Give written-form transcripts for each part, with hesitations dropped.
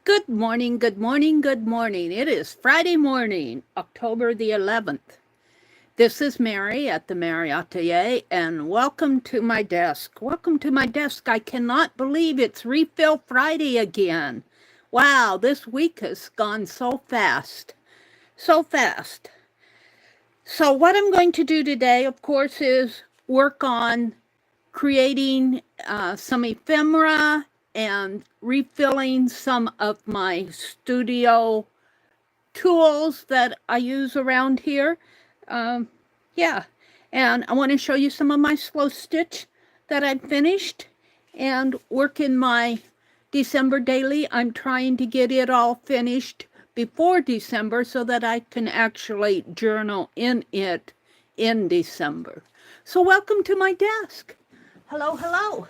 Good morning, good morning, good morning. It is Friday morning, October the 11th. This is Meri at the Meri Atelier, and welcome to my desk. Welcome to my desk. I cannot believe it's Refill Friday again. Wow, this week has gone so fast. So fast. So what I'm going to do today, of course, is work on creating some ephemera and refilling some of my studio tools that I use around here. Yeah, and I want to show you some of my slow stitch that I've finished and work in my December daily. I'm trying to get it all finished before December so that I can actually journal in it in December. So welcome to my desk. Hello, hello.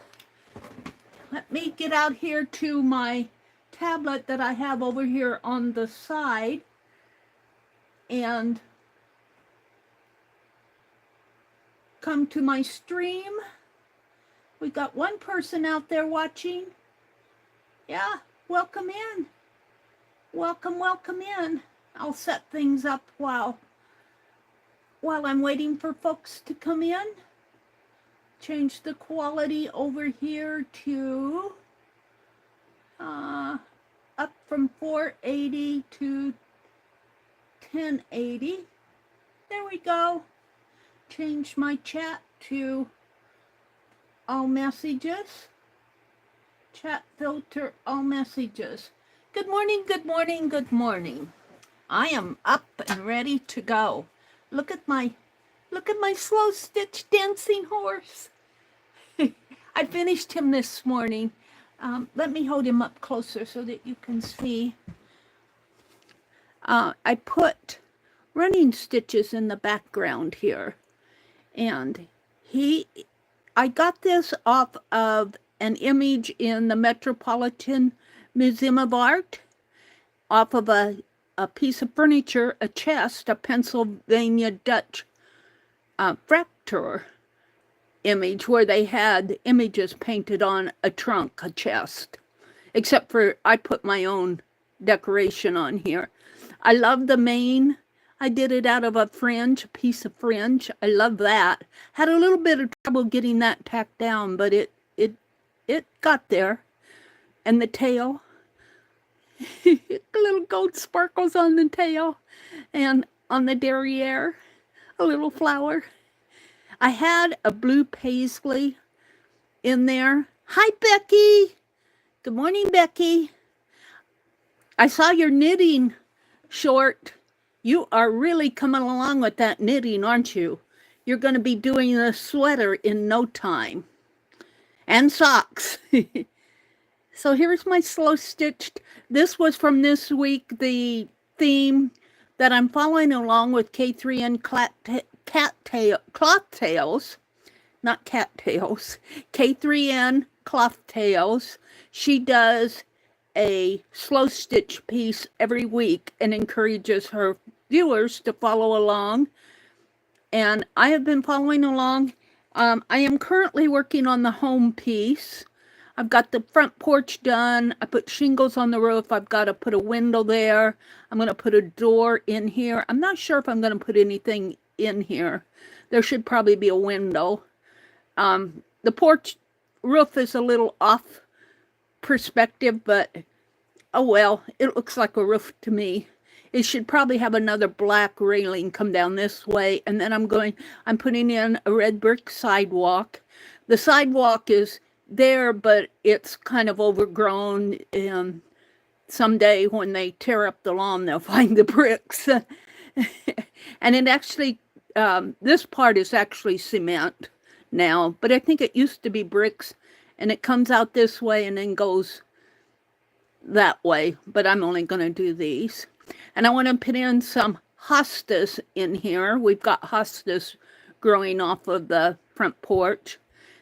Let me get out here to my tablet that I have over here on the side and come to my stream. We got one person out there watching. Yeah, welcome in. Welcome in. I'll set things up while I'm waiting for folks to come in. Change the quality over here to up from 480 to 1080. There we go. Change my chat to all messages. Chat filter, all messages. Good morning, good morning, good morning. I am up and ready to go. Look at my slow stitch dancing horse. I finished him this morning. Let me hold him up closer so that you can see. I put running stitches in the background here. And I got this off of an image in the Metropolitan Museum of Art, off of a piece of furniture, a chest, a Pennsylvania Dutch fracture image where they had images painted on a trunk, a chest. Except for I put my own decoration on here. I love the mane. I did it out of a fringe, a piece of fringe. I love that. Had a little bit of trouble getting that tacked down, but it got there. And the tail. Little gold sparkles on the tail. And on the derriere, a little flower. I had a blue paisley in there. Hi, Becky. Good morning, Becky. I saw your knitting short. You are really coming along with that knitting, aren't you? You're going to be doing a sweater in no time. And socks. So here's my slow stitched. This was from this week, the theme that I'm following along with K3N Cloth Tails. Not cattails. K3N Cloth Tails. She does a slow stitch piece every week and encourages her viewers to follow along. And I have been following along. I am currently working on the home piece. I've got the front porch done. I put shingles on the roof. I've got to put a window there. I'm going to put a door in here. I'm not sure if I'm going to put anything in here. There should probably be a window. The porch roof is a little off perspective, but oh well, it looks like a roof to me. It should probably have another black railing come down this way, and then I'm putting in a red brick sidewalk. The sidewalk is there, but it's kind of overgrown, and someday when they tear up the lawn, they'll find the bricks. And it actually, this part is actually cement now, but I think it used to be bricks, and it comes out this way and then goes that way, but I'm only going to do these. And I want to put in some hostas in here. We've got hostas growing off of the front porch.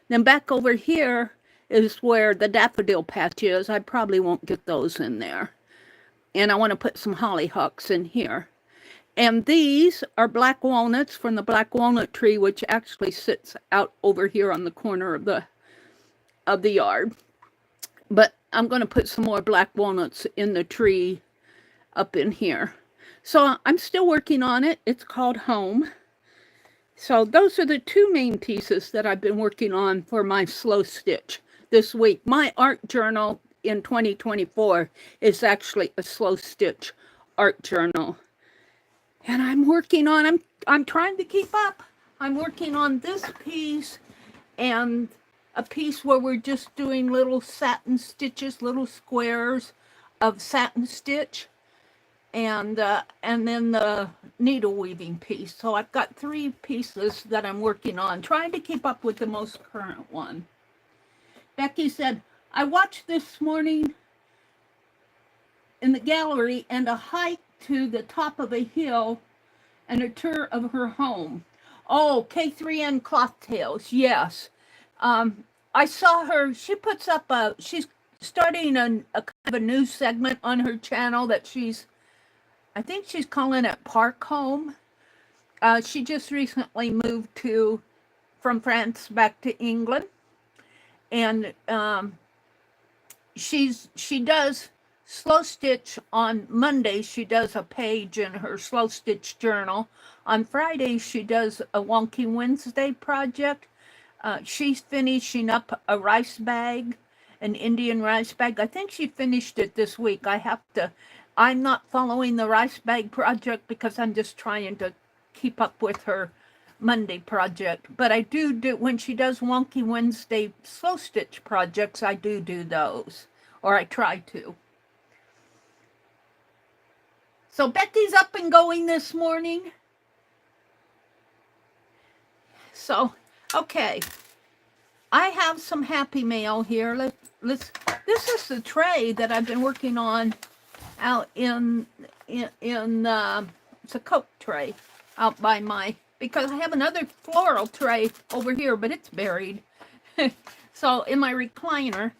Then back over here is where the daffodil patch is. I probably won't get those in there. And I want to put some hollyhocks in here. And these are black walnuts from the black walnut tree, which actually sits out over here on the corner of the yard. But I'm going to put some more black walnuts in the tree up in here. So I'm still working on it. It's called Home. So those are the two main pieces that I've been working on for my slow stitch this week. My art journal in 2024 is actually a slow stitch art journal. And I'm trying to keep up. I'm working on this piece and a piece where we're just doing little satin stitches, little squares of satin stitch, and then the needle weaving piece. So I've got 3 pieces that I'm working on, trying to keep up with the most current one. Becky said, I watched this morning in the gallery and a hike to the top of a hill and a tour of her home. Oh, K3N Cloth Tales, yes. I saw her, she puts up she's starting a kind of a new segment on her channel that I think she's calling it Park Home. She just recently moved from France back to England. And she does slow stitch on Monday. She does a page in her slow stitch journal. On Friday, she does a Wonky Wednesday project. She's finishing up a rice bag, an Indian rice bag. I think she finished it this week. I'm not following the rice bag project because I'm just trying to keep up with her Monday project. But I do when she does Wonky Wednesday slow stitch projects, I do those, or I try to. So Becky's up and going this morning. So, okay. I have some happy mail here. This is the tray that I've been working on out it's a Coke tray out by because I have another floral tray over here, but it's buried. So in my recliner,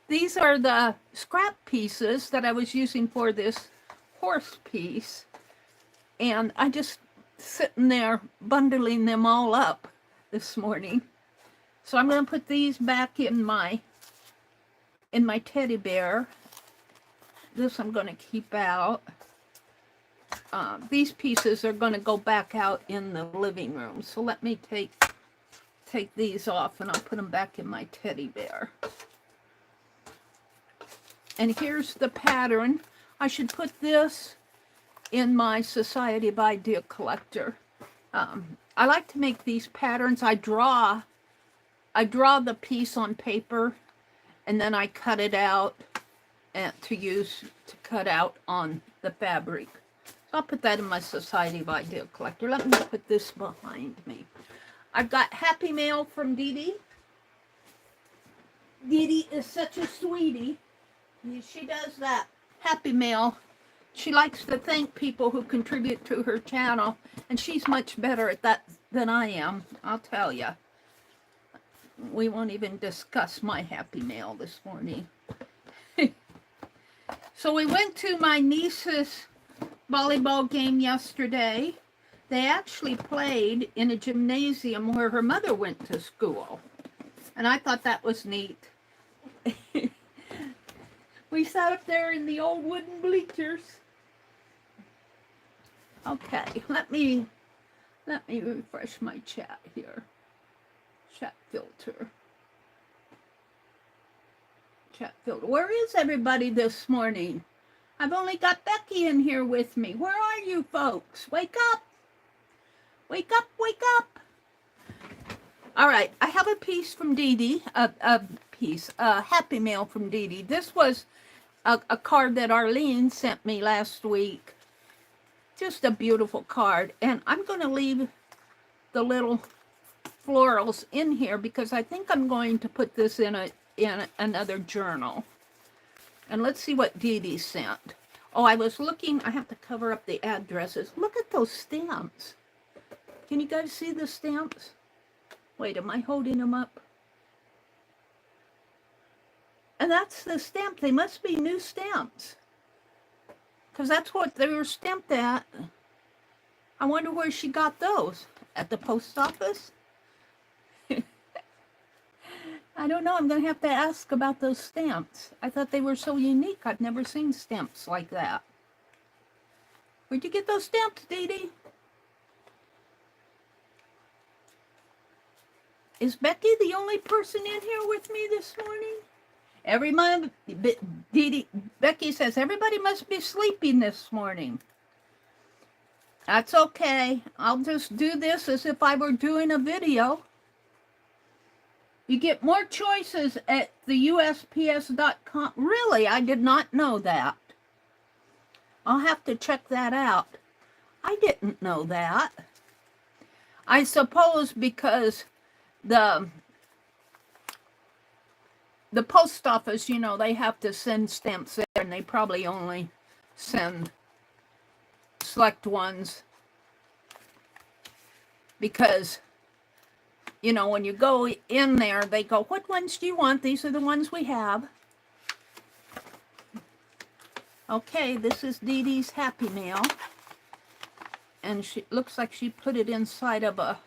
these are the scrap pieces that I was using for this horse piece. And I just sitting there bundling them all up this morning. So I'm going to put these back in my teddy bear. This I'm going to keep out. These pieces are going to go back out in the living room. So let me take these off and I'll put them back in my teddy bear. And here's the pattern. I should put this in my Society of Idea collector. I like to make these patterns. I draw the piece on paper and then I cut it out to cut out on the fabric. So I'll put that in my Society of Idea collector. Let me put this behind me. I've got happy mail from Dee Dee. Dee Dee is such a sweetie. She does that happy mail. She likes to thank people who contribute to her channel, and she's much better at that than I am, I'll tell you. We won't even discuss my happy mail this morning. So we went to my niece's volleyball game yesterday. They actually played in a gymnasium where her mother went to school. And I thought that was neat. We sat up there in the old wooden bleachers. Okay, let me refresh my chat here. Chat filter. Chat filter. Where is everybody this morning? I've only got Becky in here with me. Where are you folks? Wake up. Wake up, wake up. All right, I have a piece from Dee Dee, a happy mail from Dee Dee. This was a card that Arlene sent me last week. Just a beautiful card. And I'm going to leave the little florals in here because I think I'm going to put this in another journal. And let's see what Dee Dee sent. Oh, I was looking. I have to cover up the addresses. Look at those stamps. Can you guys see the stamps? Wait, am I holding them up? And that's the stamp. They must be new stamps. Because that's what they were stamped at. I wonder where she got those. At the post office? I don't know. I'm going to have to ask about those stamps. I thought they were so unique. I've never seen stamps like that. Where'd you get those stamps, Dee Dee? Is Becky the only person in here with me this morning? Everyone, Becky says, everybody must be sleeping this morning. That's okay. I'll just do this as if I were doing a video. You get more choices at the USPS.com. Really? I did not know that. I'll have to check that out. I didn't know that. I suppose because the post office, you know, they have to send stamps there, and they probably only send select ones because, you know, when you go in there, they go, what ones do you want? These are the ones we have. Okay, this is Dee Dee's Happy Mail. And she looks like she put it inside of a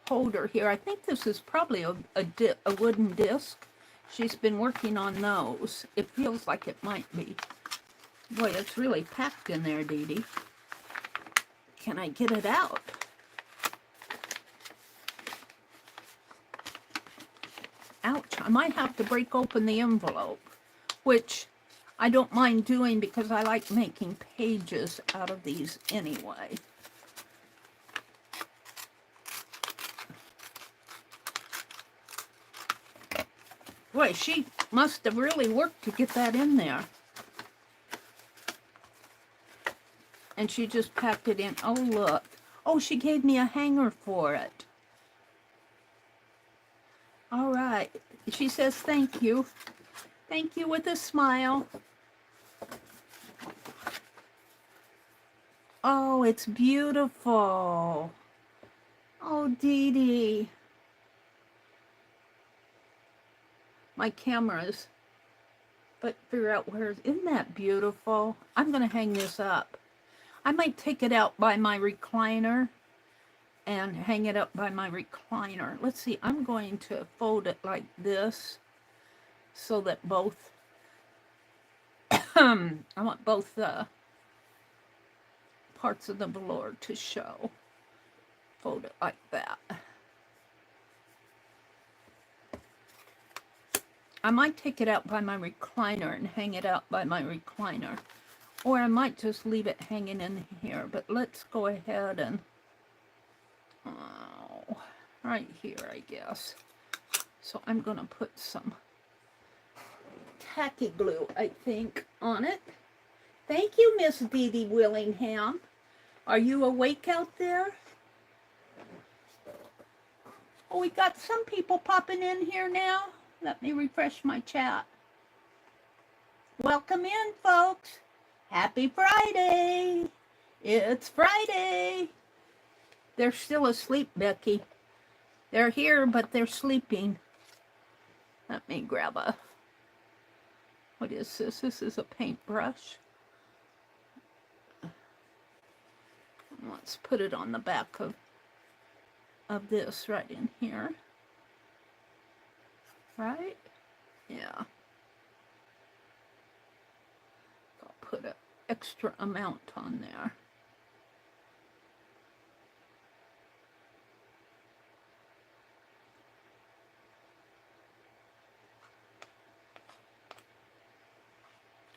holder here. I think this is probably a wooden disc. She's been working on those. It feels like it might be. Boy, it's really packed in there, Dee Dee. Can I get it out? Ouch, I might have to break open the envelope, which I don't mind doing because I like making pages out of these anyway. Boy, she must have really worked to get that in there. And she just packed it in. Oh, look. Oh, she gave me a hanger for it. All right. She says thank you. Thank you with a smile. Oh, it's beautiful. Oh, Dee Dee. My cameras. But figure out where. Isn't that beautiful? I'm going to hang this up. I might take it out by my recliner and hang it up by my recliner. Let's see. I'm going to fold it like this so that both I want both parts of the velour to show. Fold it like that. I might take it out by my recliner and hang it out by my recliner. Or I might just leave it hanging in here. But let's go ahead and... Oh, right here, I guess. So I'm going to put some tacky glue, I think, on it. Thank you, Miss Dee Dee Willingham. Are you awake out there? Oh, we got some people popping in here now. Let me refresh my chat. Welcome in, folks. Happy Friday. It's Friday. They're still asleep, Becky. They're here, but they're sleeping. Let me grab a... What is this? This is a paintbrush. Let's put it on the back of this right in here. Right? Yeah. I'll put an extra amount on there.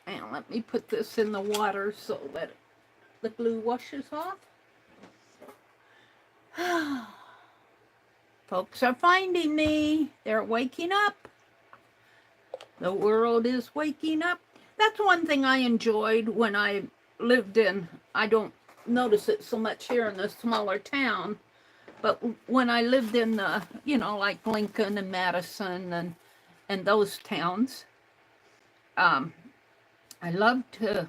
And let me put this in the water so that the glue washes off. Folks are finding me. They're waking up. The world is waking up. That's one thing I enjoyed when I lived in, I don't notice it so much here in the smaller town, but when I lived in the, you know, like Lincoln and Madison and those towns, I loved to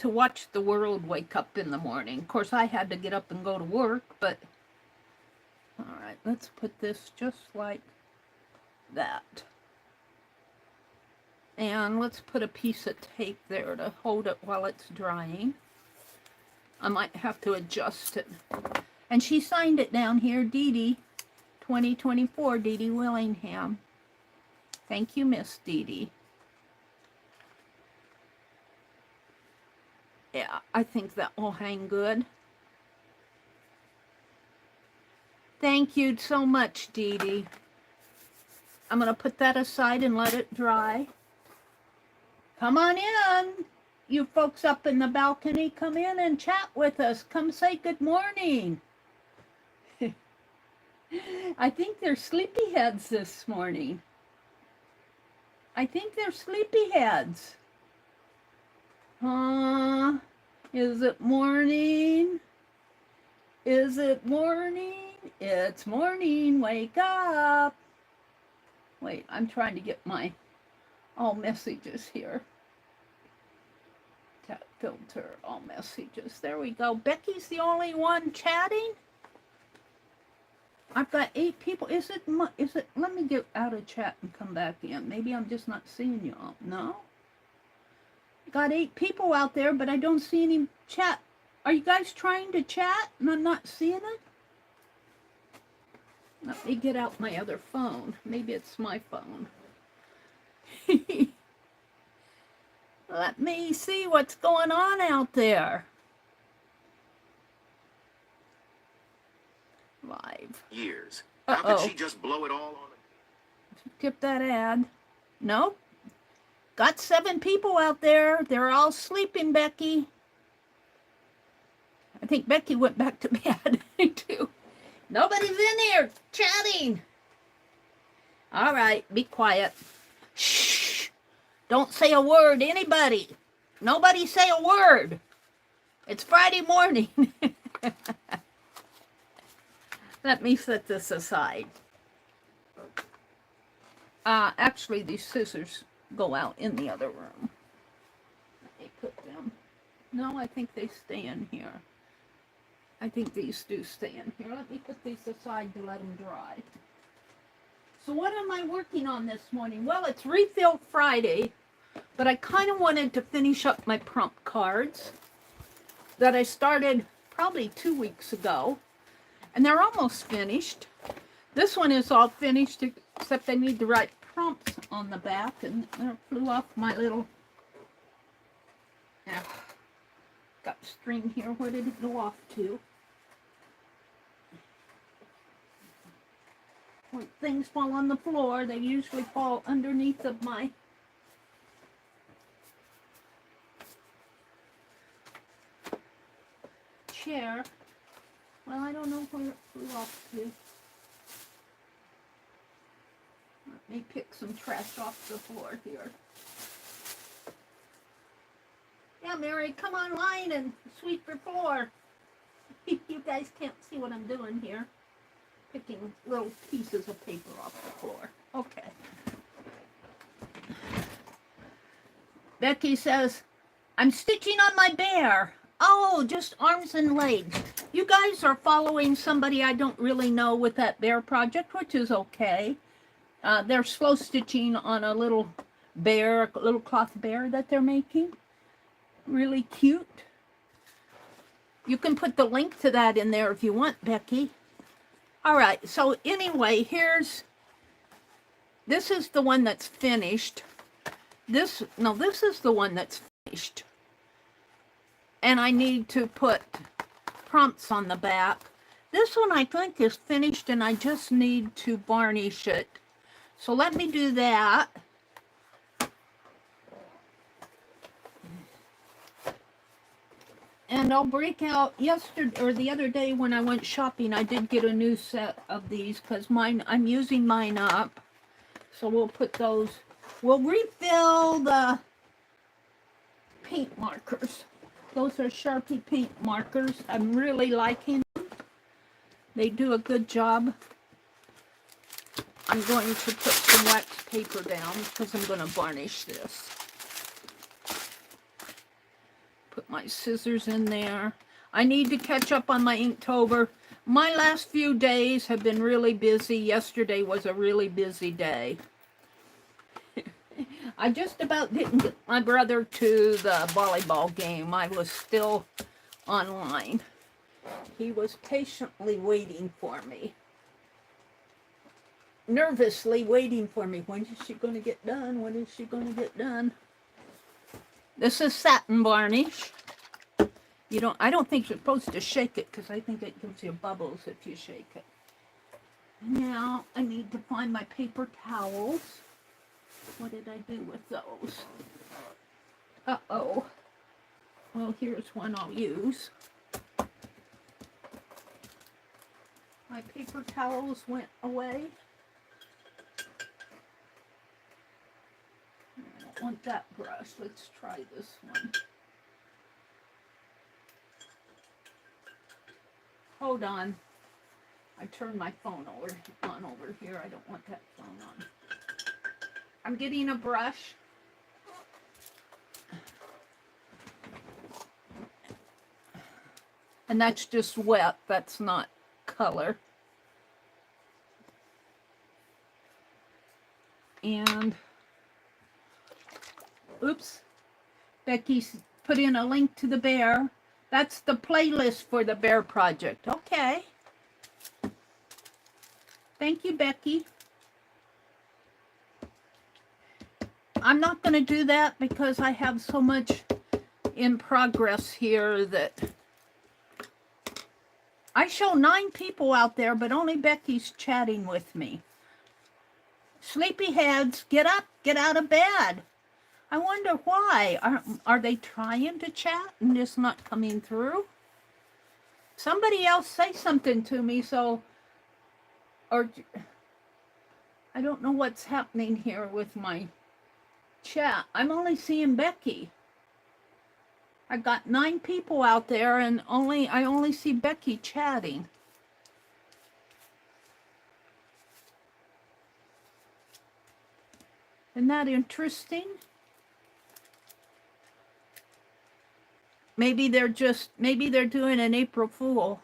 watch the world wake up in the morning. Of course, I had to get up and go to work, but all right, let's put this just like that. And let's put a piece of tape there to hold it while it's drying. I might have to adjust it. And she signed it down here, Dee Dee, 2024, Dee Dee Willingham. Thank you, Miss Dee Dee. Yeah, I think that will hang good. Thank you so much, Dee Dee. I'm going to put that aside and let it dry. Come on in. You folks up in the balcony, come in and chat with us. Come say good morning. I think they're sleepyheads this morning. I think they're sleepyheads. Is it morning? Is it morning? It's morning. Wake up. Wait, I'm trying to get my all messages here. Tap filter, all messages. There we go. Becky's the only one chatting. I've got 8 people. Is it, let me get out of chat and come back in. Maybe I'm just not seeing you all. No? Got 8 people out there, but I don't see any chat. Are you guys trying to chat and I'm not seeing it? Let me get out my other phone. Maybe it's my phone. Let me see what's going on out there. Live. Years. How could she just blow it all on it? Skip that ad. Nope. Got 7 people out there. They're all sleeping, Becky. I think Becky went back to bed, too. Nobody's in here chatting. All right, be quiet. Shh. Don't say a word, anybody. Nobody say a word. It's Friday morning. Let me set this aside. Actually, these scissors go out in the other room. Let me put them. No, I think they stay in here. I think these do stay in here. Let me put these aside to let them dry. So what am I working on this morning? Well, it's Refill Friday, but I kind of wanted to finish up my prompt cards that I started probably 2 weeks ago. And they're almost finished. This one is all finished, except I need to write prompts on the back. And there flew off my little... got string here. Where did it go off to? When things fall on the floor, they usually fall underneath of my... chair. Well, I don't know where it flew off to. Let me pick some trash off the floor here. Yeah, Mary, come online and sweep your floor. You guys can't see what I'm doing here. Picking little pieces of paper off the floor. Okay. Becky says, I'm stitching on my bear. Oh, just arms and legs. You guys are following somebody I don't really know with that bear project, which is okay. They're slow stitching on a little bear, a little cloth bear that they're making. Really cute. You can put the link to that in there if you want, Becky. All right, so anyway, this is the one that's finished. This is the one that's finished. And I need to put prompts on the back. This one I think is finished and I just need to varnish it. So let me do that. And I'll break out yesterday or the other day when I went shopping, I did get a new set of these because I'm using mine up. So we'll put those, we'll refill the paint markers. Those are Sharpie paint markers. I'm really liking them. They do a good job. I'm going to put some wax paper down because I'm going to varnish this. Put my scissors in there. I need to catch up on my Inktober. My last few days have been really busy. Yesterday was a really busy day. I just about didn't get my brother to the volleyball game. I was still online. He was patiently waiting for me. nervously waiting for me. When is she going to get done? When is she going to get done? This is satin varnish. I don't think you're supposed to shake it because I think it gives you bubbles if you shake it. Now I need to find my paper towels. What did I do with those? Uh-oh. Well, here's one I'll use. My paper towels went away. I don't want that brush. Let's try this one. Hold on. I turned my phone on over here. I don't want that phone on. I'm getting a brush. And that's just wet. That's not color. And, oops. Becky's put in a link to the bear. That's the playlist for the bear project. Okay. Thank you, Becky. I'm not going to do that because I have so much in progress here that I show 9 people out there, but only Becky's chatting with me. Sleepyheads, get up, get out of bed. I wonder why. Are they trying to chat and just not coming through? Somebody else say something to me, or I don't know what's happening here with my chat. I'm only seeing Becky. I got 9 people out there and I only see Becky chatting. Isn't that interesting? Maybe they're doing an April Fool.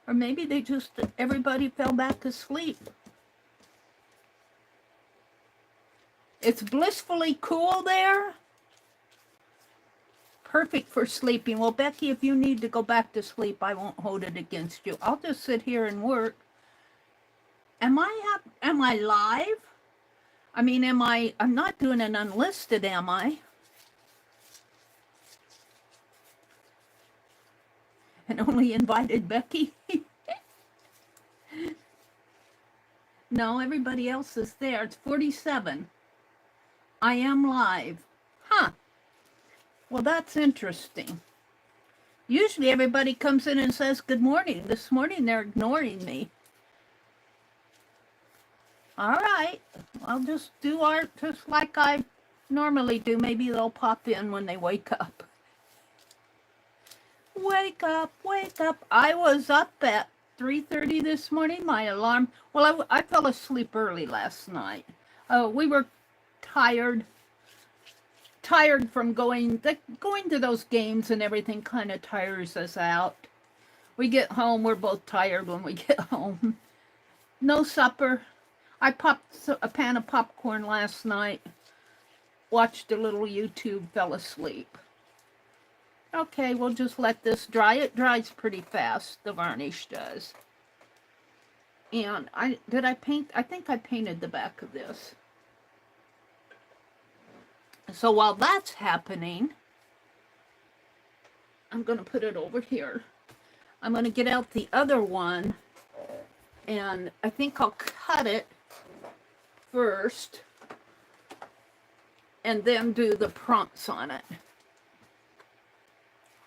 Or maybe everybody fell back asleep. It's blissfully cool there. Perfect for sleeping. Well, Becky, if you need to go back to sleep, I won't hold it against you. I'll just sit here and work. Am I live? I mean, I'm not doing an unlisted, am I? And only invited Becky? No, everybody else is there. It's 47. I am live. Huh. Well, that's interesting. Usually everybody comes in and says good morning. This morning they're ignoring me. All right. I'll just do art just like I normally do. Maybe they'll pop in when they wake up. Wake up, wake up. I was up at 3:30 this morning. My alarm. Well, I fell asleep early last night. We were tired from going to those games, and everything kind of tires us out. We get home, we're both tired when we get home. No supper. I popped a pan of popcorn last night, watched a little YouTube, fell asleep. Okay, we'll just let this dry. It dries pretty fast, the varnish does. And did I paint? I think I painted the back of this. So while that's happening, I'm going to put it over here. I'm going to get out the other one, and I think I'll cut it first and then do the prompts on it.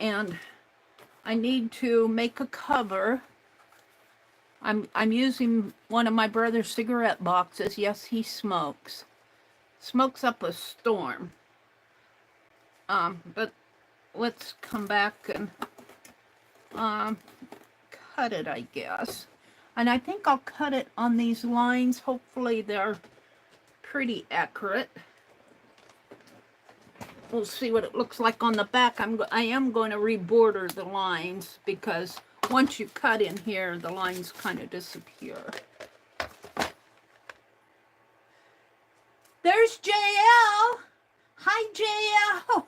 And I need to make a cover. I'm using one of my brother's cigarette boxes. Yes, he smokes. Smokes up a storm. But let's come back and cut it, I guess. And I think I'll cut it on these lines. Hopefully they're pretty accurate. We'll see what it looks like on the back. I am going to reborder the lines because once you cut in here, the lines kind of disappear. There's JL. Hi, JL.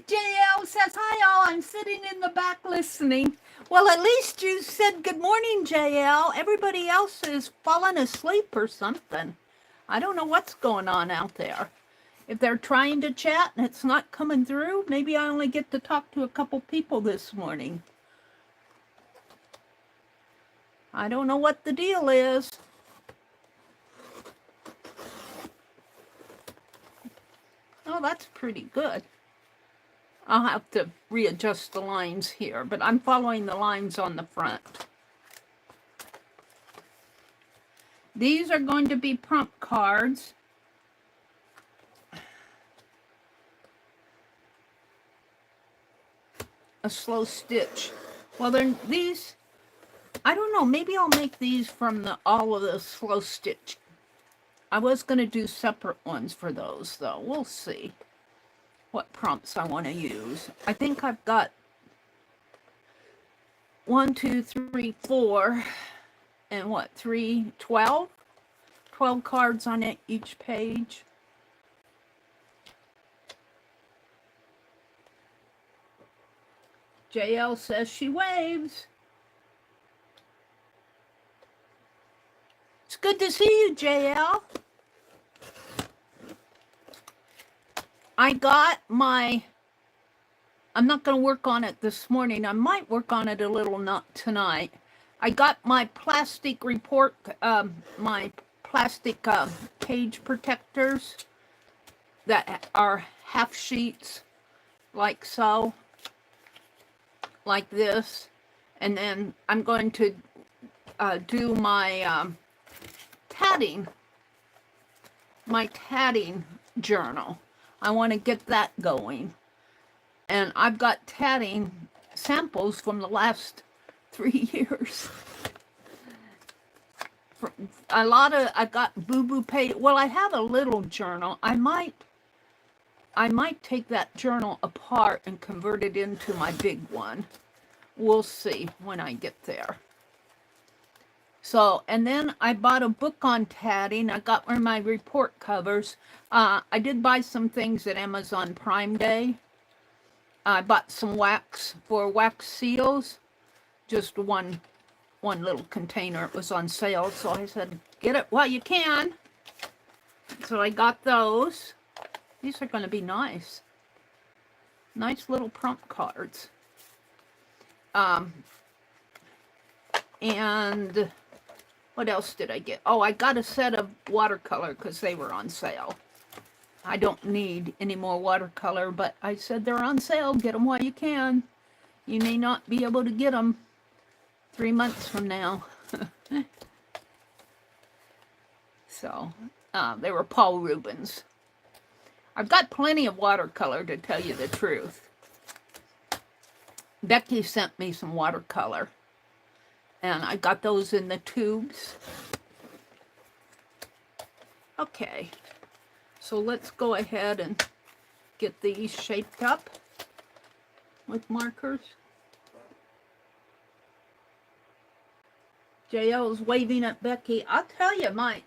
JL says, hi, all. I'm sitting in the back listening. Well, at least you said good morning, JL. Everybody else is falling asleep or something. I don't know what's going on out there. If they're trying to chat and it's not coming through, maybe I only get to talk to a couple people this morning. I don't know what the deal is. Oh, that's pretty good. I'll have to readjust the lines here, but I'm following the lines on the front. These are going to be prompt cards. A slow stitch. Well, then these, I don't know, maybe I'll make these from all of the slow stitch. I was going to do separate ones for those, though. We'll see what prompts I want to use. I think I've got 1, 2, 3, 4, and what, 3, 12? 12 cards on it, each page. JL says she waves. It's good to see you, JL. I got my, I'm not going to work on it this morning. I might work on it a little not tonight. I got my plastic report, my plastic page protectors that are half sheets, like so, like this. And then I'm going to do my tatting journal. I want to get that going. And I've got tatting samples from the last 3 years. A lot of, I got boo-boo page. Well, I have a little journal. I might take that journal apart and convert it into my big one. We'll see when I get there. So, and then I bought a book on tatting. I got one of my report covers. I did buy some things at Amazon Prime Day. I bought some wax for wax seals. Just one little container. It was on sale, so I said, get it while you can. So I got those. These are going to be nice. Nice little prompt cards. And what else did I get? Oh, I got a set of watercolor because they were on sale. I don't need any more watercolor, but I said they're on sale. Get them while you can. You may not be able to get them 3 months from now. So, they were Paul Rubens. I've got plenty of watercolor, to tell you the truth. Becky sent me some watercolor. And I got those in the tubes. Okay. So let's go ahead and get these shaped up with markers. JL's waving at Becky. I'll tell you, my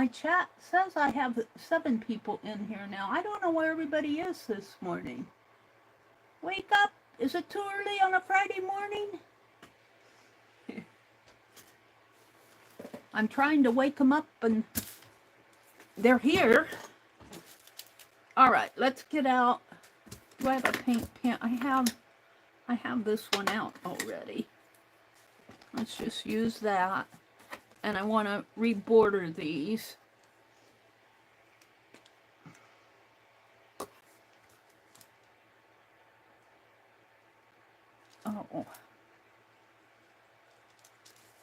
chat says I have 7 people in here now. I don't know where everybody is this morning. Wake up. Is it too early on a Friday morning? I'm trying to wake them up and they're here. All right, let's get out. Do I have a paint pen? I have this one out already. Let's just use that. And I want to reborder these. Oh.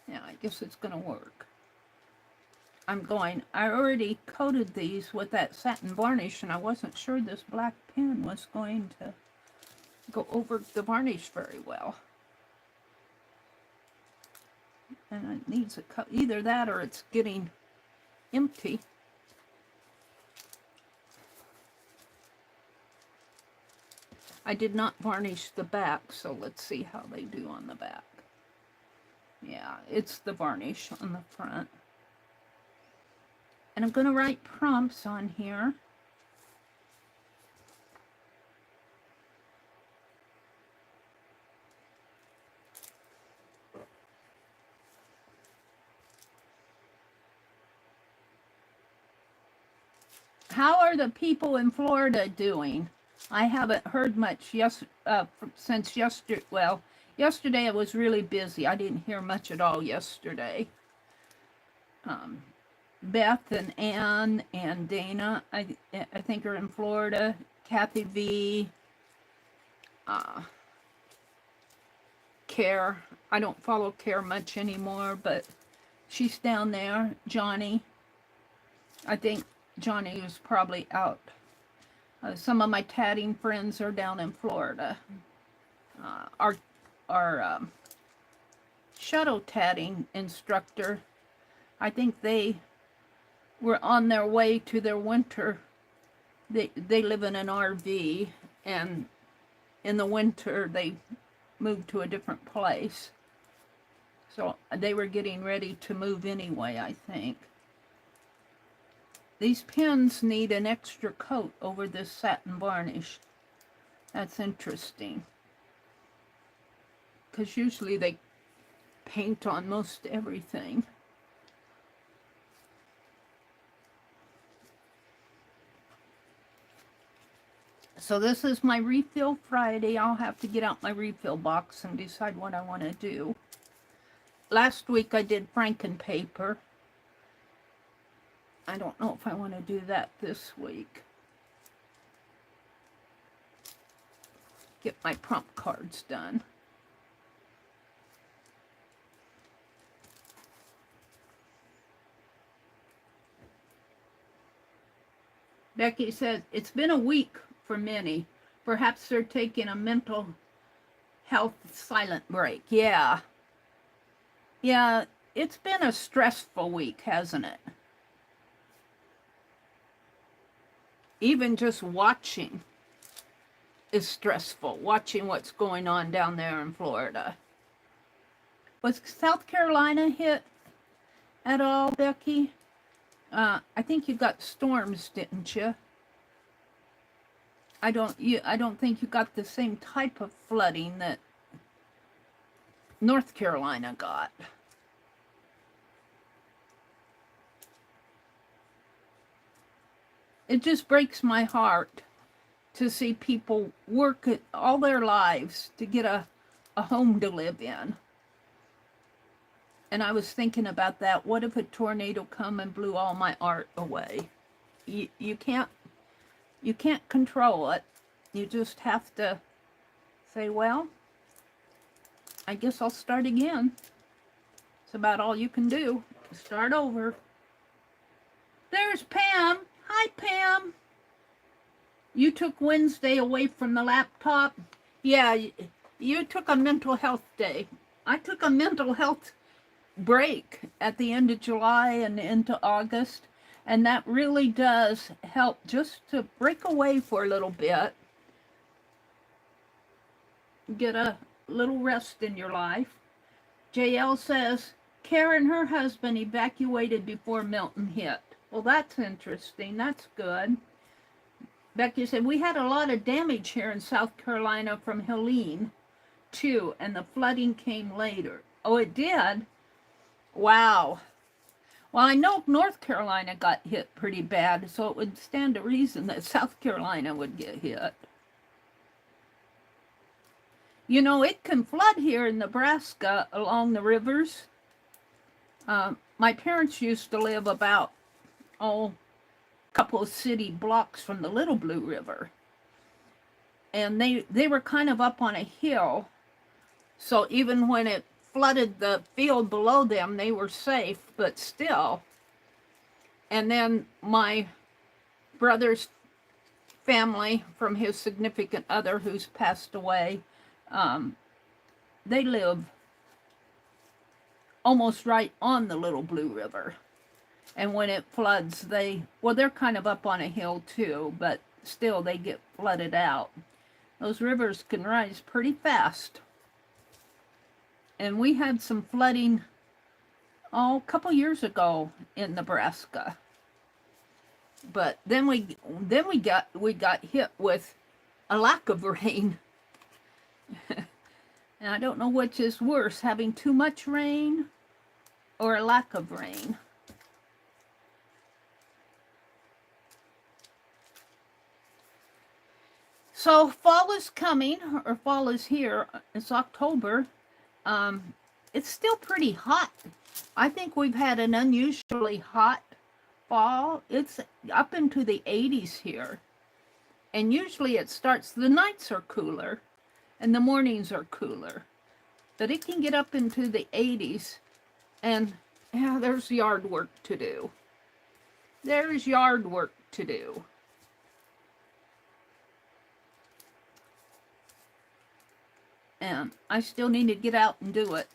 Yeah, I guess it's going to work. I already coated these with that satin varnish, and I wasn't sure this black pen was going to go over the varnish very well. And it needs a cut, either that or it's getting empty. I did not varnish the back, so let's see how they do on the back. Yeah, it's the varnish on the front. And I'm going to write prompts on here. How are the people in Florida doing? I haven't heard much since yesterday. Well, yesterday I was really busy. I didn't hear much at all yesterday. Beth and Ann and Dana, I think are in Florida. Kathy V, Care. I don't follow Care much anymore, but she's down there. Johnny. I think Johnny is probably out. Some of my tatting friends are down in Florida. Our shadow tatting instructor, I think they were on their way to their winter. They live in an RV, and in the winter they moved to a different place. So they were getting ready to move anyway, I think. These pens need an extra coat over this satin varnish. That's interesting. Because usually they paint on most everything. So this is my refill Friday. I'll have to get out my refill box and decide what I want to do. Last week I did Frankenpaper. I don't know if I want to do that this week. Get my prompt cards done. Becky says, it's been a week for many. Perhaps they're taking a mental health silent break. Yeah. Yeah, it's been a stressful week, hasn't it? Even just watching is stressful. Watching what's going on down there in Florida. Was South Carolina hit at all, Becky? I think you got storms, didn't you? I don't think you got the same type of flooding that North Carolina got. It just breaks my heart to see people work all their lives to get a home to live in. And I was thinking about that. What if a tornado come and blew all my art away? You can't control it. You just have to say, well, I guess I'll start again. It's about all you can do. Start over. There's Pam. Hi, Pam. You took Wednesday away from the laptop. Yeah, you took a mental health day. I took a mental health break at the end of July and into August. And that really does help just to break away for a little bit. Get a little rest in your life. JL says, Karen and her husband evacuated before Milton hit. Well, that's interesting. That's good. Becky said, we had a lot of damage here in South Carolina from Helene, too, and the flooding came later. Oh, it did? Wow. Well, I know North Carolina got hit pretty bad, so it would stand to reason that South Carolina would get hit. You know, it can flood here in Nebraska along the rivers. My parents used to live about, a couple of city blocks from the Little Blue River. And they were kind of up on a hill, so even when it flooded the field below them, they were safe, but still. And then my brother's family, from his significant other who's passed away, they live almost right on the Little Blue River. And when it floods, they're kind of up on a hill too, but still they get flooded out. Those rivers can rise pretty fast. And we had some flooding, a couple years ago in Nebraska. But then we got hit with a lack of rain. And I don't know which is worse, having too much rain or a lack of rain. So fall is coming, or fall is here. It's October. It's still pretty hot. I think we've had an unusually hot fall. It's up into the 80s here. And usually it starts, the nights are cooler and the mornings are cooler. But it can get up into the 80s. And yeah, there's yard work to do. There's yard work to do. And I still need to get out and do it.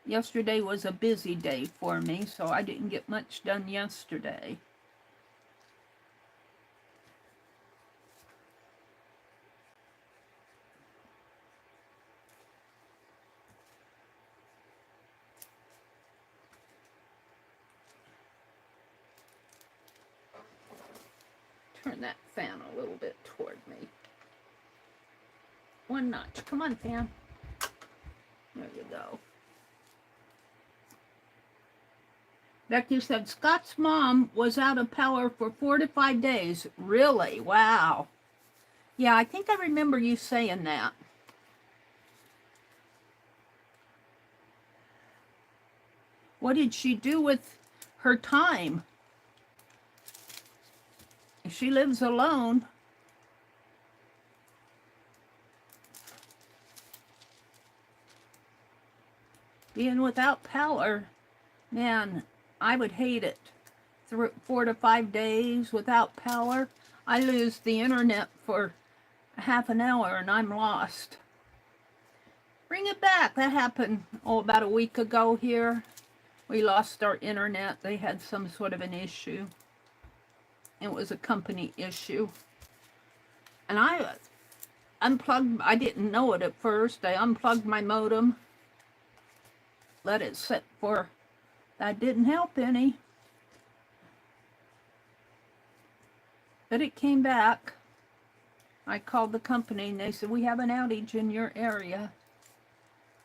Yesterday was a busy day for me, so I didn't get much done yesterday. Turn that fan a little bit toward me. One notch. Come on, fan. There you go. Becky said, Scott's mom was out of power for 4 to 5 days. Really? Wow. Yeah, I think I remember you saying that. What did she do with her time? She lives alone. Being without power, man, I would hate it. 4 to 5 days without power. I lose the internet for half an hour and I'm lost. Bring it back. That happened, about a week ago here. We lost our internet. They had some sort of an issue. It was a company issue. And I unplugged, I didn't know it at first. I unplugged my modem. Let it sit for, that didn't help any. But it came back. I called the company and they said, we have an outage in your area.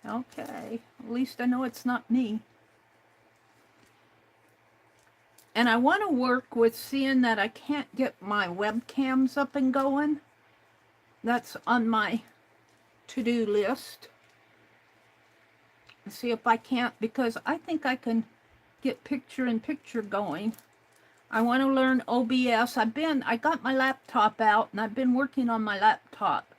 Okay, at least I know it's not me. And I want to work with seeing that I can't get my webcams up and going. That's on my to-do list. See if I can't, because I think I can get picture-in-picture going. I want to learn OBS. I got my laptop out and I've been working on my laptop.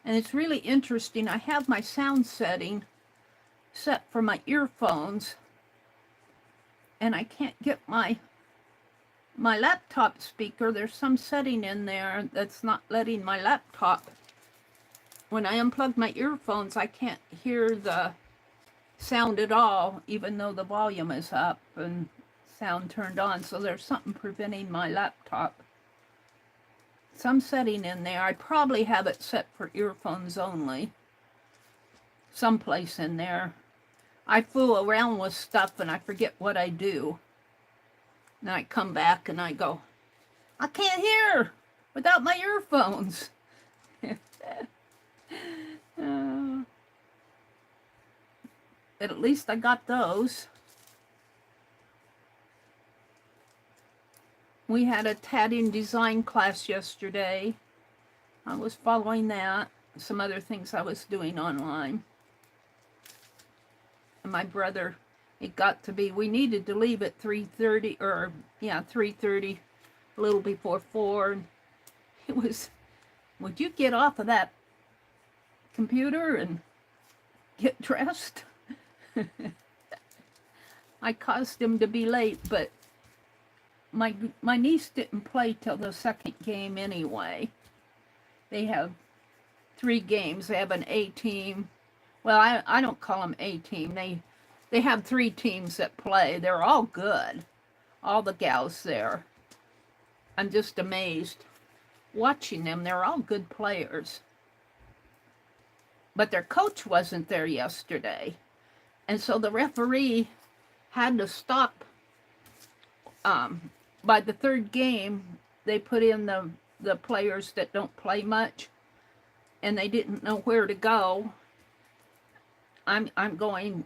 And it's really interesting. I have my sound setting set for my earphones. And I can't get my laptop speaker. There's some setting in there that's not letting my laptop. When I unplug my earphones, I can't hear the sound at all, even though the volume is up and sound turned on. So there's something preventing my laptop. Some setting in there. I probably have it set for earphones only. Someplace in there. I fool around with stuff and I forget what I do. And I come back and I go, I can't hear without my earphones. But at least I got those. We had a tatting design class yesterday. I was following that. Some other things I was doing online. And my brother, it got to be, we needed to leave at 3:30, or yeah, 3:30, a little before 4. And it was, would you get off of that computer and get dressed? I caused him to be late, but my niece didn't play till the second game anyway. They have 3 games. They have an A team. Well, I don't call them A team. They have 3 teams that play. They're all good. All the gals there. I'm just amazed watching them. They're all good players. But their coach wasn't there yesterday. And so the referee had to stop. By the 3rd game, they put in the players that don't play much. And they didn't know where to go. I'm going,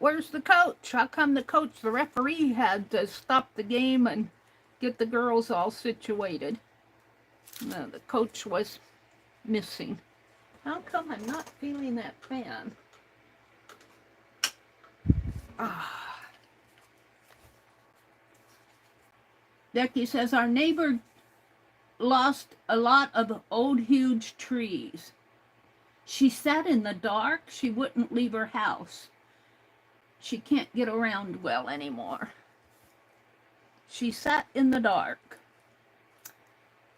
where's the coach? How come the coach, the referee, had to stop the game and get the girls all situated? No, the coach was missing. How come I'm not feeling that fan? Ah. Becky says, our neighbor lost a lot of old huge trees. She sat in the dark. She wouldn't leave her house. She can't get around well anymore. She sat in the dark.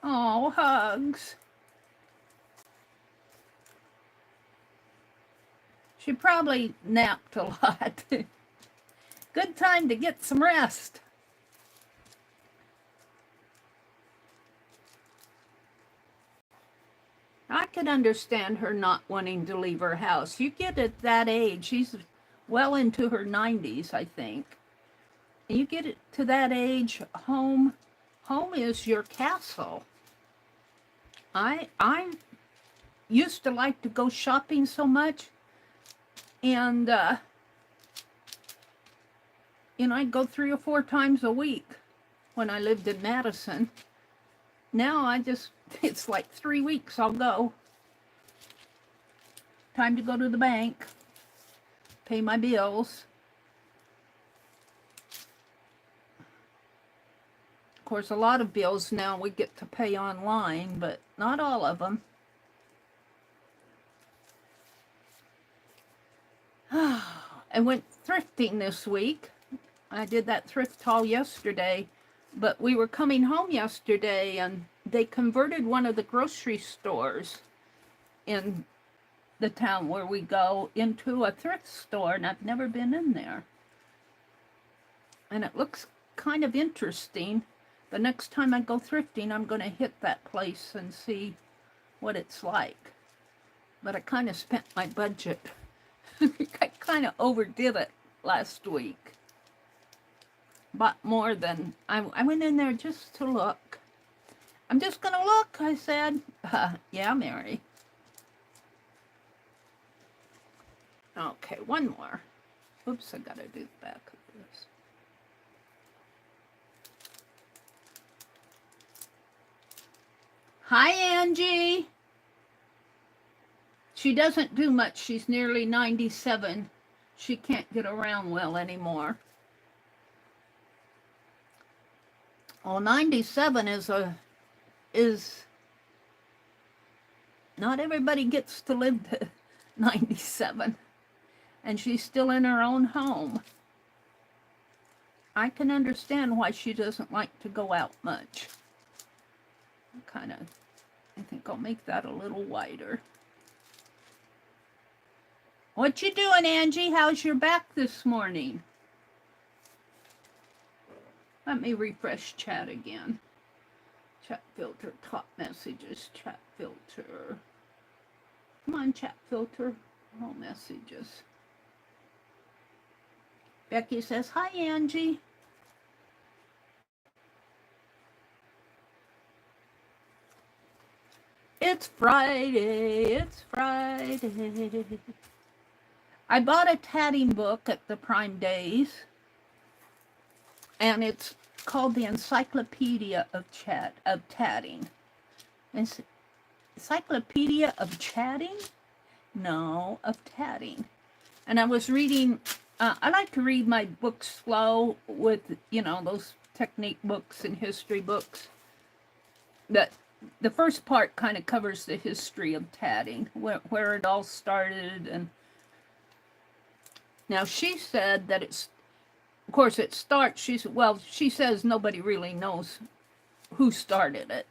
Oh, hugs. She probably napped a lot. Good time to get some rest. I could understand her not wanting to leave her house. You get at that age, she's well into her 90s, I think. You get it to that age, home is your castle. I used to like to go shopping so much, and you know, I'd go 3 or 4 times a week when I lived in Madison. Now it's like 3 weeks I'll go. Time to go to the bank, pay my bills. Of course, a lot of bills now we get to pay online, but not all of them. I went thrifting this week. I did that thrift haul yesterday, but we were coming home yesterday and they converted one of the grocery stores in the town where we go into a thrift store, and I've never been in there. And it looks kind of interesting. The next time I go thrifting, I'm going to hit that place and see what it's like. But I kind of spent my budget. I kind of overdid it last week. Bought more than... I went in there just to look. I'm just going to look, I said. Yeah, Mary. Okay, one more. Oops, I got to do the back of this. Hi, Angie. She doesn't do much. She's nearly 97. She can't get around well anymore. Well, 97 is not everybody gets to live to 97. And she's still in her own home. I can understand why she doesn't like to go out much. I think I'll make that a little wider. What you doing, Angie? How's your back this morning? Let me refresh chat again. Chat filter, top messages, chat filter. Come on, chat filter, all messages. Becky says, hi, Angie. It's Friday, it's Friday. I bought a tatting book at the Prime Days, and it's called the Encyclopedia of Tatting. Encyclopedia of Chatting? No, of Tatting. And I was reading, I like to read my books slow with, you know, those technique books and history books. But the first part kind of covers the history of tatting, where it all started. And now she said that it's, of course it starts, she says nobody really knows who started it.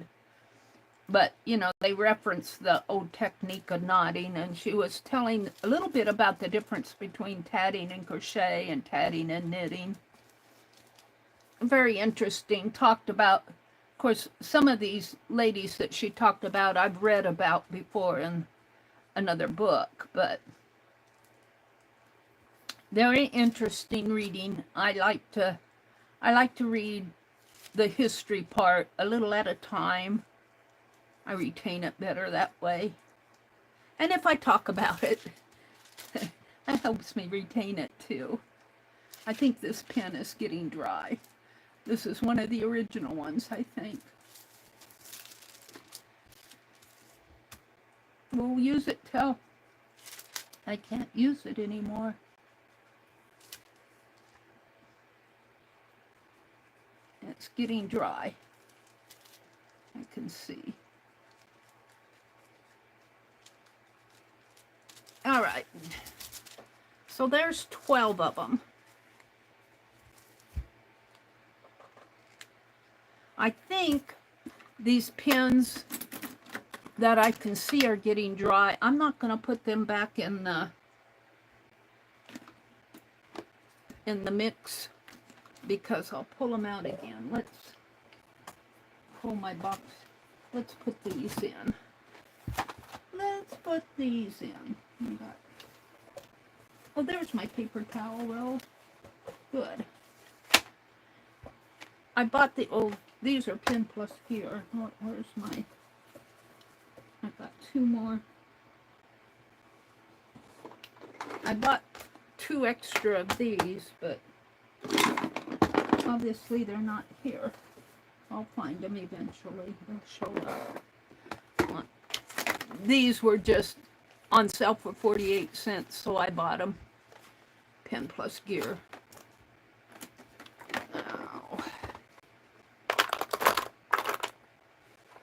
But, you know, they reference the old technique of knotting, and she was telling a little bit about the difference between tatting and crochet and tatting and knitting. Very interesting. Talked about, of course, some of these ladies that she talked about I've read about before in another book, but very interesting reading. I like to read the history part a little at a time. I retain it better that way. And if I talk about it, that helps me retain it too. I think this pen is getting dry. This is one of the original ones, I think. We'll use it till I can't use it anymore. It's getting dry. I can see. All right. So there's 12 of them. I think these pins that I can see are getting dry. I'm not going to put them back in the mix because I'll pull them out again. Let's pull my box. Let's put these in. Let's put these in. Oh, there's my paper towel roll. Good. I bought the old, these are pin plus gear. Where's my, I've got 2 more. I bought 2 extra of these, but obviously they're not here. I'll find them eventually. They'll show up. These were just on sale for 48 cents, so I bought them. Pin plus gear. Now,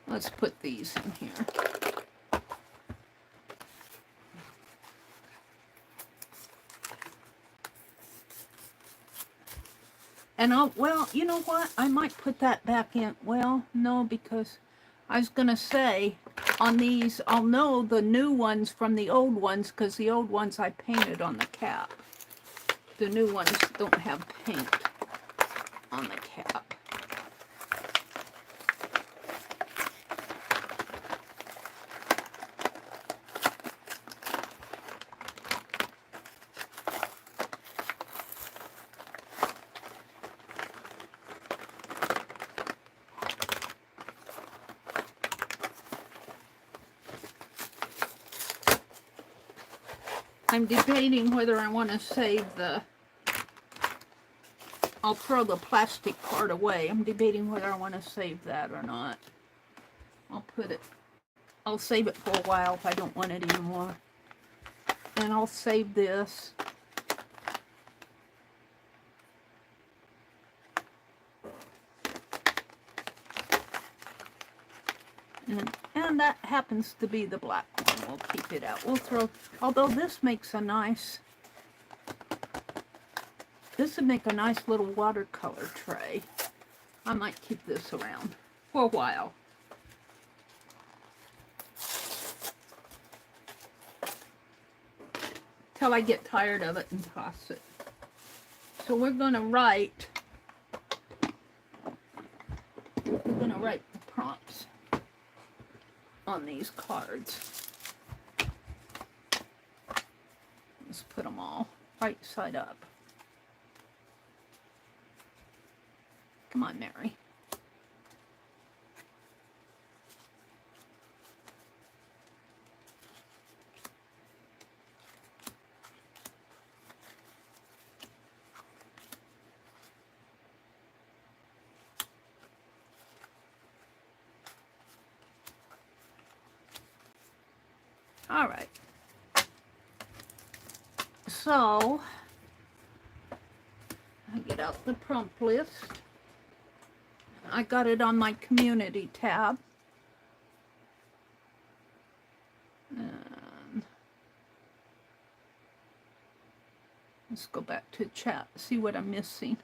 let's put these in here. And well, you know what? I might put that back in. Well, no, because I was going to say on these, I'll know the new ones from the old ones because the old ones I painted on the cap. The new ones don't have paint on the cap. I'm debating whether I want to save the, I'll throw the plastic part away. I'm debating whether I want to save that or not. I'll save it for a while if I don't want it anymore. And I'll save this. And that happens to be the black one. We'll keep it out. We'll throw, although this makes a nice, this would make a nice little watercolor tray. I might keep this around for a while. Till I get tired of it and toss it. So we're going to write the prompts on these cards. Let's put them all right side up. Come on, Mary. All right. So, I get out the prompt list. I got it on my community tab. And let's go back to chat, see what I'm missing.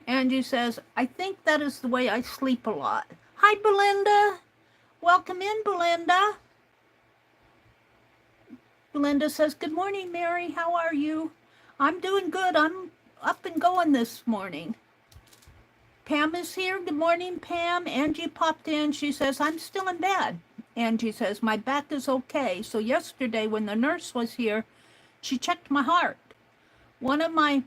Angie says, I think that is the way I sleep a lot. Hi, Belinda. Welcome in, Belinda. Belinda says, good morning, Mary. How are you? I'm doing good. I'm up and going this morning. Pam is here. Good morning, Pam. Angie popped in. She says, I'm still in bed. Angie says, my back is okay. So yesterday when the nurse was here, she checked my heart. One of my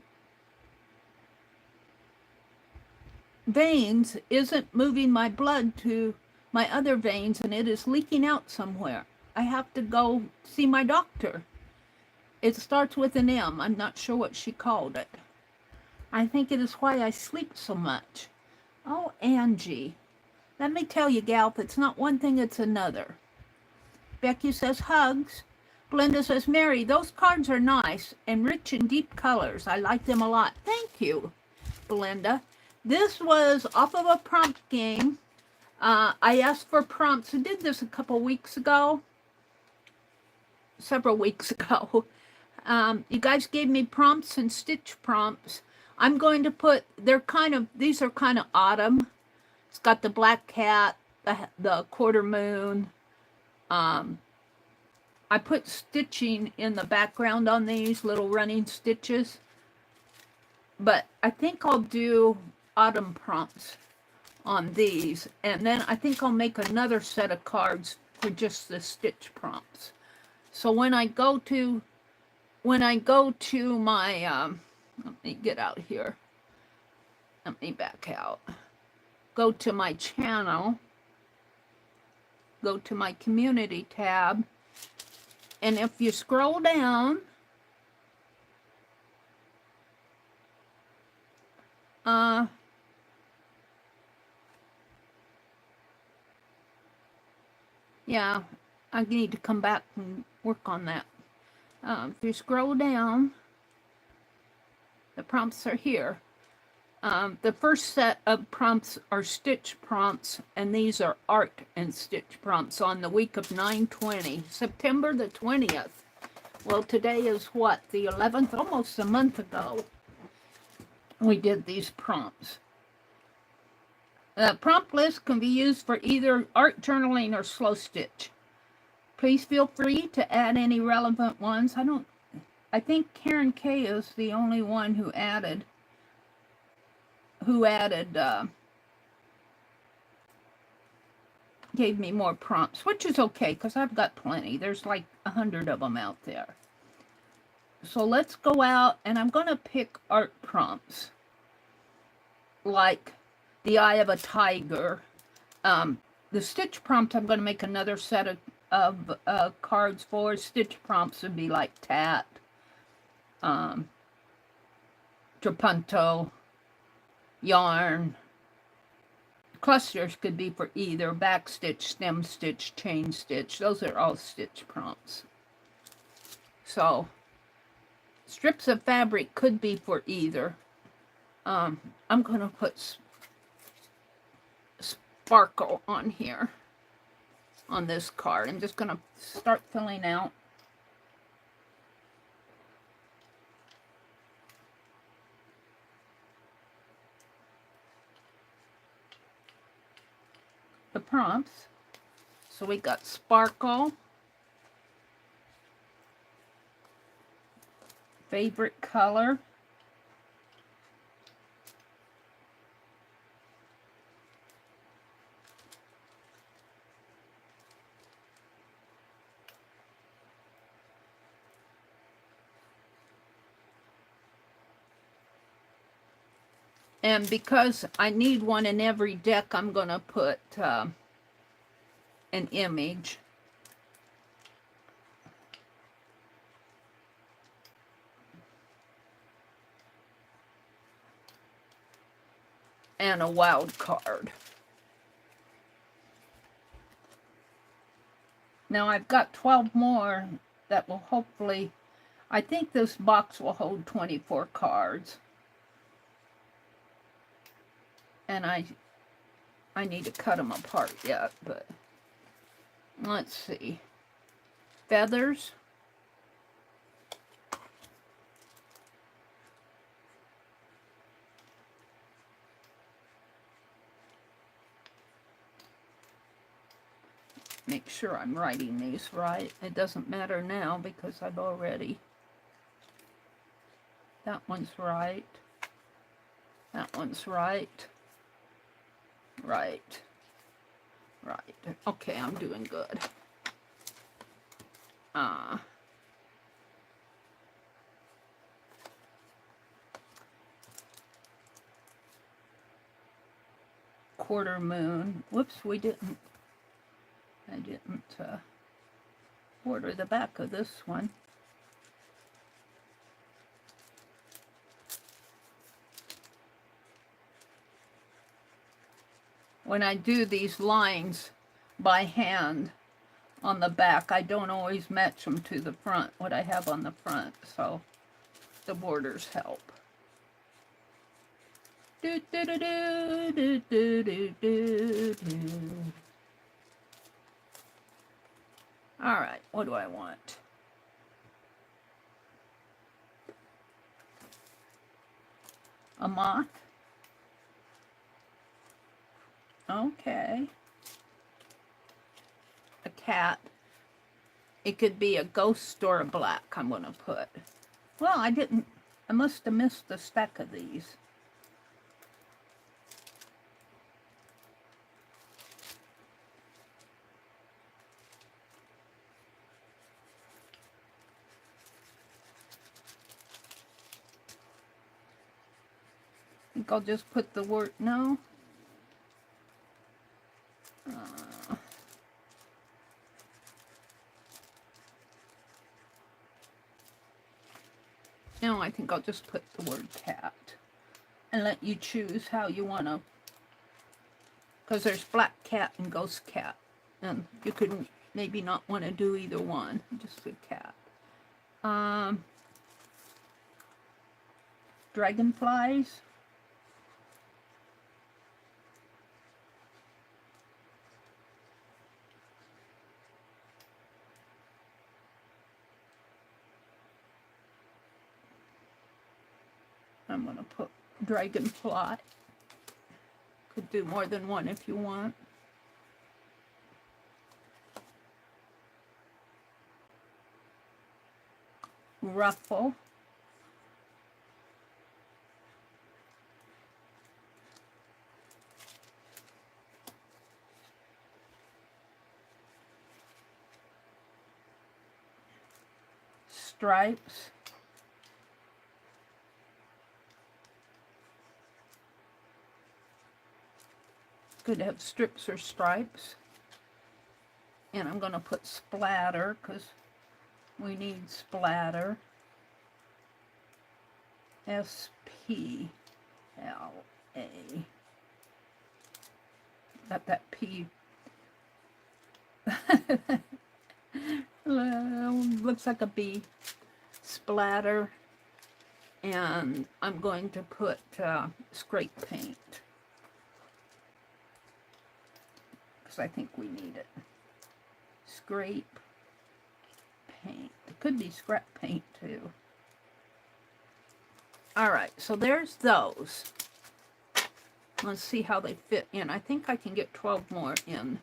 veins isn't moving my blood to my other veins, and it is leaking out somewhere. I have to go see my doctor. It starts with an M. I'm not sure what she called it. I think it is why I sleep so much. Oh, Angie. Let me tell you, gal, if it's not one thing, it's another. Becky says hugs. Glenda says, Mary, those cards are nice and rich in deep colors. I like them a lot. Thank you, Belinda. This was off of a prompt game. I asked for prompts. I did this a couple weeks ago, several weeks ago. You guys gave me prompts and stitch prompts. I'm going to put, these are kind of autumn. It's got the black cat, the quarter moon. I put stitching in the background on these little running stitches. But I think I'll do autumn prompts on these. And then I think I'll make another set of cards for just the stitch prompts. So when I go to my, let me get out here. Let me back out. Go to my channel. Go to my community tab. And if you scroll down, yeah, I need to come back and work on that. If you scroll down, the prompts are here. The first set of prompts are stitch prompts, and these are art and stitch prompts on the week of 9/20, September the 20th. Well, today is what, the 11th? Almost a month ago we did these prompts. The prompt list can be used for either art journaling or slow stitch. Please feel free to add any relevant ones. I think Karen K is the only one who added gave me more prompts, which is okay because I've got plenty. There's like 100 of them out there. So let's go out, and I'm going to pick art prompts like the eye of a tiger. The stitch prompt, I'm going to make another set of cards for. Stitch prompts would be like tat, trapunto, yarn. Clusters could be for either back stitch, stem stitch, chain stitch. Those are all stitch prompts. So strips of fabric could be for either. I'm going to put sparkle on here, on this card. I'm just going to start filling out. The prompts. So we got sparkle, favorite color, and because I need one in every deck, I'm going to put an image. And a wild card. Now I've got 12 more that will hopefully, I think this box will hold 24 cards. And I need to cut them apart yet, but let's see. Feathers. Make sure I'm writing these right. It doesn't matter now because I've already. That one's right. That one's right. Right. Right. Okay, I'm doing good. Quarter moon. Whoops, I didn't order the back of this one. when I do these lines by hand on the back, I don't always match them to the front, what I have on the front, so the borders help. Do, do, do, do, do, do, do, do, do. All right, what do I want? A moth? Okay. A cat. It could be a ghost or a black I'm going to put. Well, I must have missed a stack of these. I think I'll just put the word, no. No, I think I'll just put the word cat and let you choose how you want to, because there's black cat and ghost cat, and you could maybe not want to do either one, just a cat. Dragonflies. I'm going to put dragonfly. Could do more than one if you want. Ruffle. Stripes. Could have strips or stripes. And I'm going to put splatter because we need splatter. S-P-L-A. Got that P. Looks like a B. Splatter. And I'm going to put scrape paint. Because I think we need it. Scrape paint. It could be scrap paint too. Alright, so there's those. Let's see how they fit in. I think I can get 12 more in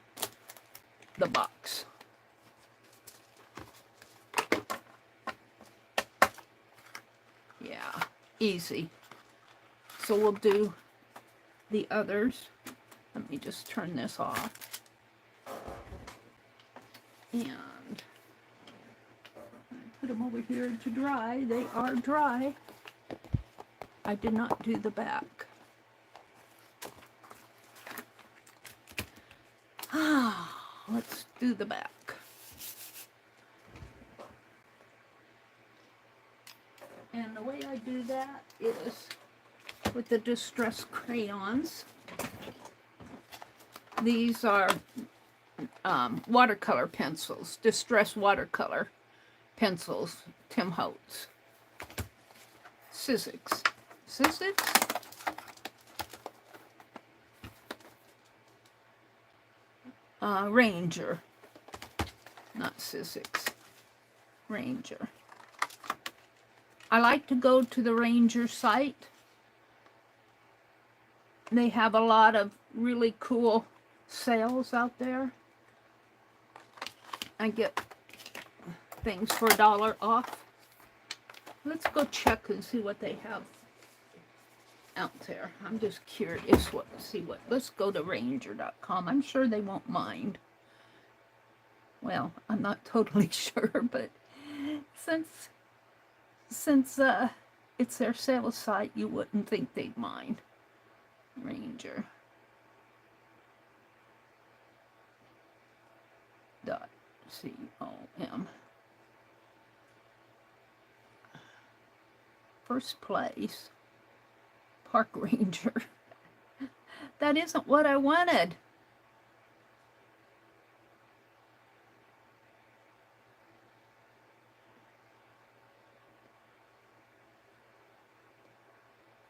the box. Yeah, easy. So we'll do the others. Let me just turn this off. And put them over here to dry. They are dry. I did not do the back. Let's do the back. And the way I do that is with the distress crayons. These are watercolor pencils, distress watercolor pencils, Tim Holtz. Sizzix. Ranger. Not Sizzix. Ranger. I like to go to the Ranger site. They have a lot of really cool sales out there. I get things for $1 off. Let's go check and see what they have out there. I'm just curious let's go to ranger.com. I'm sure they won't mind. Well, I'm not totally sure, but since it's their sales site, you wouldn't think they'd mind. Ranger. .com. First place, Park Ranger. That isn't what I wanted.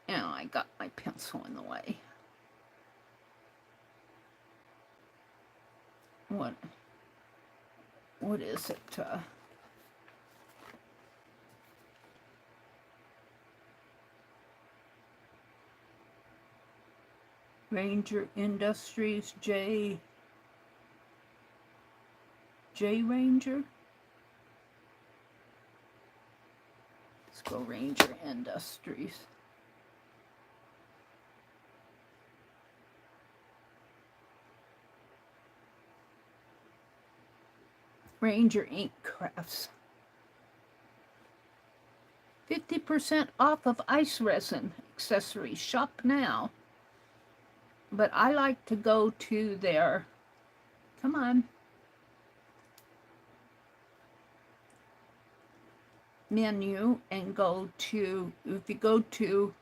Oh, I got my pencil in the way. What is it? Ranger Industries, J Ranger. Let's go Ranger Industries. Ranger Ink Crafts. 50% off of ice resin accessories. Shop now. But I like to go to their, come on, menu and go to, if you go to,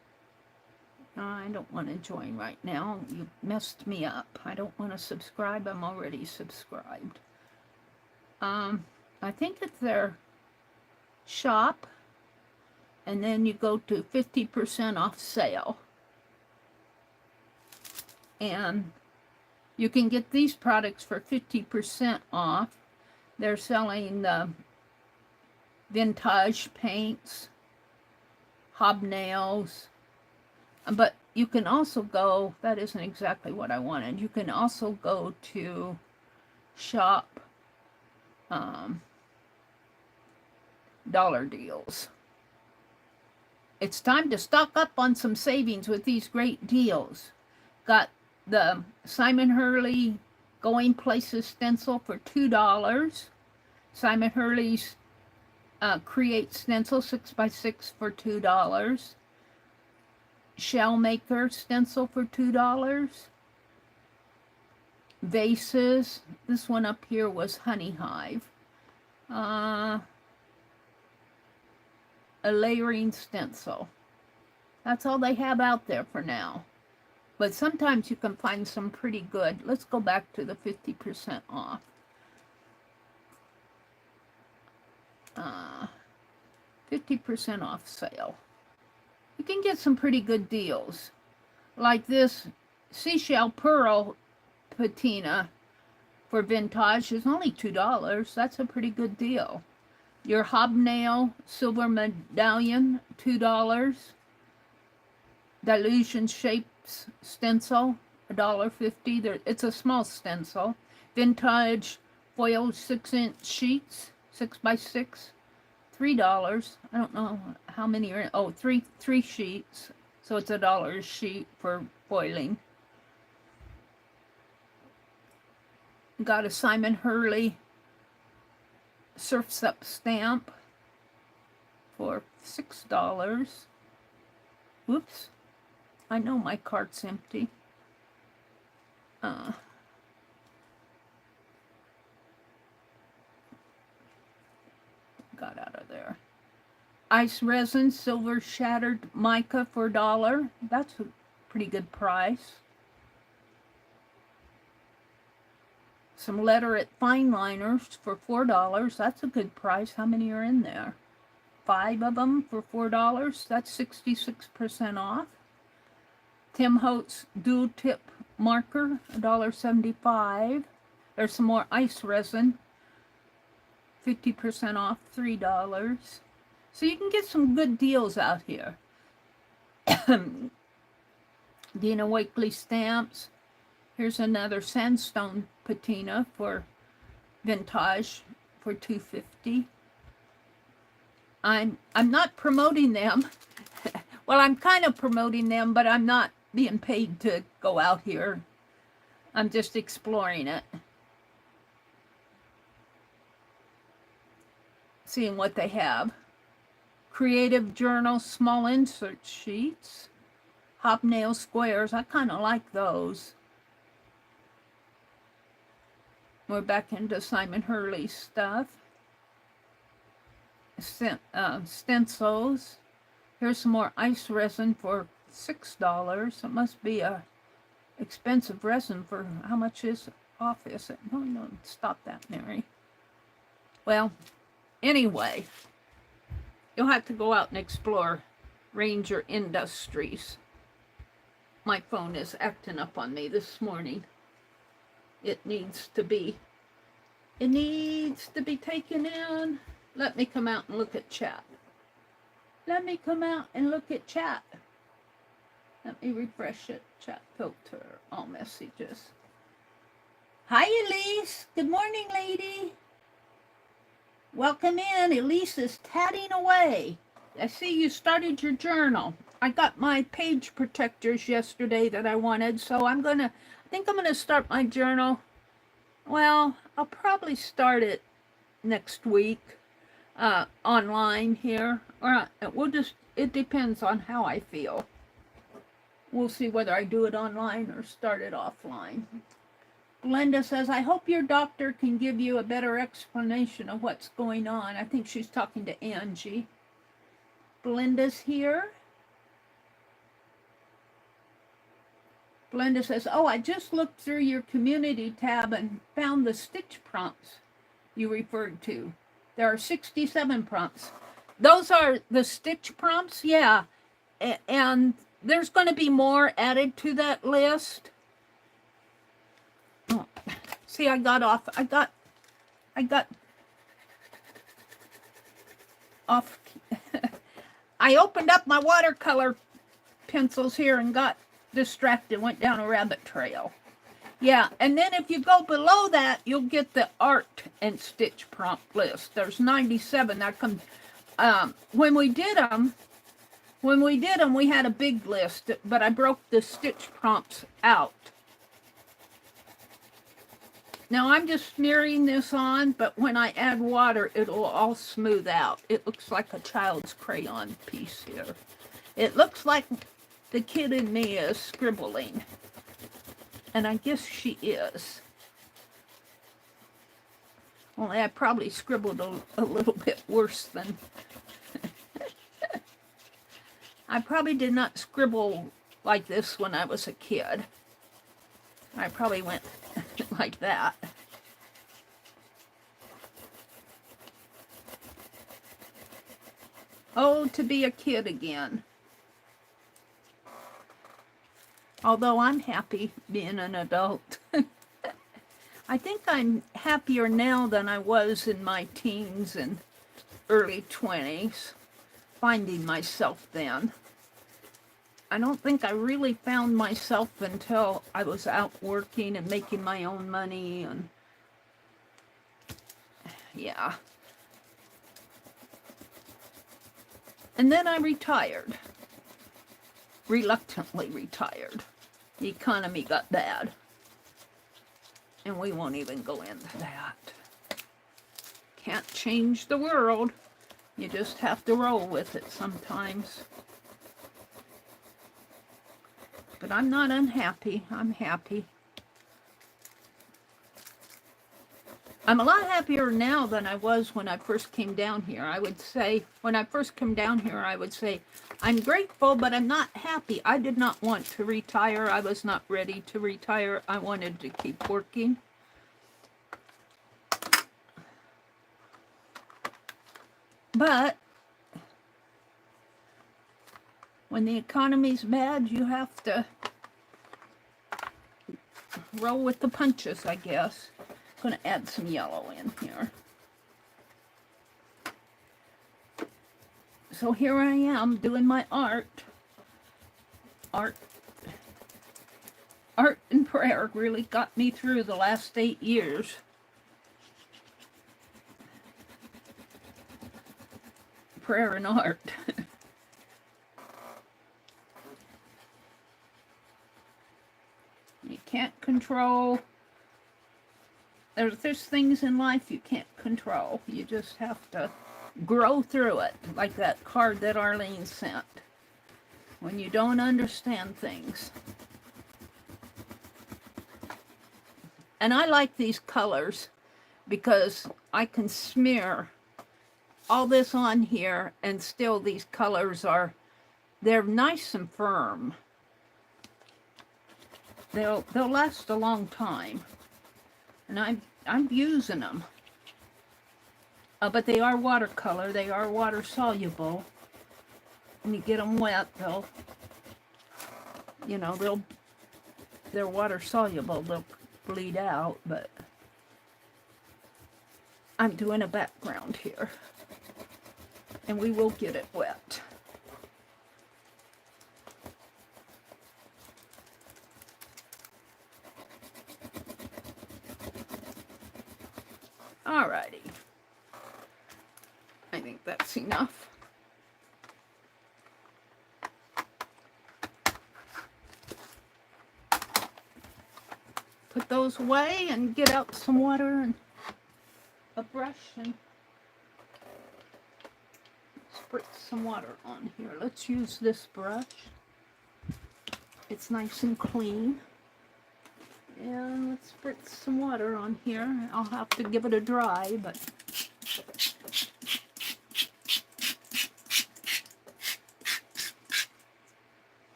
I don't want to join right now. You messed me up. I don't want to subscribe. I'm already subscribed. I think it's their shop, and then you go to 50% off sale. And you can get these products for 50% off. They're selling the vintage paints, hobnails, but you can also go, that isn't exactly what I wanted, you can also go to shop dollar deals. It's time to stock up on some savings with these great deals. Got the Simon Hurley Going Places stencil for $2. Simon Hurley's Create stencil 6x6 for $2. Shell Maker stencil for $2. Vases. This one up here was Honey Hive. A layering stencil. That's all they have out there for now. But sometimes you can find some pretty good. Let's go back to the 50% off. 50% off sale. You can get some pretty good deals. Like this Seashell Pearl patina for vintage is only $2. That's a pretty good deal. Your hobnail silver medallion, $2. Dilution Shapes stencil, $1.50. It's a small stencil. Vintage foil 6-inch sheets, 6x6, $3. I don't know how many are in. Oh, three sheets. So it's $1 a sheet for foiling. Got a Simon Hurley Surf's Up stamp for $6. Whoops. I know my cart's empty. Got out of there. Ice resin, silver shattered mica for $1. That's a pretty good price. Some letter fine liners for $4. That's a good price. How many are in there? 5 of them for $4. That's 66% off. Tim Holtz dual tip marker, $1.75. There's some more ice resin, 50% off, $3. So you can get some good deals out here. Dina Wakley stamps. Here's another sandstone patina for vintage for $2.50. I'm not promoting them. Well, I'm kind of promoting them, but I'm not being paid to go out here. I'm just exploring it. Seeing what they have. Creative Journal small insert sheets. Hobnail squares. I kind of like those. We're back into Simon Hurley stuff. Stencils. Here's some more ice resin for $6. It must be a expensive resin for how much is off is it? No, stop that, Mary. Well, anyway, you'll have to go out and explore Ranger Industries. My phone is acting up on me this morning. It needs to be taken in. Let me come out and look at chat. Let me come out and look at chat. Let me refresh it. Chat filter, all messages. Hi, Elise. Good morning, lady. Welcome in. Elise is tatting away. I see you started your journal. I got my page protectors yesterday that I wanted, so I think I'm gonna start my journal. Well, I'll probably start it next week, online here, or it depends on how I feel. We'll see whether I do it online or start it offline. Glenda says, I hope your doctor can give you a better explanation of what's going on. I think she's talking to Angie. Glenda's here. Glenda says, oh, I just looked through your community tab and found the stitch prompts you referred to. There are 67 prompts. Those are the stitch prompts? Yeah. And there's going to be more added to that list. Oh, see, I got off I opened up my watercolor pencils here and got distracted, went down a rabbit trail. Yeah, and then if you go below that, you'll get the art and stitch prompt list. There's 97 that comes. When we did them, we had a big list, but I broke the stitch prompts out. Now I'm just smearing this on, but when I add water, it'll all smooth out. It looks like a child's crayon piece here. It looks like the kid in me is scribbling. And I guess she is. Only I probably scribbled a little bit worse than... I probably did not scribble like this when I was a kid. I probably went like that. Oh, to be a kid again. Although I'm happy being an adult. I think I'm happier now than I was in my teens and early 20s, finding myself then. I don't think I really found myself until I was out working and making my own money, and yeah. And then I retired. Reluctantly retired. The economy got bad. And we won't even go into that. Can't change the world. You just have to roll with it sometimes. But I'm not unhappy. I'm happy. I'm a lot happier now than I was when I first came down here. I would say, when I first came down here, I would say, I'm grateful, but I'm not happy. I did not want to retire. I was not ready to retire. I wanted to keep working. But when the economy's bad, you have to roll with the punches, I guess. I'm going to add some yellow in here. So here I am doing my art. Art and prayer really got me through the last 8 years. Prayer and art. You can't control. There's things in life you can't control. You just have to grow through it, like that card that Arlene sent. When you don't understand things. And I like these colors because I can smear all this on here and still these colors they're nice and firm. they'll last a long time, and I'm using them. But they are watercolor. They are water soluble. When you get them wet, they'll, you know, they're water soluble. They'll bleed out, but I'm doing a background here, and we will get it wet. Alrighty. I think that's enough. Put those away and get out some water and a brush and spritz some water on here. Let's use this brush. It's nice and clean. And let's spritz some water on here. I'll have to give it a dry, but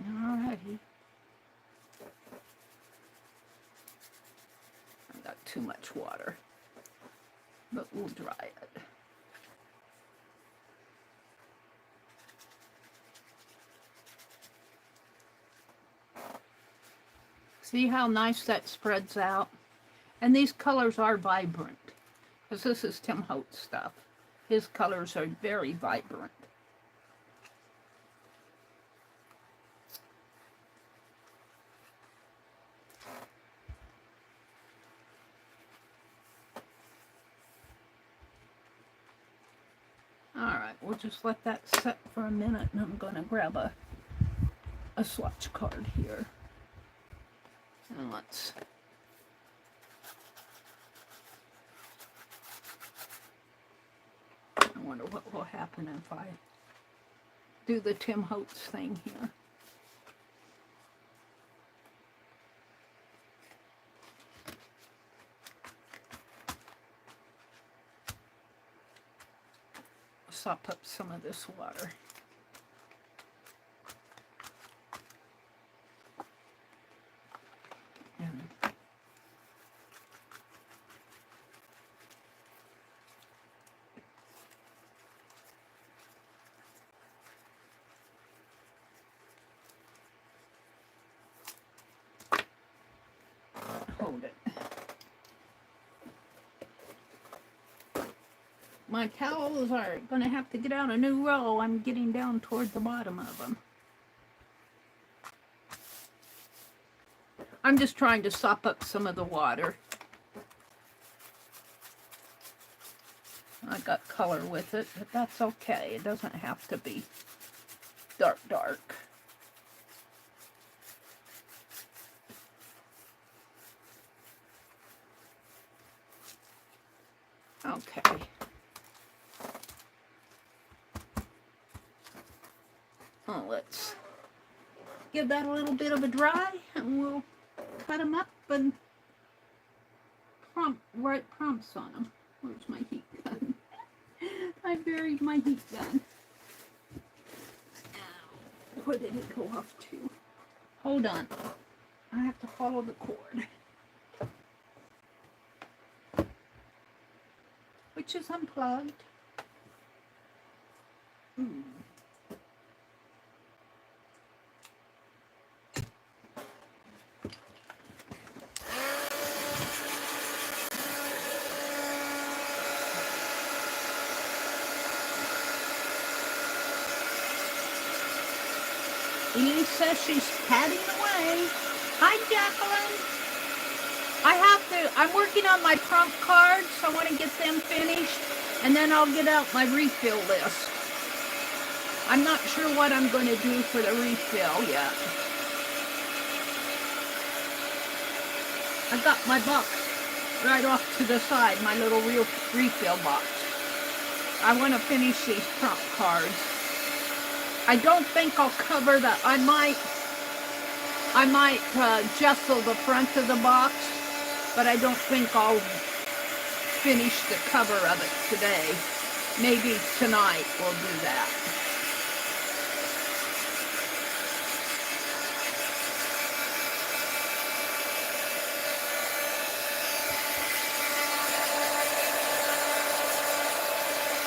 alrighty. I got too much water, but we'll dry it. See how nice that spreads out? And these colors are vibrant, because this is Tim Holtz stuff. His colors are very vibrant. Alright, we'll just let that set for a minute, and I'm going to grab a swatch card here. And let's I wonder what will happen if I do the Tim Holtz thing here. Sop up some of this water. Hold it. My towels are going to have to get out a new roll. I'm getting down toward the bottom of them. I'm just trying to sop up some of the water. I got color with it, but that's okay. It doesn't have to be dark, dark. Okay. Oh, let's give that a little bit of a dry, and we'll cut them up and write prompts on them. Where's my heat gun? I buried my heat gun. Where did it go off to? Hold on. I have to follow the cord. Which is unplugged. Elise says she's padding away. Hi, Jacqueline. I'm working on my prompt cards. I want to get them finished, and then I'll get out my refill list. I'm not sure what I'm going to do for the refill yet. I've got my box right off to the side, my little refill box. I want to finish these prompt cards. I don't think I'll cover the, I might gesso the front of the box, but I don't think I'll finish the cover of it today. Maybe tonight we'll do that.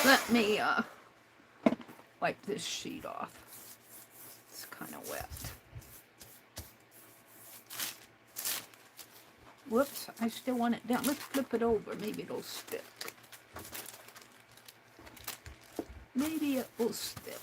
Let me wipe this sheet off. It's kind of wet. Whoops, I still want it down. Let's flip it over. Maybe it'll stick. Maybe it will stick.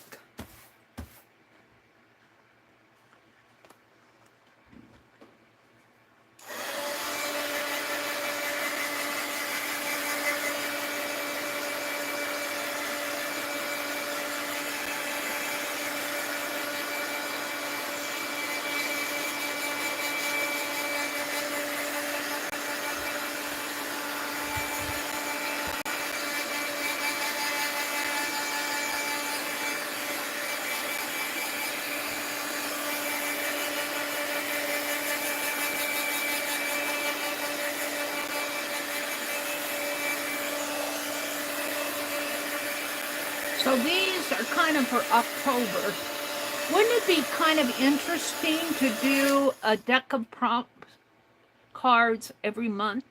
So these are kind of for October. Wouldn't it be kind of interesting to do a deck of prompt cards every month?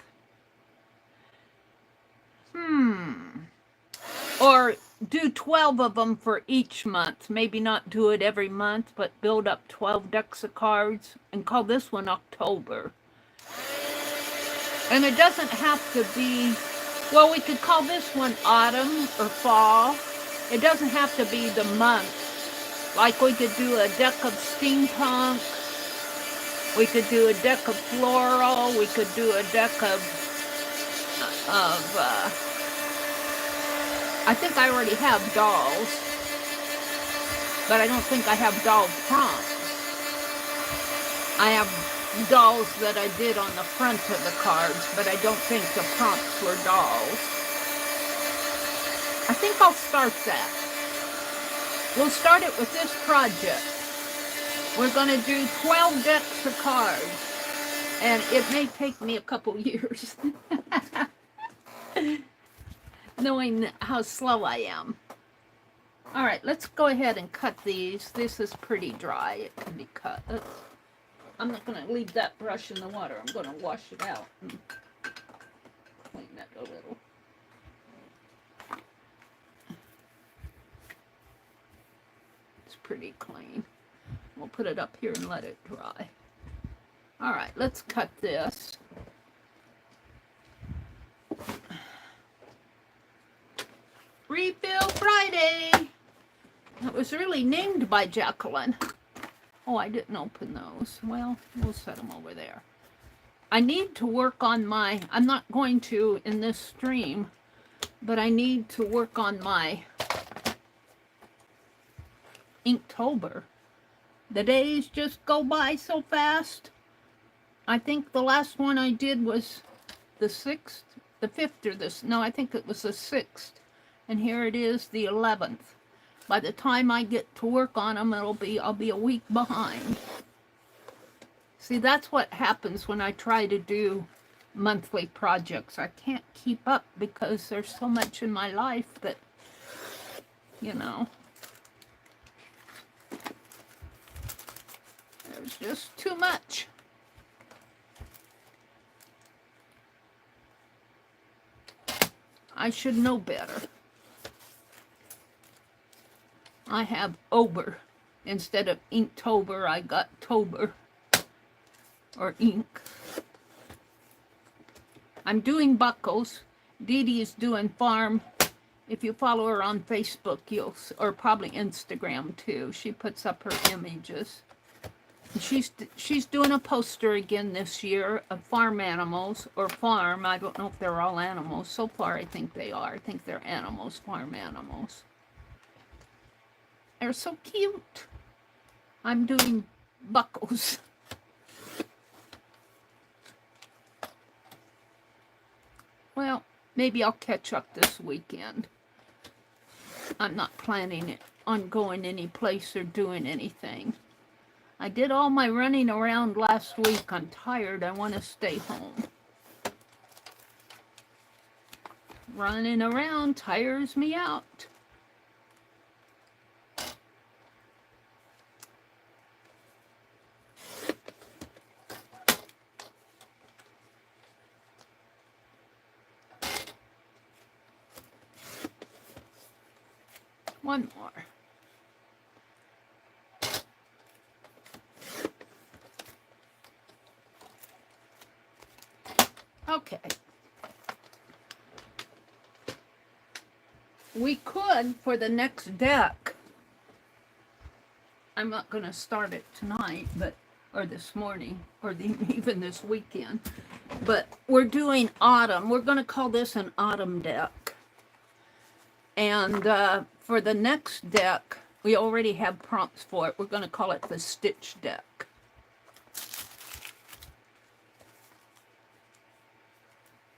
Or do 12 of them for each month. Maybe not do it every month, but build up 12 decks of cards and call this one October. And it doesn't have to be, well, we could call this one autumn or fall. It doesn't have to be the month. Like we could do a deck of steampunk. We could do a deck of floral. We could do a deck of I think I already have dolls, but I don't think I have doll prompts. I have dolls that I did on the front of the cards, but I don't think the prompts were dolls. I think I'll start that. We'll start it with this project. We're going to do 12 decks of cards, and it may take me a couple years. Knowing how slow I am. All right, let's go ahead and cut these. This is pretty dry. It can be cut. I'm not going to leave that brush in the water. I'm going to wash it out and clean that a little. It's pretty clean. We'll put it up here and let it dry. All right, let's cut this. Refill Friday. It was really named by Jacqueline. Oh, I didn't open those. Well, we'll set them over there. I need to work on my, I'm not going to in this stream, but I need to work on my Inktober. The days just go by so fast. I think the last one I did was the 6th, the 5th or this, no, I think it was the 6th. And here it is, the 11th. By the time I get to work on them, I'll be a week behind. See, that's what happens when I try to do monthly projects. I can't keep up because there's so much in my life that, you know, there's just too much. I should know better. I have Ober. Instead of Inktober, I got Tober. Or ink. I'm doing buckles. Dee Dee is doing farm. If you follow her on Facebook, or probably Instagram too. She puts up her images. She's doing a poster again this year of farm animals, or farm. I don't know if they're all animals. So far, I think they are. I think they're animals, farm animals. They're so cute. I'm doing buckles. Well, maybe I'll catch up this weekend. I'm not planning on going any place or doing anything. I did all my running around last week. I'm tired. I want to stay home. Running around tires me out. One more. Okay. We could, for the next deck, I'm not going to start it tonight, but or this morning, or even this weekend, but we're doing autumn. We're going to call this an autumn deck. And for the next deck, we already have prompts for it. We're going to call it the Stitch deck.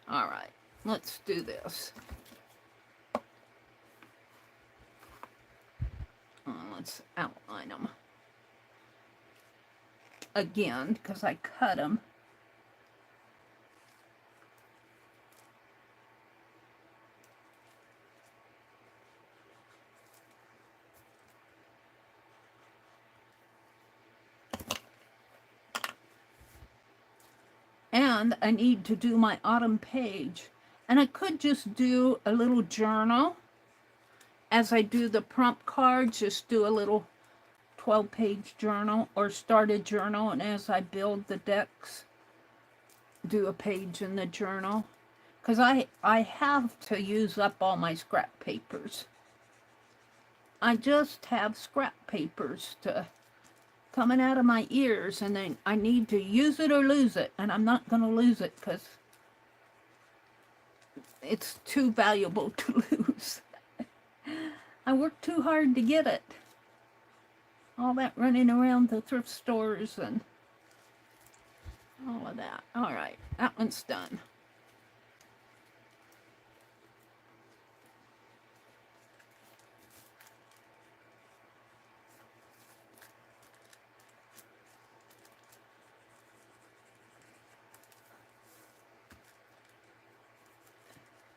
All right, let's do this. Let's outline them again because I cut them. And I need to do my autumn page. And I could just do a little journal. As I do the prompt cards, just do a little 12-page journal or start a journal. And as I build the decks, do a page in the journal. Because I have to use up all my scrap papers. I just have scrap papers coming out of my ears, and then I need to use it or lose it, and I'm not going to lose it because it's too valuable to lose. I worked too hard to get it. All that running around the thrift stores and all of that. All right, that one's done.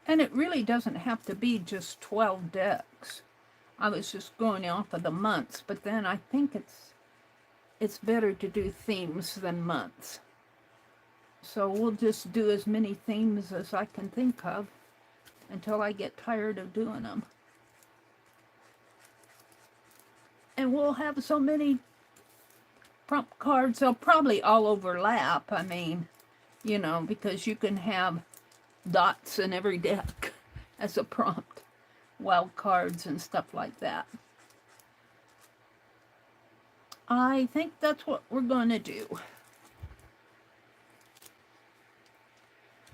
And it really doesn't have to be just 12 decks. I was just going off of the months, but then I think it's better to do themes than months. So we'll just do as many themes as I can think of until I get tired of doing them. And we'll have so many prompt cards, they'll probably all overlap. I mean, you know, because you can have dots in every deck as a prompt, wild cards and stuff like that. I think that's what we're going to do.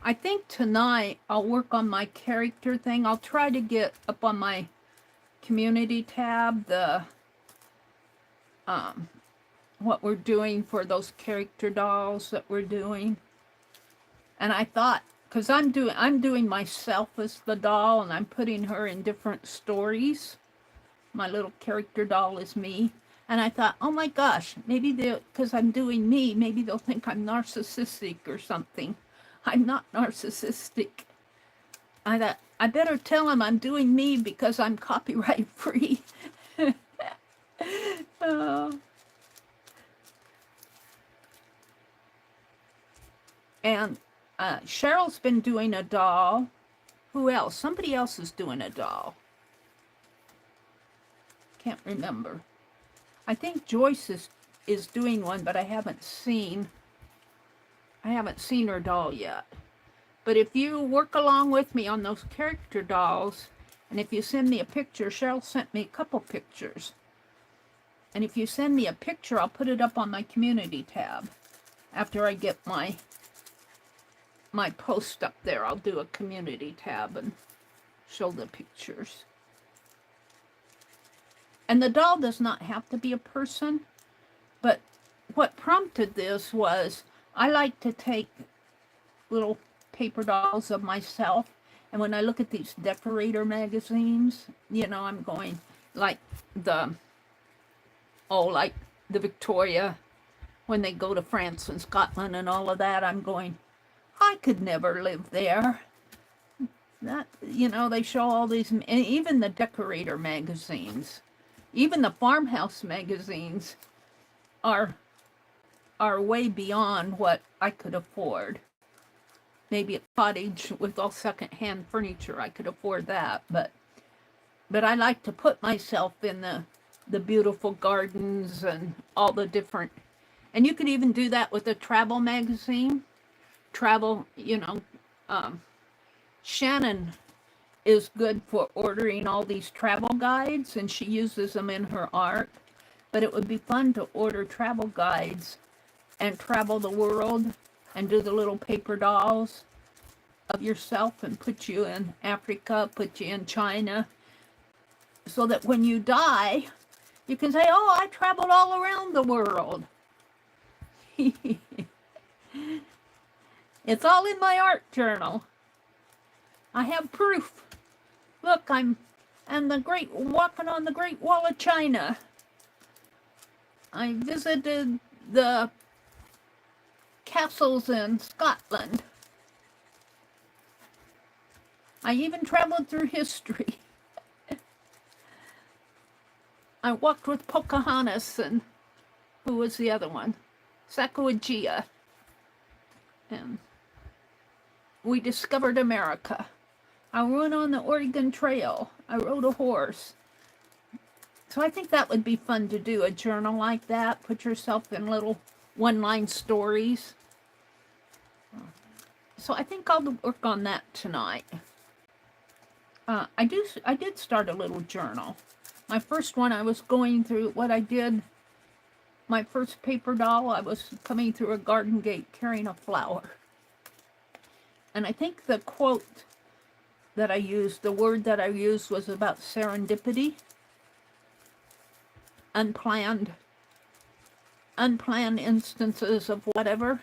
I think tonight I'll work on my character thing. I'll try to get up on my community tab the what we're doing for those character dolls that we're doing. And I thought, because I'm doing myself as the doll, and I'm putting her in different stories. My little character doll is me. And I thought, oh my gosh, maybe because I'm doing me, maybe they'll think I'm narcissistic or something. I'm not narcissistic. I thought, I better tell them I'm doing me because I'm copyright free. And Cheryl's been doing a doll. Who else? Somebody else is doing a doll. Can't remember. I think Joyce is doing one, but I haven't seen her doll yet. But if you work along with me on those character dolls, and if you send me a picture, Cheryl sent me a couple pictures. And if you send me a picture, I'll put it up on my community tab. After I get my post up there, I'll do a community tab and show the pictures. And the doll does not have to be a person, but what prompted this was I like to take little paper dolls of myself, and when I look at these decorator magazines, you know, I'm going like the Victoria, when they go to France and Scotland and all of that, I'm going, I could never live there. That, you know, they show all these, and even the decorator magazines, even the farmhouse magazines are way beyond what I could afford. Maybe a cottage with all second-hand furniture, I could afford that, but But I like to put myself in the beautiful gardens and all the different, and you can even do that with a travel magazine. Travel, you know, Shannon is good for ordering all these travel guides, and she uses them in her art. But it would be fun to order travel guides and travel the world and do the little paper dolls of yourself and put you in Africa, put you in China, so that when you die, you can say, oh, I traveled all around the world. It's all in my art journal. I have proof. Look, I'm walking on the Great Wall of China. I visited the castles in Scotland. I even traveled through history. I walked with Pocahontas and who was the other one? Sacagawea. And we discovered America. I went on the Oregon Trail. I rode a horse. So I think that would be fun to do, a journal like that. Put yourself in little one-line stories. So I think I'll work on that tonight. I did start a little journal. My first one, I was going through what I did. My first paper doll, I was coming through a garden gate carrying a flower. And I think the quote that I used, the word that I used was about serendipity. Unplanned instances of whatever.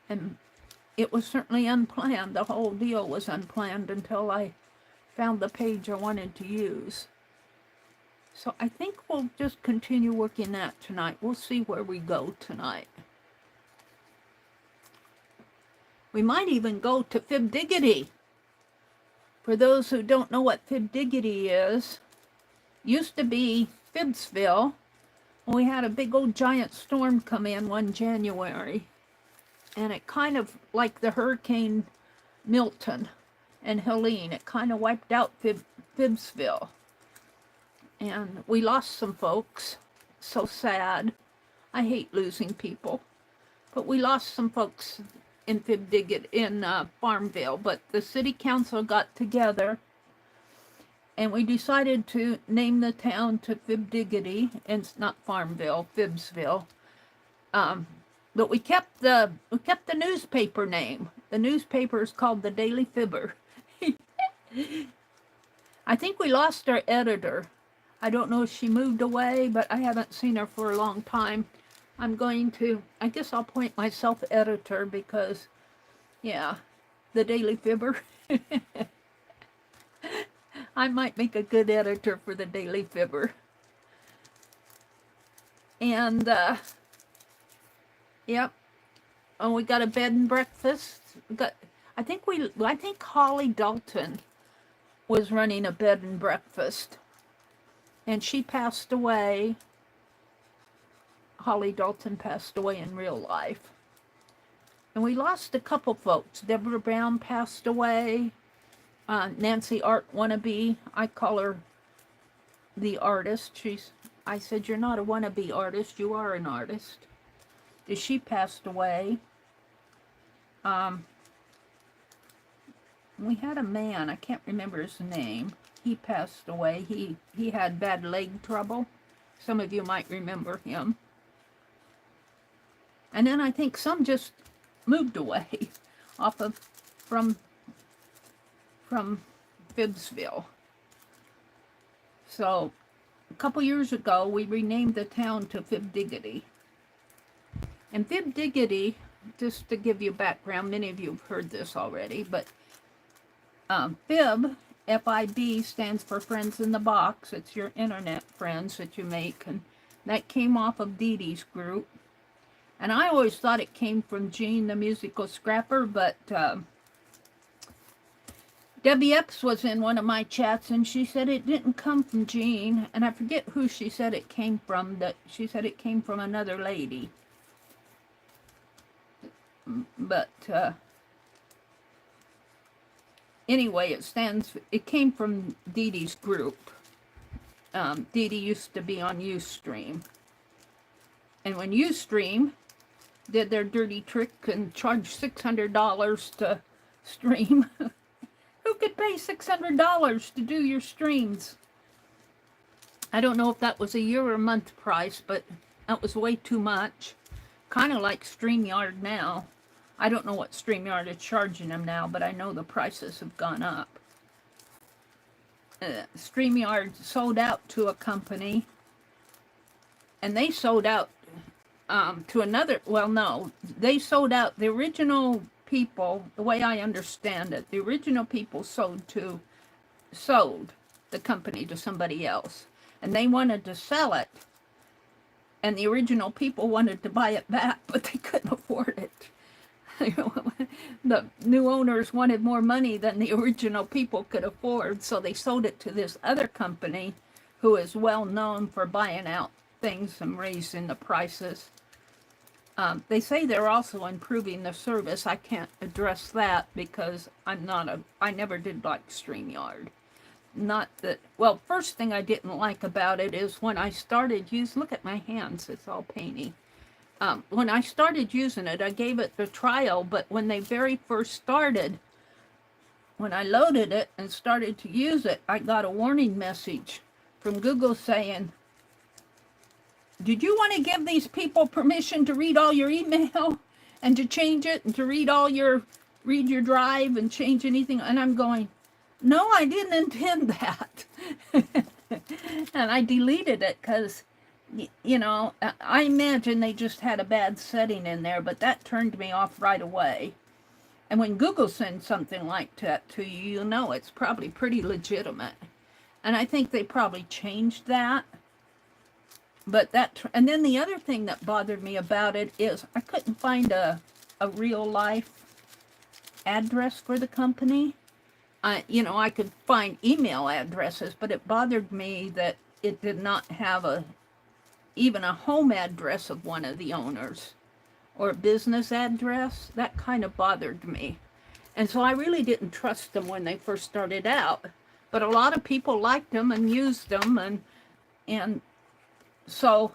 And it was certainly unplanned. The whole deal was unplanned until I found the page I wanted to use. So I think we'll just continue working that tonight. We'll see where we go tonight. We might even go to Fibdiggity. For those who don't know what Fibdiggity is, used to be Phibbsville. We had a big old giant storm come in one January. And it kind of, like the Hurricane Milton and Helene, it kind of wiped out Phibbsville. And we lost some folks. So sad. I hate losing people. But we lost some folks in Fibdiggity, in Farmville. But the city council got together and we decided to name the town to Fibdiggity. And it's not Farmville, Phibbsville. But we kept the newspaper name. The newspaper is called the Daily Fibber. I think we lost our editor. I don't know if she moved away, but I haven't seen her for a long time. I guess I'll appoint myself editor because, yeah, the Daily Fibber. I might make a good editor for the Daily Fibber. And, yep. Oh, we got a bed and breakfast. I think Holly Dalton was running a bed and breakfast. And she passed away. Holly Dalton passed away in real life. And we lost a couple folks. Deborah Brown passed away. Nancy Art Wannabe. I call her the artist. I said, you're not a wannabe artist. You are an artist. She passed away. We had a man, I can't remember his name. He passed away. He had bad leg trouble. Some of you might remember him. And then I think some just moved away from Phibbsville. So a couple years ago, we renamed the town to Fibdiggity. And Fibdiggity, just to give you background, many of you have heard this already, but Fib, F-I-B, stands for Friends in the Box. It's your internet friends that you make, and that came off of Dee Dee's group. And I always thought it came from Jean, the musical scrapper, but Debbie Epps was in one of my chats, and she said it didn't come from Jean, and I forget who she said it came from. That she said it came from another lady. But anyway, it came from Dee Dee's group. Dee Dee used to be on Ustream. And when Ustream did their dirty trick and charged $600 to stream, who could pay $600 to do your streams? I don't know if that was a year or a month price, but that was way too much. Kind of like StreamYard now. I don't know what StreamYard is charging them now, but I know the prices have gone up. StreamYard sold out to a company, and they sold out to another, well, no, they sold out, the original people, the way I understand it, the original people sold the company to somebody else, and they wanted to sell it, and the original people wanted to buy it back, but they couldn't afford it. The new owners wanted more money than the original people could afford, so they sold it to this other company who is well known for buying out things and raising the prices. They say they're also improving the service. I can't address that because I never did like StreamYard. Not that, well, first thing I didn't like about it is when I started look at my hands, it's all painty. When I started using it, I gave it the trial, but when they very first started, when I loaded it and started to use it, I got a warning message from Google saying, did you want to give these people permission to read all your email and to change it and to read your drive and change anything? And I'm going, no, I didn't intend that. And I deleted it because, you know, I imagine they just had a bad setting in there, but that turned me off right away. And when Google sends something like that to you, you know it's probably pretty legitimate. And I think they probably changed that. But and then the other thing that bothered me about it is I couldn't find a real life address for the company. You know, I could find email addresses, but it bothered me that it did not have even a home address of one of the owners or a business address. That kind of bothered me. And so I really didn't trust them when they first started out. But a lot of people liked them and used them, and so,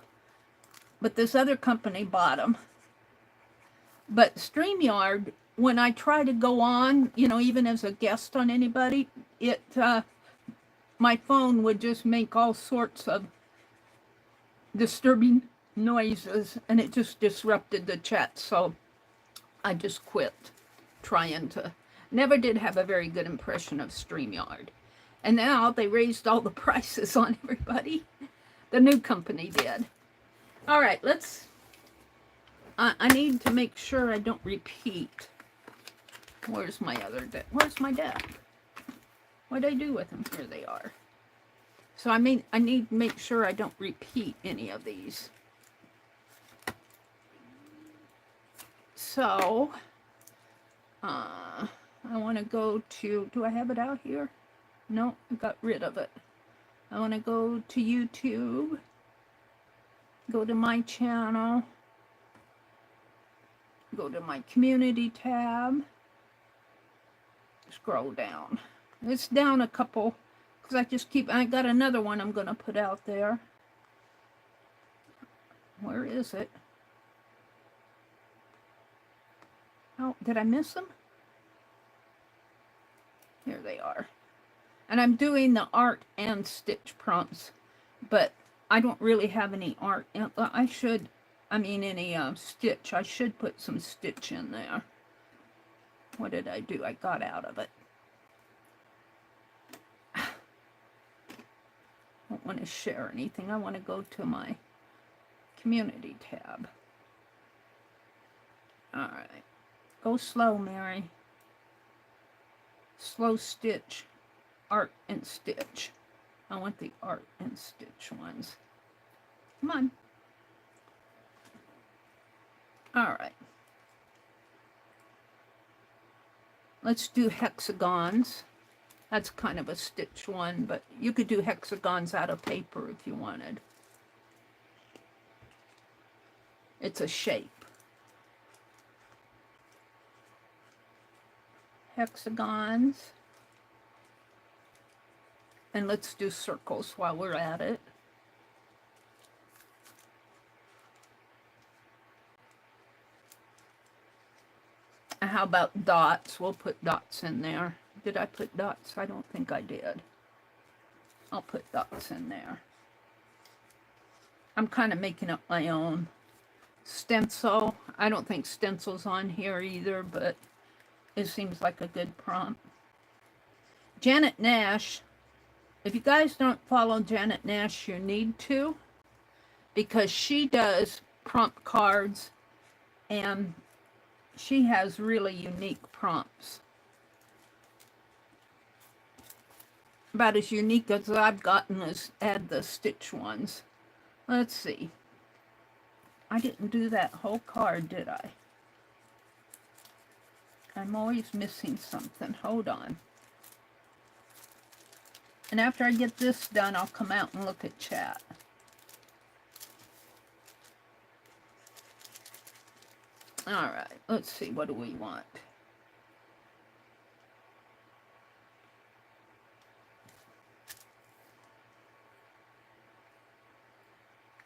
but this other company bought them. But StreamYard, when I try to go on, you know, even as a guest on anybody, my phone would just make all sorts of disturbing noises, and it just disrupted the chat, so I just quit trying to. Never did have a very good impression of StreamYard. And now they raised all the prices on everybody. The new company did. All right, I need to make sure I don't repeat. Where's my deck? Where's my deck? What did I do with them? Here they are. So I need to make sure I don't repeat any of these. So, I want to go to, do I have it out here? No, I got rid of it. I want to go to YouTube, go to my channel, go to my community tab, scroll down. It's down a couple, because I got another one I'm going to put out there. Where is it? Oh, did I miss them? Here they are. And I'm doing the art and stitch prompts, but I don't really have any art. Any stitch. I should put some stitch in there. What did I do? I got out of it. I don't want to share anything. I want to go to my community tab. All right. Go slow, Mary. Slow stitch. Art and stitch. I want the art and stitch ones. Come on. All right. Let's do hexagons. That's kind of a stitch one, but you could do hexagons out of paper if you wanted. It's a shape. Hexagons. And let's do circles while we're at it. And how about dots? We'll put dots in there. Did I put dots? I don't think I did. I'll put dots in there. I'm kind of making up my own stencil. I don't think stencil's on here either, but it seems like a good prompt. Janet Nash. If you guys don't follow Janet Nash, you need to, because she does prompt cards and she has really unique prompts. About as unique as I've gotten is add the stitch ones. Let's see. I didn't do that whole card, did I? I'm always missing something. Hold on. And after I get this done, I'll come out and look at chat. All right, let's see. What do we want?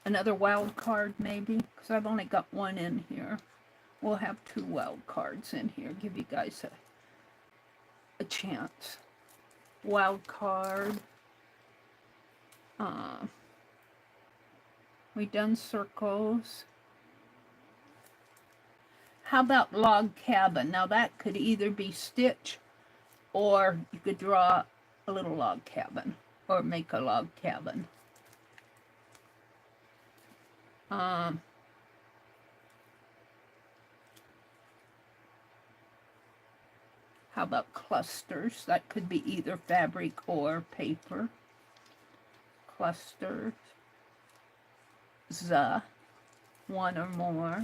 Another wild card, maybe? Because I've only got one in here. We'll have 2 wild cards in here. Give you guys a chance. Wild card. We done circles. How about log cabin? Now that could either be stitch, or you could draw a little log cabin, or make a log cabin. How about clusters? That could be either fabric or paper. Clusters. One or more.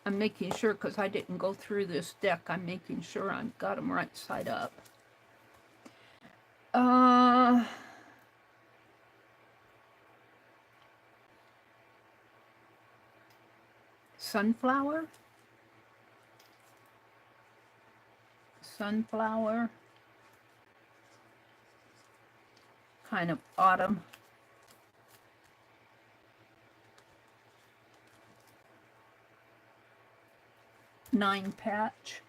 I'm making sure, because I didn't go through this deck, I'm making sure I've got them right side up. Sunflower. Sunflower. Kind of autumn. Nine patch.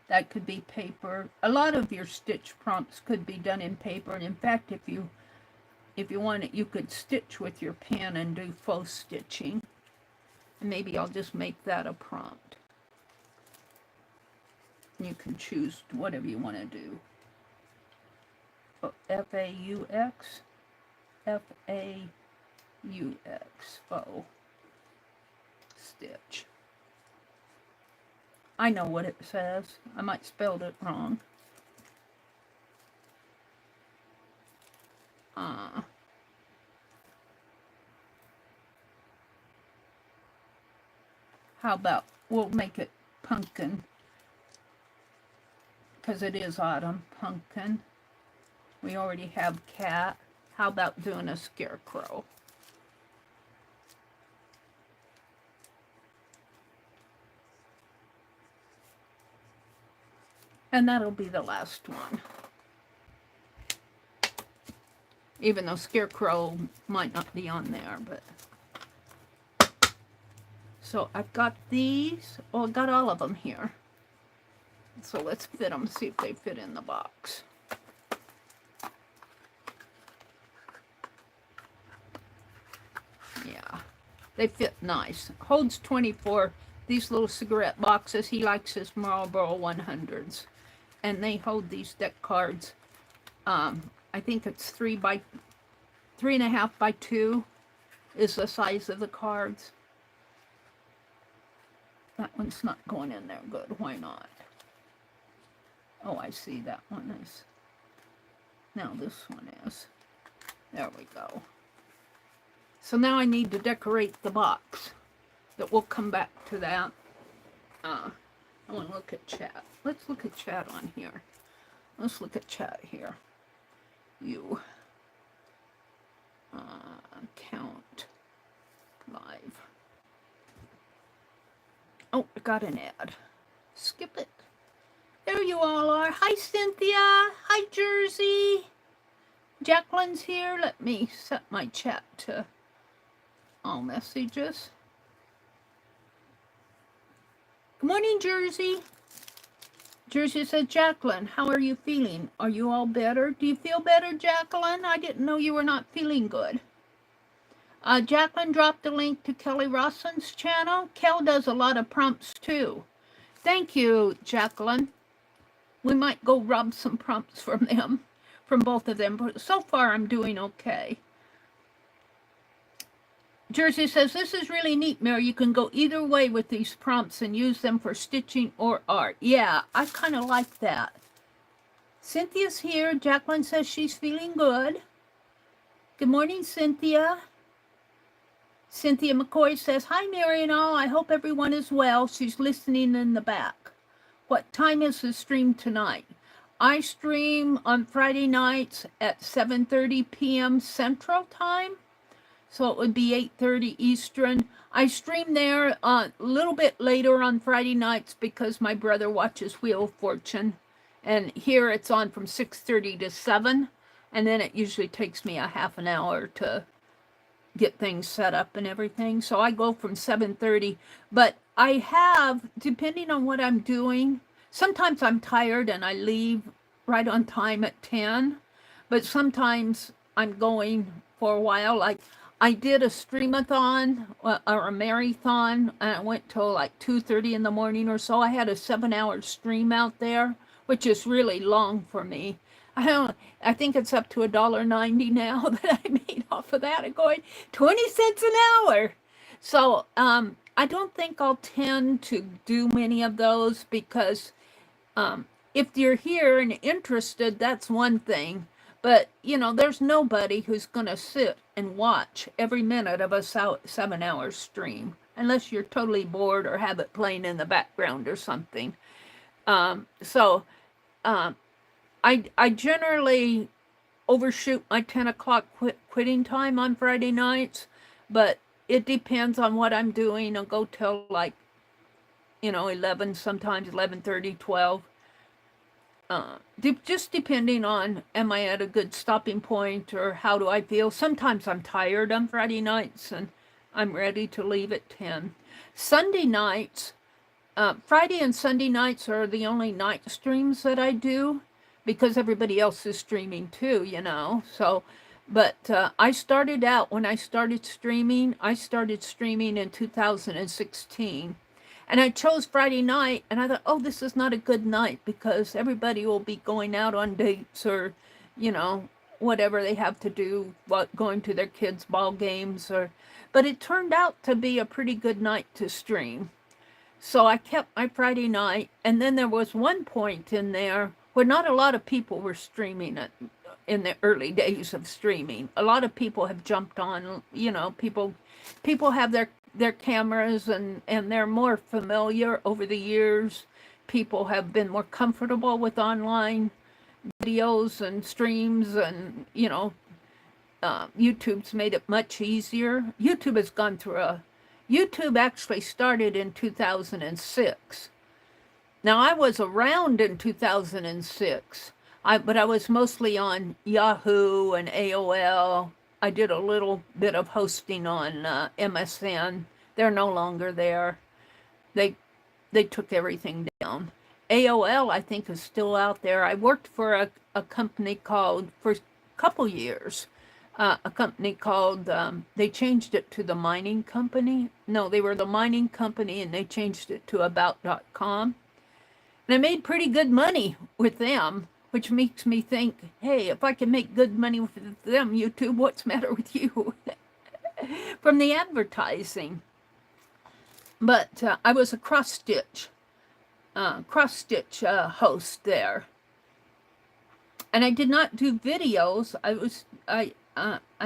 That could be paper. A lot of your stitch prompts could be done in paper, and in fact, if you want it, you could stitch with your pen and do faux stitching. And maybe I'll just make that a prompt. You can choose whatever you want to do. F-A-U-X. F-A-U-X. Faux stitch. I know what it says. I might spelled it wrong. How about, we'll make it pumpkin, because it is autumn. Pumpkin. We already have cat. How about doing a scarecrow? And that'll be the last one. Even though scarecrow might not be on there, but... So I've got these. Oh, I've got all of them here. So let's fit them, see if they fit in the box. Yeah, they fit nice. Holds 24. These little cigarette boxes. He likes his Marlboro 100s. And they hold these deck cards. I think it's 3.5 by 2 is the size of the cards. That one's not going in there good. Why not? Oh, I see. That one is. Now this one is. There we go. So now I need to decorate the box. But we'll come back to that. I want to look at chat. Let's look at chat on here. Let's look at chat here. You. Count. Live. Oh, I got an ad. Skip it. There you all are. Hi, Cynthia. Hi, Jersey. Jacqueline's here. Let me set my chat to all messages. Good morning, Jersey. Jersey says, Jacqueline, how are you feeling? Are you all better? Do you feel better, Jacqueline? I didn't know you were not feeling good. Jacqueline dropped a link to Kelly Rosson's channel. Kel does a lot of prompts too. Thank you, Jacqueline. We might go rob some prompts from them, from both of them. But so far, I'm doing okay. Jersey says, this is really neat, Mary. You can go either way with these prompts and use them for stitching or art. Yeah, I kind of like that. Cynthia's here. Jacqueline says she's feeling good. Good morning, Cynthia. Cynthia McCoy says, hi, Mary and all. I hope everyone is well. She's listening in the back. What time is the stream tonight? I stream on Friday nights at 7:30 p.m. Central Time. So it would be 8:30 Eastern. I stream there a little bit later on Friday nights because my brother watches Wheel of Fortune. And here it's on from 6:30 to 7. And then it usually takes me a half an hour to get things set up and everything. So I go from 7:30. But I have, depending on what I'm doing, sometimes I'm tired and I leave right on time at 10. But sometimes I'm going for a while. Like I did a streamathon or a marathon, and I went till like 2:30 in the morning or so. I had a 7-hour stream out there, which is really long for me. I think it's up to $1.90 now that I made off of that. I'm going 20 cents an hour. So I don't think I'll tend to do many of those because if you're here and interested, that's one thing. But, you know, there's nobody who's going to sit and watch every minute of a 7-hour stream, unless you're totally bored or have it playing in the background or something. I generally overshoot my 10 o'clock quitting time on Friday nights, but it depends on what I'm doing. I'll go till like, 11, sometimes 11:30, 12. Just depending on, am I at a good stopping point or how do I feel? Sometimes I'm tired on Friday nights and I'm ready to leave at 10. Sunday nights, Friday and Sunday nights are the only night streams that I do because everybody else is streaming too, So, but I started out, when I started streaming in 2016. And I chose Friday night, and I thought, oh, this is not a good night because everybody will be going out on dates or, whatever they have to do, going to their kids' ball games. But it turned out to be a pretty good night to stream. So I kept my Friday night, and then there was one point in there where not a lot of people were streaming it in the early days of streaming. A lot of people have jumped on, people have their cameras and they're more familiar over the years. People have been more comfortable with online videos and streams and, YouTube's made it much easier. YouTube actually started in 2006. Now, I was around in 2006, but I was mostly on Yahoo and AOL. I did a little bit of hosting on MSN. They're no longer there. They took everything down. AOL, I think, is still out there. I worked for a company called, for a couple years, a company called, they changed it to the mining company. No, they were the mining company, and they changed it to about.com. And I made pretty good money with them, which makes me think, hey, if I can make good money with them, YouTube, what's the matter with you? From the advertising. But I was a cross-stitch host there. And I did not do videos. I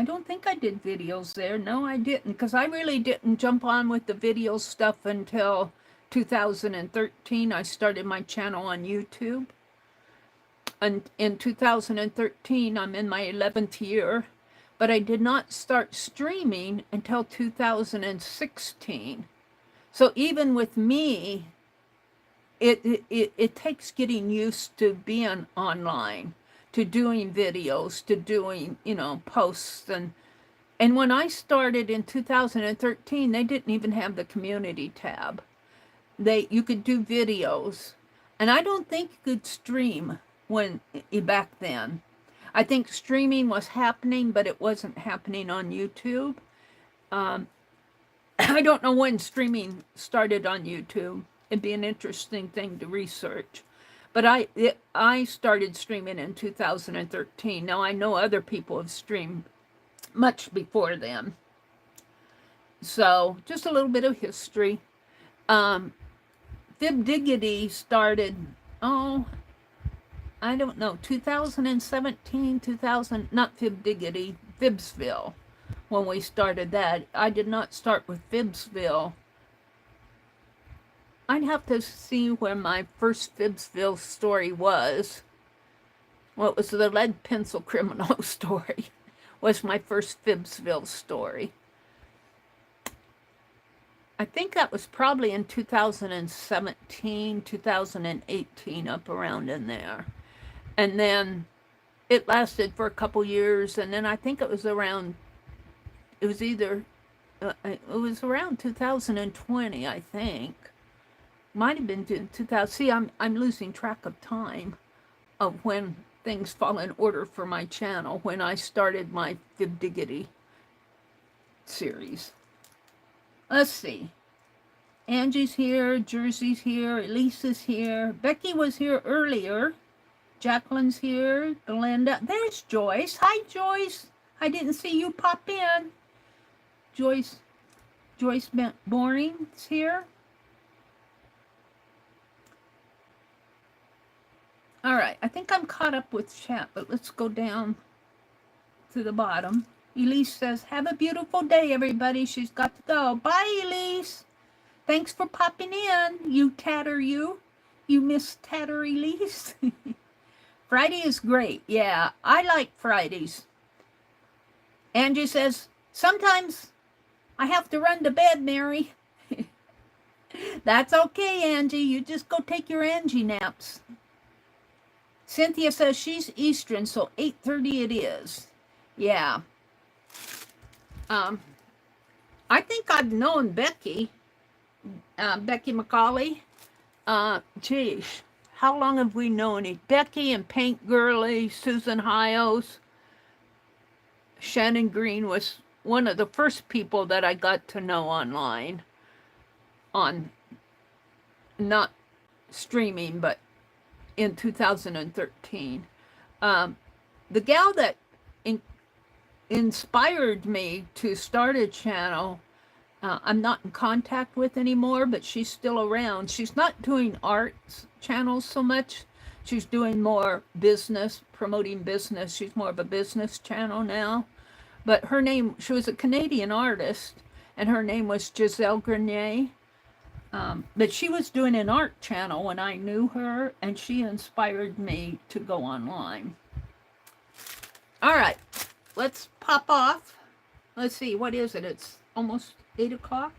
don't think I did videos there. No, I didn't, because I really didn't jump on with the video stuff until 2013. I started my channel on YouTube. And in 2013, I'm in my 11th year, but I did not start streaming until 2016. So even with me it takes getting used to being online, to doing videos, to doing, posts. And when I started in 2013, they didn't even have the community tab. You could do videos, and I don't think you could stream back then. I think streaming was happening, but it wasn't happening on YouTube. I don't know when streaming started on YouTube. It'd be an interesting thing to research. But I started streaming in 2013. Now I know other people have streamed much before then. So just a little bit of history. Fibdiggity started, I don't know, 2017, not Fibdiggity, Fibsville, when we started that. I did not start with Fibsville. I'd have to see where my first Fibsville story was. Well, it was the lead pencil criminal story, was my first Fibsville story. I think that was probably in 2017, 2018, up around in there. And then it lasted for a couple years, and then I think it was around 2020, I think. Might have been 2000. See, I'm losing track of time of when things fall in order for my channel, when I started my Fibdiggity series. Let's see. Angie's here, Jersey's here, Elise is here, Becky was here earlier, Jacqueline's here, Glenda. There's Joyce. Hi, Joyce. I didn't see you pop in. Joyce Boring's here. All right, I think I'm caught up with chat, but let's go down to the bottom. Elise says, have a beautiful day, everybody. She's got to go. Bye, Elise. Thanks for popping in, you tatter you. You miss tatter Elise. Friday is great. Yeah, I like Fridays. Angie says, sometimes I have to run to bed, Mary. That's okay, Angie. You just go take your Angie naps. Cynthia says she's Eastern, so 8:30 it is. Yeah. I think I've known Becky McCauley. Geez, how long have we known it? Becky and Paint Girly, Susan Hyos, Shannon Green was one of the first people that I got to know online, on not streaming, but in 2013. The gal that inspired me to start a channel, I'm not in contact with anymore, but she's still around. She's not doing arts channels so much. She's doing more business, promoting business. She's more of a business channel now. But her name, she was a Canadian artist, and her name was Giselle Grenier. But she was doing an art channel when I knew her, and she inspired me to go online. All right, let's pop off. Let's see, what is it? It's almost 8 o'clock.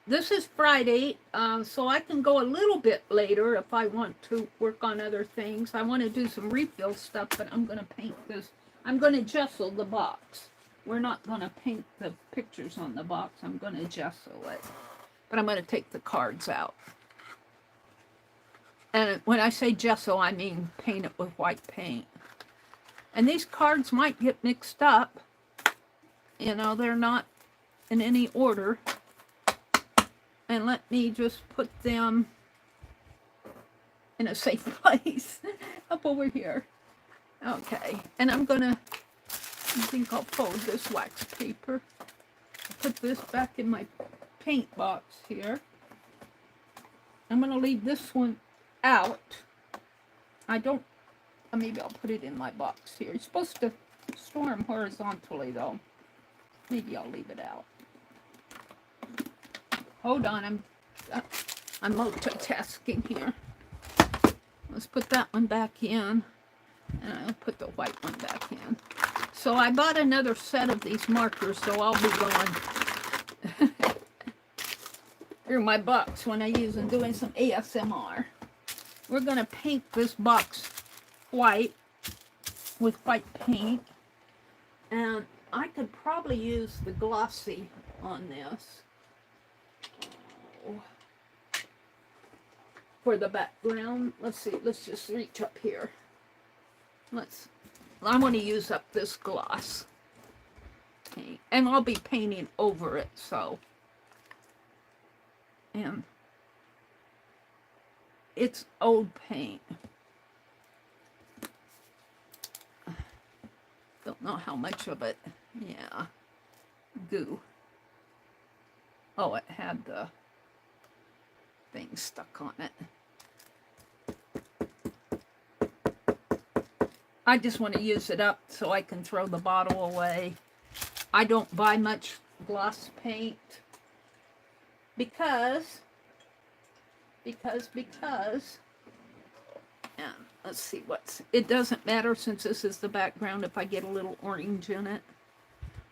This is Friday, so I can go a little bit later if I want to work on other things. I want to do some refill stuff, but I'm going to paint this. I'm going to gesso the box. We're not going to paint the pictures on the box. I'm going to gesso it. But I'm going to take the cards out. And when I say gesso, I mean paint it with white paint. And these cards might get mixed up. You know, they're not in any order. And let me just put them in a safe place. Up over here. Okay. And I'm going to, I think I'll fold this wax paper. Put this back in my paint box here. I'm going to leave this one out. Maybe I'll put it in my box here. It's supposed to store them horizontally though. Maybe I'll leave it out. Hold on, I'm multitasking here. Let's put that one back in, and I'll put the white one back in. So I bought another set of these markers, so I'll be going. through my box when I use them doing some ASMR. We're going to paint this box white with white paint. And I could probably use the glossy on this for the background. Let's see, let's just reach up here. I want to use up this gloss paint, and I'll be painting over it, so. And it's old paint. Don't know how much of it. Yeah, goo. Oh, it had the thing stuck on it. I just want to use it up so I can throw the bottle away. I don't buy much gloss paint because, and let's see it doesn't matter since this is the background if I get a little orange in it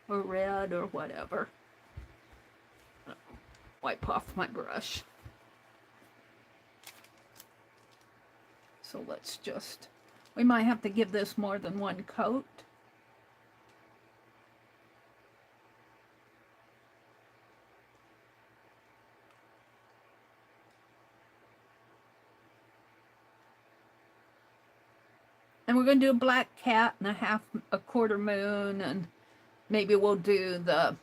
or red or whatever. Wipe off my brush. So let's just, we might have to give this more than one coat. And we're going to do a black cat and a quarter moon, and maybe we'll do the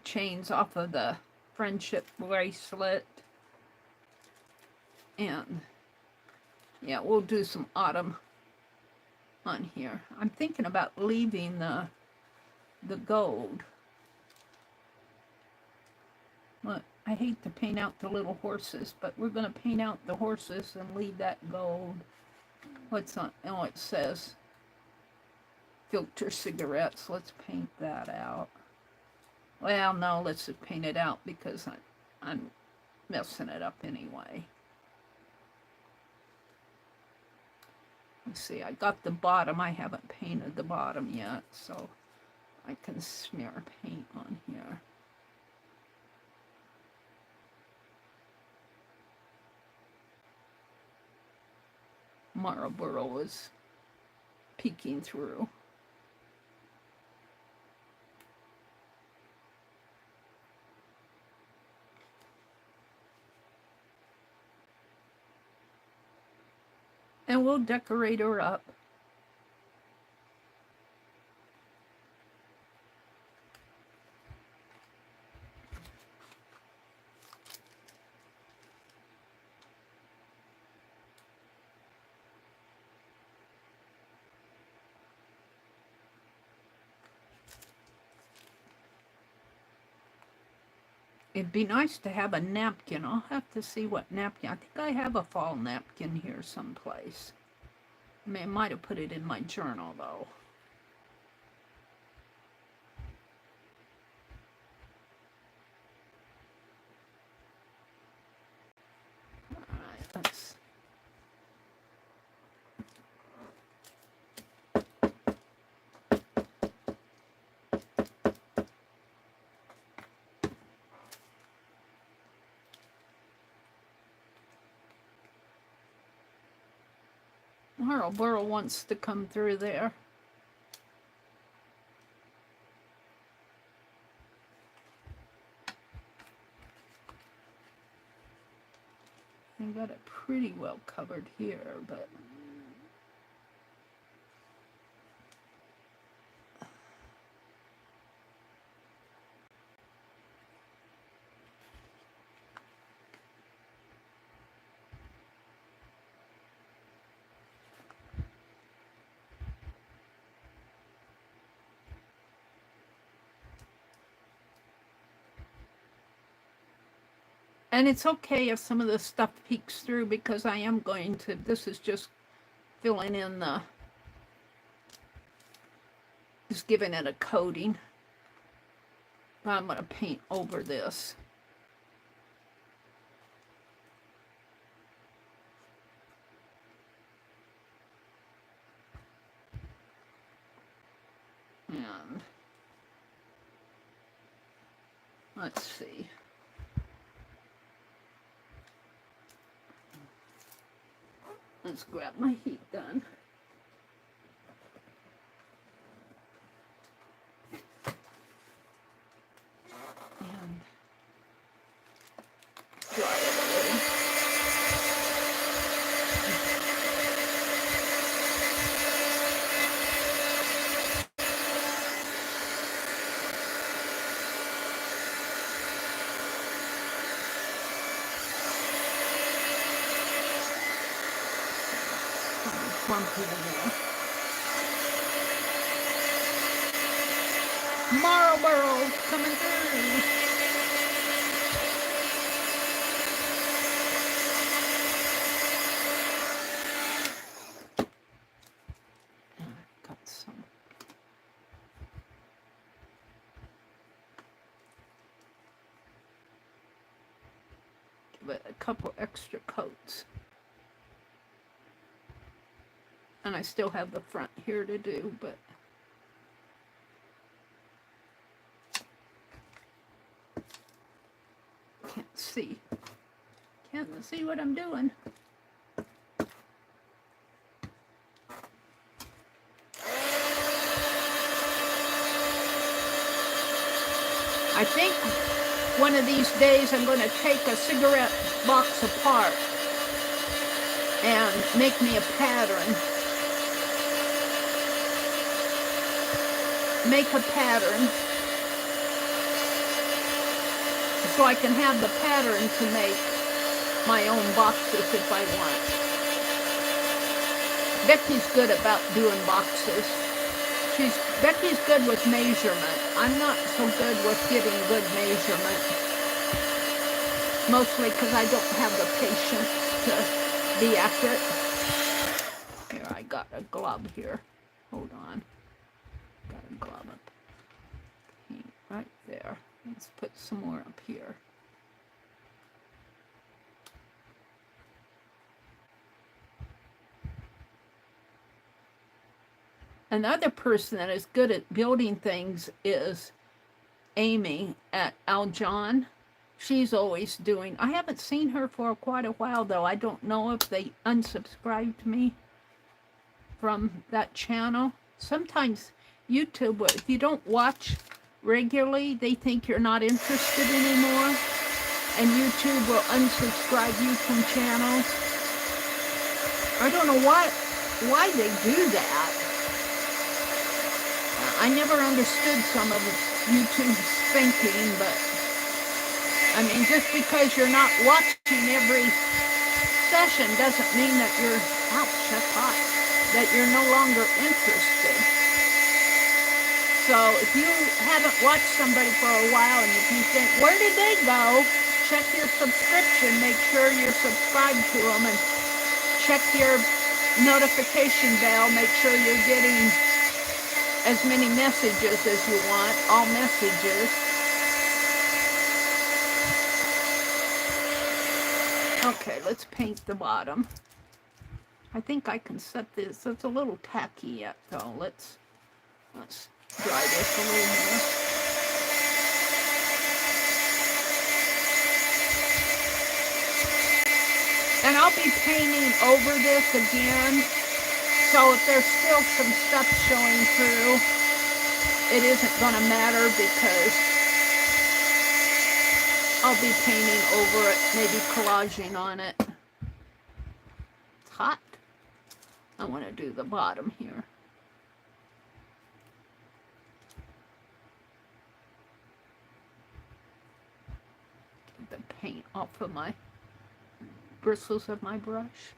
chains off of the friendship bracelet. And yeah, we'll do some autumn on here. I'm thinking about leaving the gold. But I hate to paint out the little horses, but we're going to paint out the horses and leave that gold. What's on? Oh, it says filter cigarettes. Let's paint that out. Well, no, let's just paint it out because I'm messing it up anyway. Let's see, I got the bottom. I haven't painted the bottom yet, so I can smear paint on here. Marlboro is peeking through. And we'll decorate her up. It'd be nice to have a napkin. I'll have to see what napkin. I think I have a fall napkin here someplace. I might have put it in my journal, though. All right, let's... Marlboro wants to come through there. I got it pretty well covered here, but... And it's okay if some of the stuff peeks through because I am going to, this is just filling in the, just giving it a coating. I'm going to paint over this. And let's see. Let's grab my heat gun. And dry it a little. Clumpy in there. Marlboro coming through. Got some. Give it a couple extra coats. And I still have the front here to do, but can't see. Can't see what I'm doing. I think one of these days I'm going to take a cigarette box apart and make me a pattern. Make a pattern so I can have the pattern to make my own boxes if I want. Becky's good about doing boxes. Becky's good with measurement. I'm not so good with getting good measurement. Mostly because I don't have the patience to be accurate. Here, I got a glove here. Hold on. Got a glove up. Paint right there. Let's put some more up here. Another person that is good at building things is Amy at Aljon. She's always doing, I haven't seen her for quite a while though. I don't know if they unsubscribed me from that channel. Sometimes YouTube, if you don't watch regularly, they think you're not interested anymore. And YouTube will unsubscribe you from channels. I don't know why they do that. I never understood some of YouTube's thinking, but I mean, just because you're not watching every session doesn't mean that you're, ouch, that's hot, that you're no longer interested. So if you haven't watched somebody for a while and if you think, where did they go? Check your subscription, make sure you're subscribed to them, and check your notification bell, make sure you're getting as many messages as you want, all messages. Okay, let's paint the bottom. I think I can set this. It's a little tacky yet, though. Let's dry this a little more. And I'll be painting over this again. So if there's still some stuff showing through, it isn't going to matter because I'll be painting over it, maybe collaging on it. It's hot. I want to do the bottom here. Get the paint off of my bristles of my brush.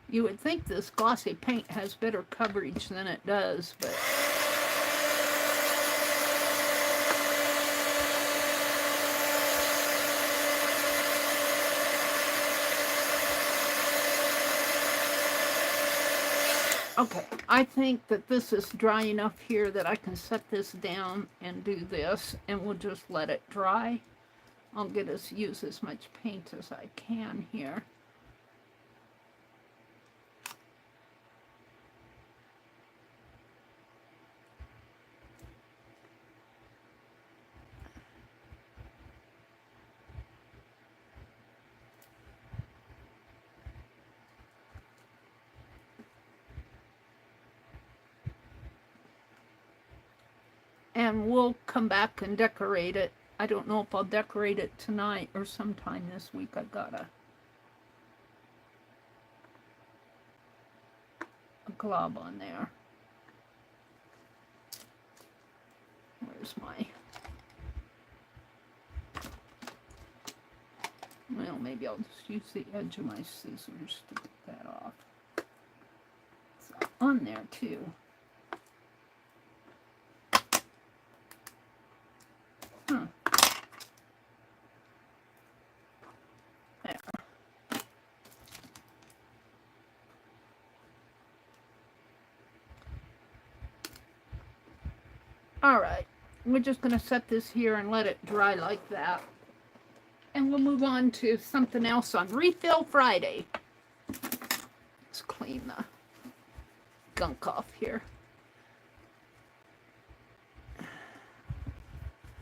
You would think this glossy paint has better coverage than it does, but okay, I think that this is dry enough here that I can set this down and do this, and we'll just let it dry. I'll use as much paint as I can here. and we'll come back and decorate it. I don't know if I'll decorate it tonight or sometime this week. I got a glob on there. Where's my... Well, maybe I'll just use the edge of my scissors to get that off. It's on there too. Huh. There. All right, we're just going to set this here and let it dry like that. And we'll move on to something else on Refill Friday. Let's clean the gunk off here.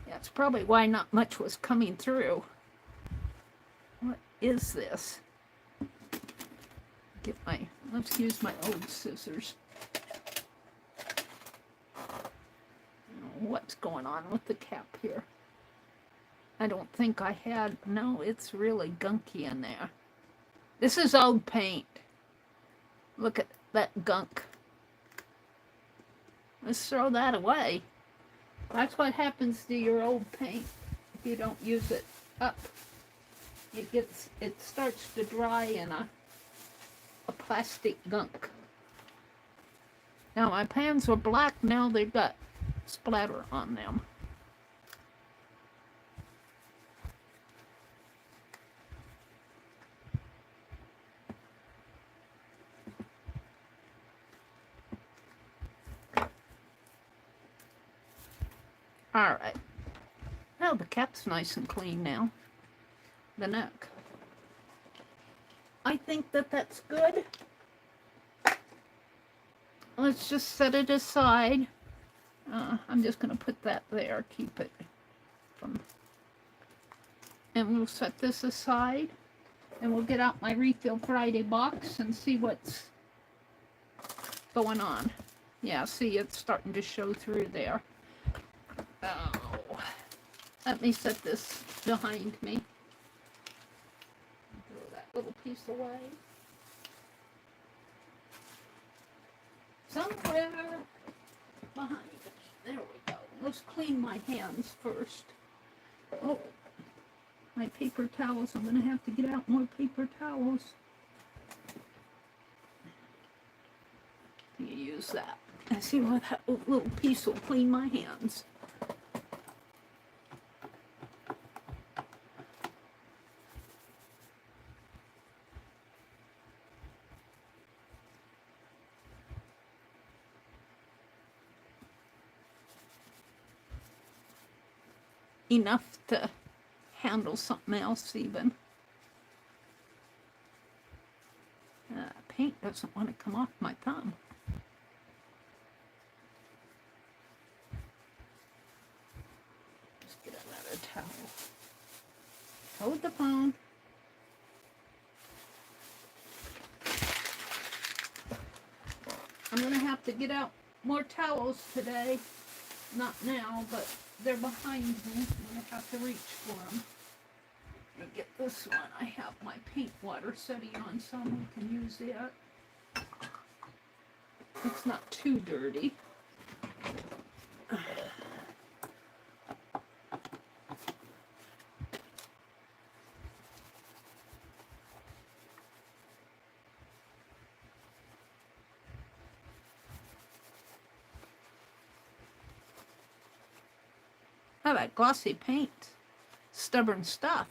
That's probably why not much was coming through. What is this? Let's use my old scissors. What's going on with the cap here? I don't think I had... No, it's really gunky in there. This is old paint. Look at that gunk. Let's throw that away. That's what happens to your old paint if you don't use it up. It starts to dry in a plastic gunk. Now my pans were black, now they've got splatter on them. All right. Well, the cap's nice and clean now. The neck. I think that that's good. Let's just set it aside. I'm just going to put that there, keep it from... And we'll set this aside. And we'll get out my Refill Friday box and see what's going on. Yeah, see, it's starting to show through there. Oh, let me set this behind me. Throw that little piece away. Somewhere behind it. There we go. Let's clean my hands first. Oh, my paper towels. I'm going to have to get out more paper towels. You use that. I see what that little piece will clean my hands. Enough to handle something else even. Paint doesn't want to come off my thumb. Let's get another towel. Hold the phone. I'm going to have to get out more towels today. Not now, but they're behind me. I'm going to have to reach for them. I'm going to get this one. I have my paint water setting on, so I can use it. It's not too dirty. Oh, that glossy paint. Stubborn stuff.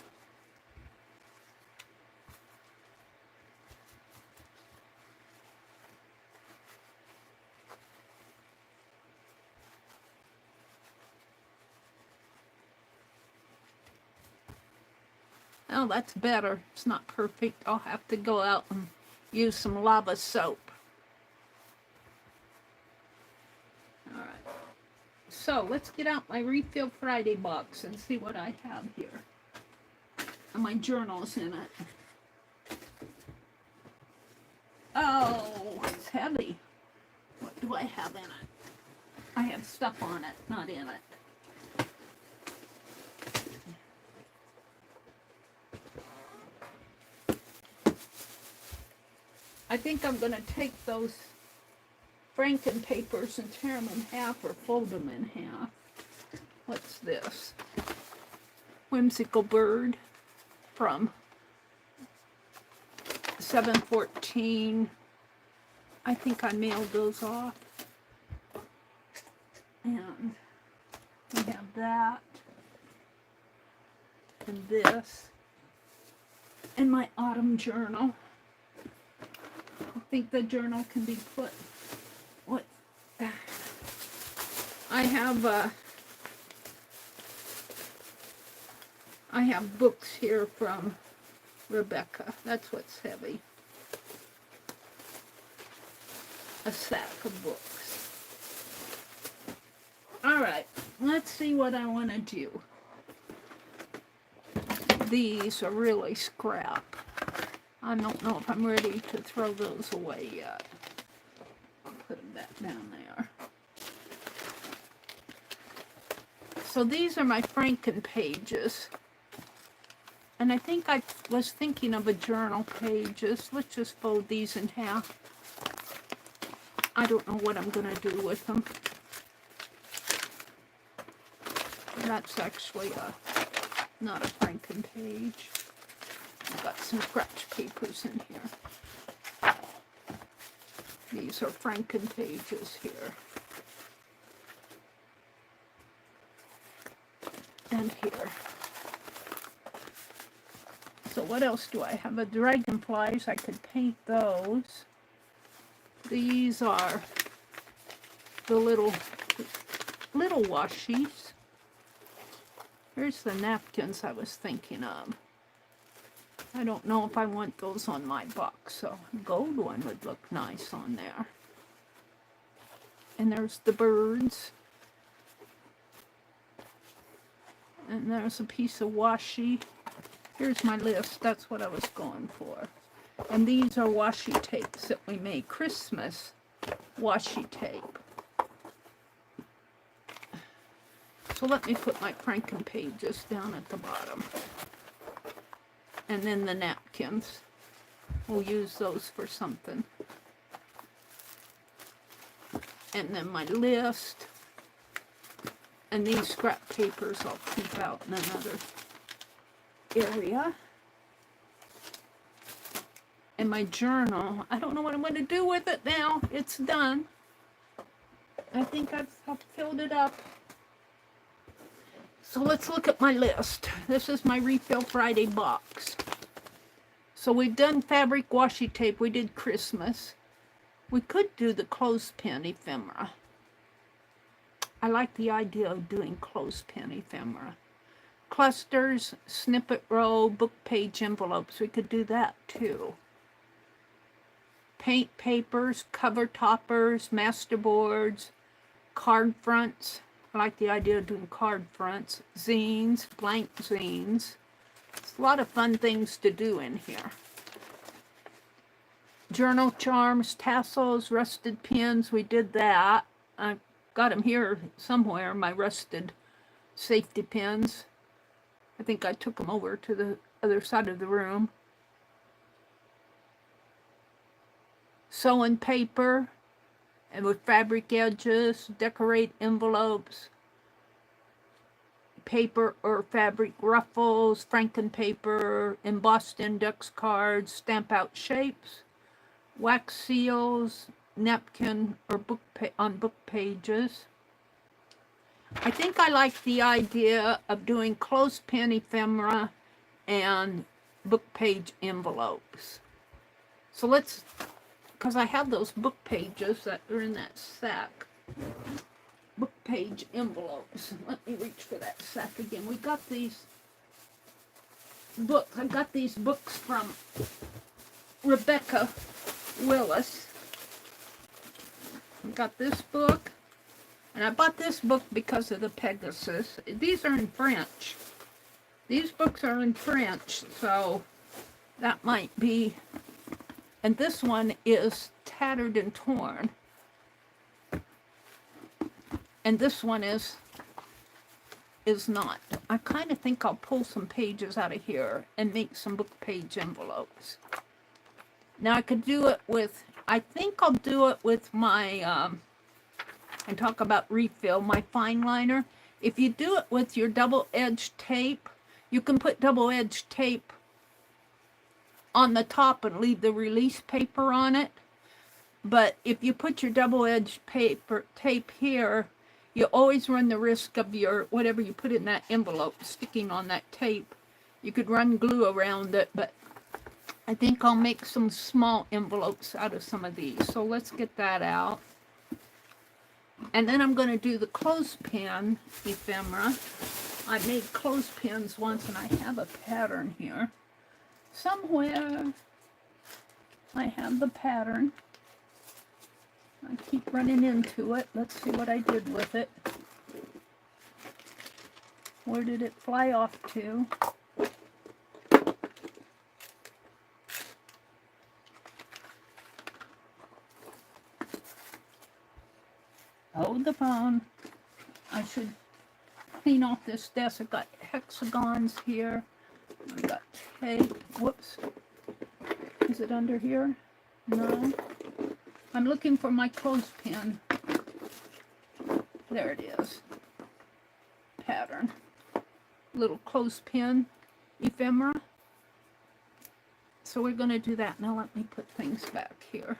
Oh, that's better. It's not perfect. I'll have to go out and use some lava soap. All right. So let's get out my Refill Friday box and see what I have here. And my journal's in it. Oh, it's heavy. What do I have in it? I have stuff on it, not in it. I think I'm going to take those Franken papers and tear them in half or fold them in half. What's this? Whimsical Bird from 714. I think I mailed those off. And we have that. And this. And my autumn journal. I think the journal can be put. What? I have books here from Rebecca. That's what's heavy. A sack of books. Alright, let's see what I want to do. These are really scrap. I don't know if I'm ready to throw those away yet. I'll put them back down there. So these are my Franken pages. And I think I was thinking of a journal pages. Let's just fold these in half. I don't know what I'm going to do with them. That's actually not a Franken page. I've got some scratch papers in here. These are Franken pages here. And here. So what else do I have? Dragonflies. I could paint those. These are the little washies. Here's the napkins I was thinking of. I don't know if I want those on my box, so a gold one would look nice on there. And there's the birds. And there's a piece of washi. Here's my list. That's what I was going for. And these are washi tapes that we made. Christmas washi tape. So let me put my Franken pages down at the bottom. And then the napkins. We'll use those for something. And then my list. And these scrap papers I'll keep out in another area. And my journal, I don't know what I'm going to do with it now. It's done. I think I've filled it up. So let's look at my list. This is my Refill Friday box. So we've done fabric washi tape. We did Christmas. We could do the clothespin ephemera. I like the idea of doing clothespin ephemera. Clusters, snippet row, book page envelopes. We could do that too. Paint papers, cover toppers, masterboards, card fronts. I like the idea of doing card fronts, zines, blank zines. It's a lot of fun things to do in here. Journal charms, tassels, rusted pins. We did that. I've got them here somewhere, my rusted safety pins. I think I took them over to the other side of the room. Sewing paper, and with fabric edges, decorate envelopes, paper or fabric ruffles, Franken paper, embossed index cards, stamp out shapes, wax seals, napkin or book on book pages. I think I like the idea of doing clothespin ephemera and book page envelopes. So let's, because I have those book pages that are in that sack. Book page envelopes. Let me reach for that sack again. We got these books. I got these books from Rebecca Willis. I got this book. And I bought this book because of the Pegasus. These are in French. These books are in French, so that might be. And this one is tattered and torn. And this one is not. I kind of think I'll pull some pages out of here and make some book page envelopes. Now I could do it with, I think I'll do it with my, and talk about ReFill, my fine liner. If you do it with your double-edged tape, you can put double-edged tape on the top and leave the release paper on it. But if you put your double-edged tape here, you always run the risk of your, whatever you put in that envelope, sticking on that tape. You could run glue around it, but I think I'll make some small envelopes out of some of these. So let's get that out. And then I'm going to do the clothespin ephemera. I made clothespins once, and I have a pattern here. Somewhere I have the pattern. I keep running into it. Let's see what I did with it. Where did it fly off to? Hold the phone. I should clean off this desk. I've got hexagons here. I've got tape. Whoops. Is it under here? No. I'm looking for my clothespin. There it is. Pattern. Little clothespin ephemera. So we're going to do that. Now let me put things back here.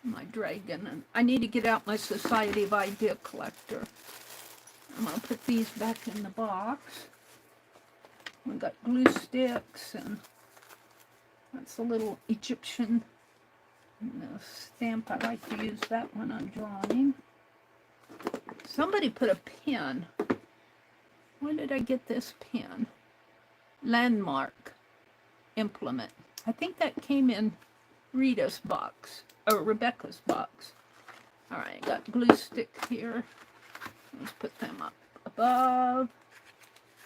My dragon. And I need to get out my Society of Idea Collector. I'm going to put these back in the box. We've got glue sticks, and that's a little Egyptian stamp. I like to use that one on drawing. Somebody put a pin. Where did I get this pin? Landmark implement. I think that came in Rita's box, or Rebecca's box. All right, got glue stick here. Let's put them up above.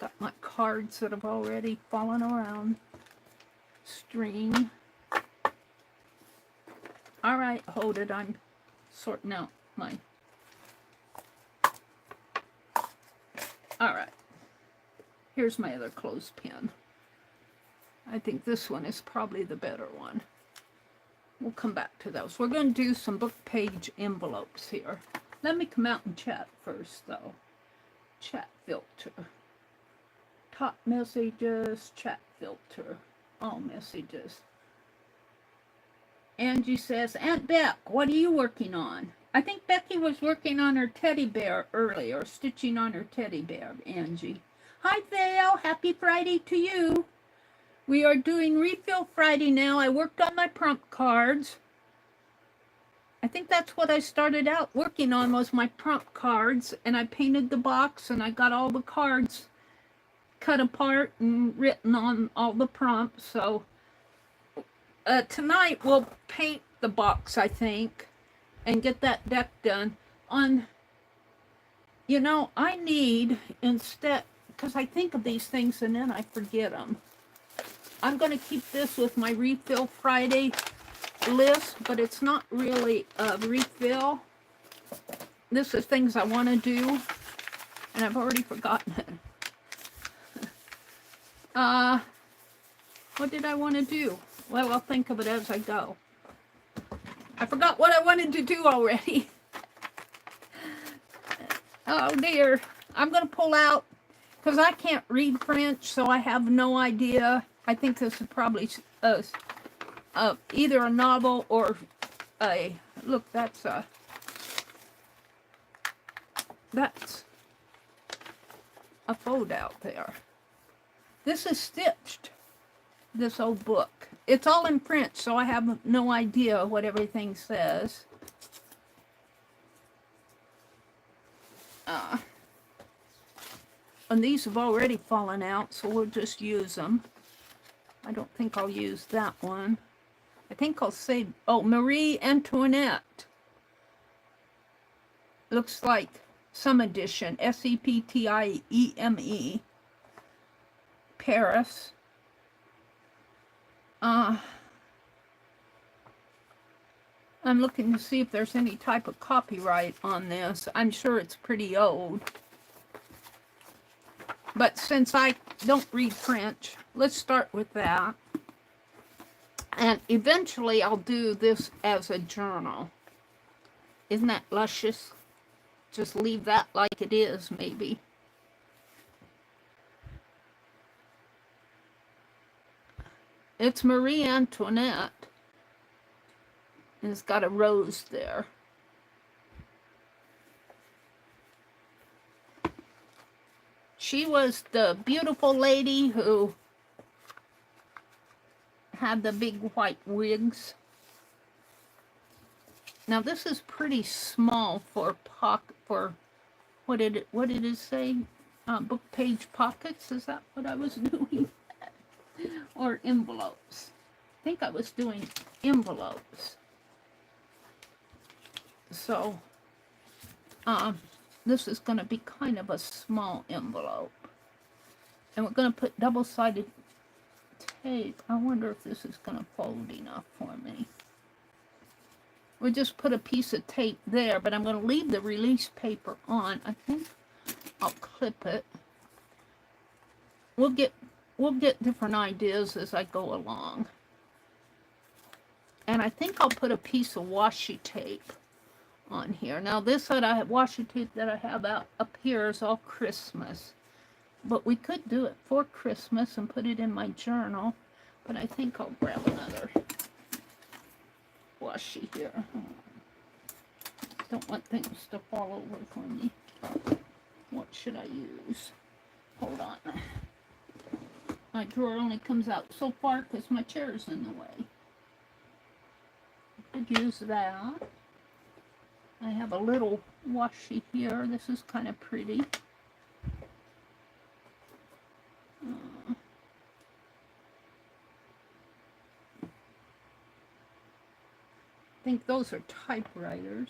Got my cards that have already fallen around. String. All right, hold it. I'm sorting out my... All right. Here's my other clothespin. I think this one is probably the better one. We'll come back to those. We're going to do some book page envelopes here. Let me come out and chat first, though. Chat filter. Top messages, chat filter. All messages. Angie says, Aunt Beck, what are you working on? I think Becky was working on her teddy bear earlier, stitching on her teddy bear, Angie. Hi, Theo. Happy Friday to you. We are doing Refill Friday now. I worked on my prompt cards. I think that's what I started out working on, was my prompt cards, and I painted the box, and I got all the cards cut apart and written on all the prompts. So tonight we'll paint the box, I think, and get that deck done. On, you know, I need, instead, because I think of these things and then I forget them. I'm going to keep this with my Refill Friday list, but it's not really a refill. This is things I want to do, and I've already forgotten it. What did I want to do? Well, I'll think of it as I go. I forgot what I wanted to do already. Oh dear. I'm going to pull out, because I can't read French, so I have no idea. I think this is probably either a novel or a, look, that's a fold out there. This is stitched, this old book. It's all in French, so I have no idea what everything says. And these have already fallen out, so we'll just use them. I don't think I'll use that one. I think I'll say, oh, Marie Antoinette. Looks like some edition, Septime. Paris. I'm looking to see if there's any type of copyright on this. I'm sure it's pretty old. But since I don't read French, let's start with that. And eventually I'll do this as a journal. Isn't that luscious? Just leave that like it is, maybe. It's Marie Antoinette. And it's got a rose there. She was the beautiful lady who had the big white wigs. Now this is pretty small for what did it say? Book page pockets? Is that what I was doing? Or envelopes? I think I was doing envelopes. So, this is going to be kind of a small envelope. And we're going to put double-sided tape. I wonder if this is going to fold enough for me. We'll just put a piece of tape there, but I'm going to leave the release paper on. I think I'll clip it. We'll get different ideas as I go along. And I think I'll put a piece of washi tape on here. Now this washi tape that I have up here is all Christmas. But we could do it for Christmas and put it in my journal. But I think I'll grab another washi here. Don't want things to fall over for me. What should I use? Hold on. My drawer only comes out so far because my chair's in the way. I could use that. I have a little washi here. This is kind of pretty. I think those are typewriters.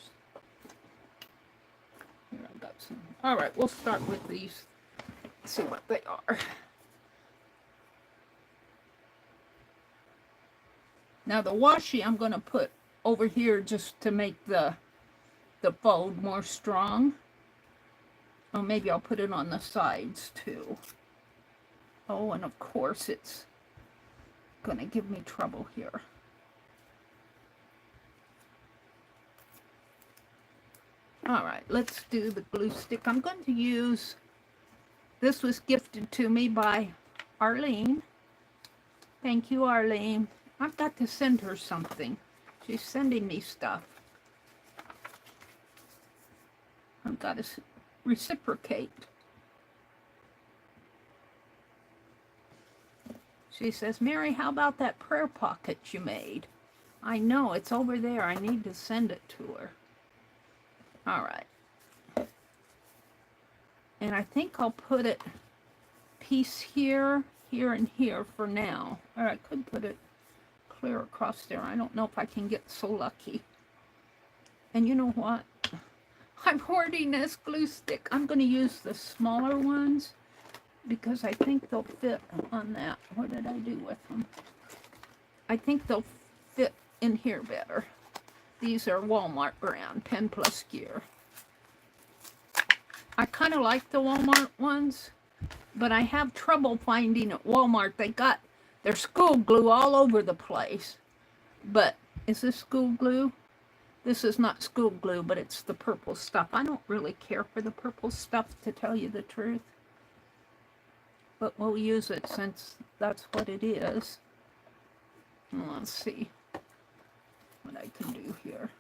Here, I've got some. All right, we'll start with these. See what they are. Now the washi I'm going to put over here just to make the fold more strong. Or maybe I'll put it on the sides too. Oh, and of course it's going to give me trouble here. All right, let's do the glue stick. I'm going to use, this was gifted to me by Arlene. Thank you, Arlene. I've got to send her something. She's sending me stuff. I've got to reciprocate. She says, Mary, how about that prayer pocket you made? I know, it's over there. I need to send it to her. All right. And I think I'll put it piece here, here, and here for now. Or I could put it clear across there. I don't know if I can get so lucky. And you know what? I'm hoarding this glue stick. I'm going to use the smaller ones because I think they'll fit on that. What did I do with them? I think they'll fit in here better. These are Walmart brand, Pen Plus Gear. I kind of like the Walmart ones, but I have trouble finding at Walmart. They got their school glue all over the place. But is this school glue? This is not school glue, but it's the purple stuff. I don't really care for the purple stuff, to tell you the truth. But we'll use it since that's what it is. Let's see what I can do here.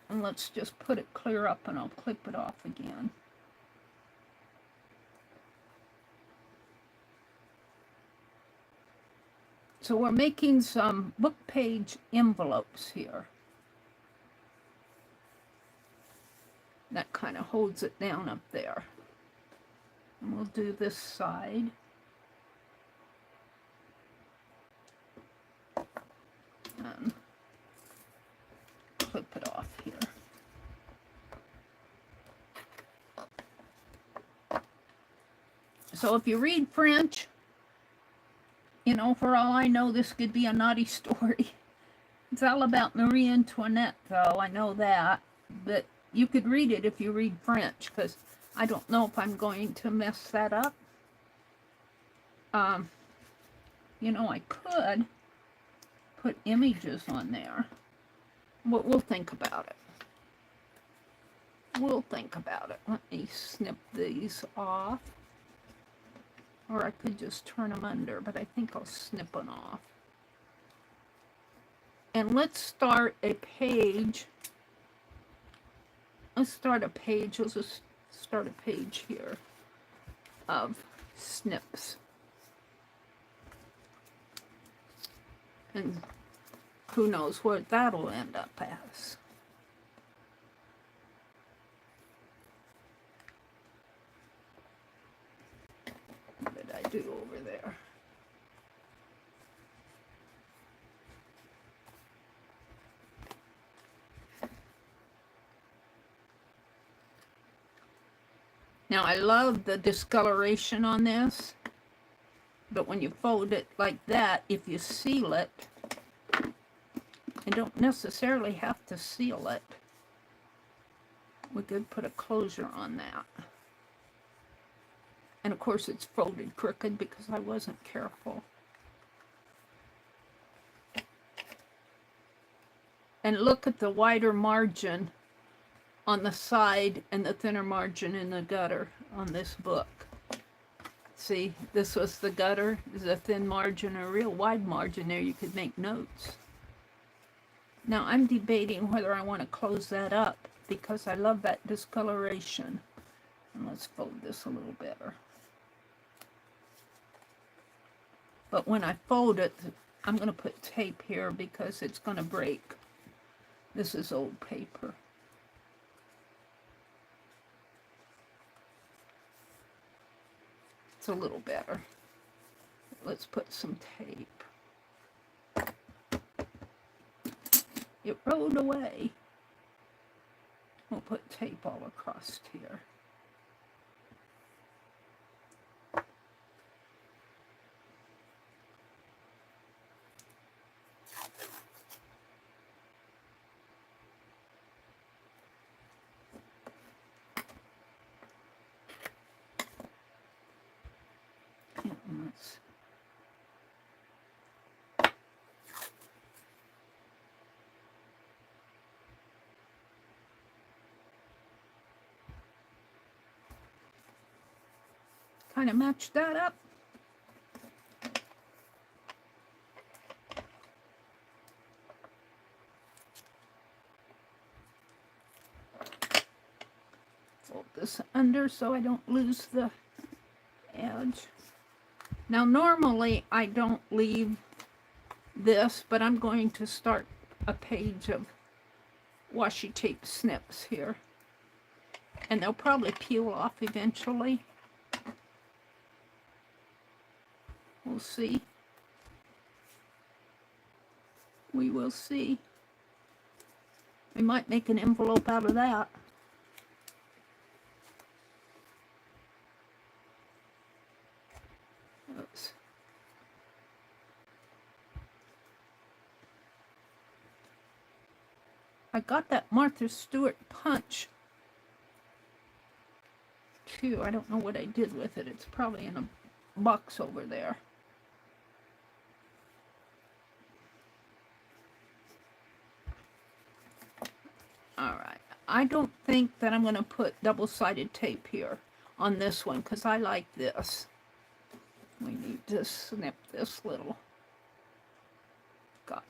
And let's just put it clear up and I'll clip it off again. So we're making some book page envelopes here. That kind of holds it down up there. And we'll do this side. And clip it off here. So if you read French, you know, for all I know, this could be a naughty story. It's all about Marie Antoinette, though. I know that. But you could read it if you read French, because I don't know if I'm going to mess that up. You know, I could put images on there. We'll think about it. We'll think about it. Let me snip these off. Or I could just turn them under, but I think I'll snip them off. And let's start a page. Let's start a page. Let's just start a page here of snips. And who knows what that'll end up as. What did I do over there? Now I love the discoloration on this, but when you fold it like that, if you seal it, you don't necessarily have to seal it. We could put a closure on that. And of course it's folded crooked because I wasn't careful. And look at the wider margin on the side and the thinner margin in the gutter on this book. See, this was the gutter. There's a thin margin, a real wide margin there. You could make notes. Now I'm debating whether I want to close that up because I love that discoloration. And let's fold this a little better. But when I fold it, I'm going to put tape here because it's going to break. This is old paper. It's a little better. Let's put some tape. It rolled away. We'll put tape all across here. Kind of match that up. Fold this under so I don't lose the edge. Now normally I don't leave this, but I'm going to start a page of washi tape snips here. And they'll probably peel off eventually. We'll see. We will see. We might make an envelope out of that. Oops. I got that Martha Stewart punch too. I don't know what I did with it. It's probably in a box over there. Alright, I don't think that I'm going to put double-sided tape here on this one because I like this. We need to snip this little guy.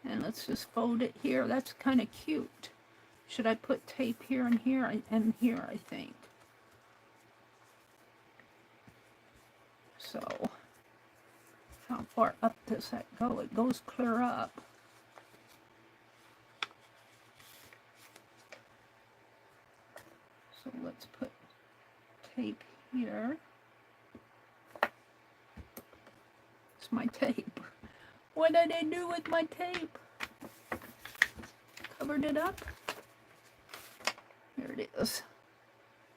And let's just fold it here. That's kind of cute. Should I put tape here and here and here, I think. So, how far up does that go? It goes clear up. So let's put tape here. It's my tape. What did I do with my tape? Covered it up? There it is.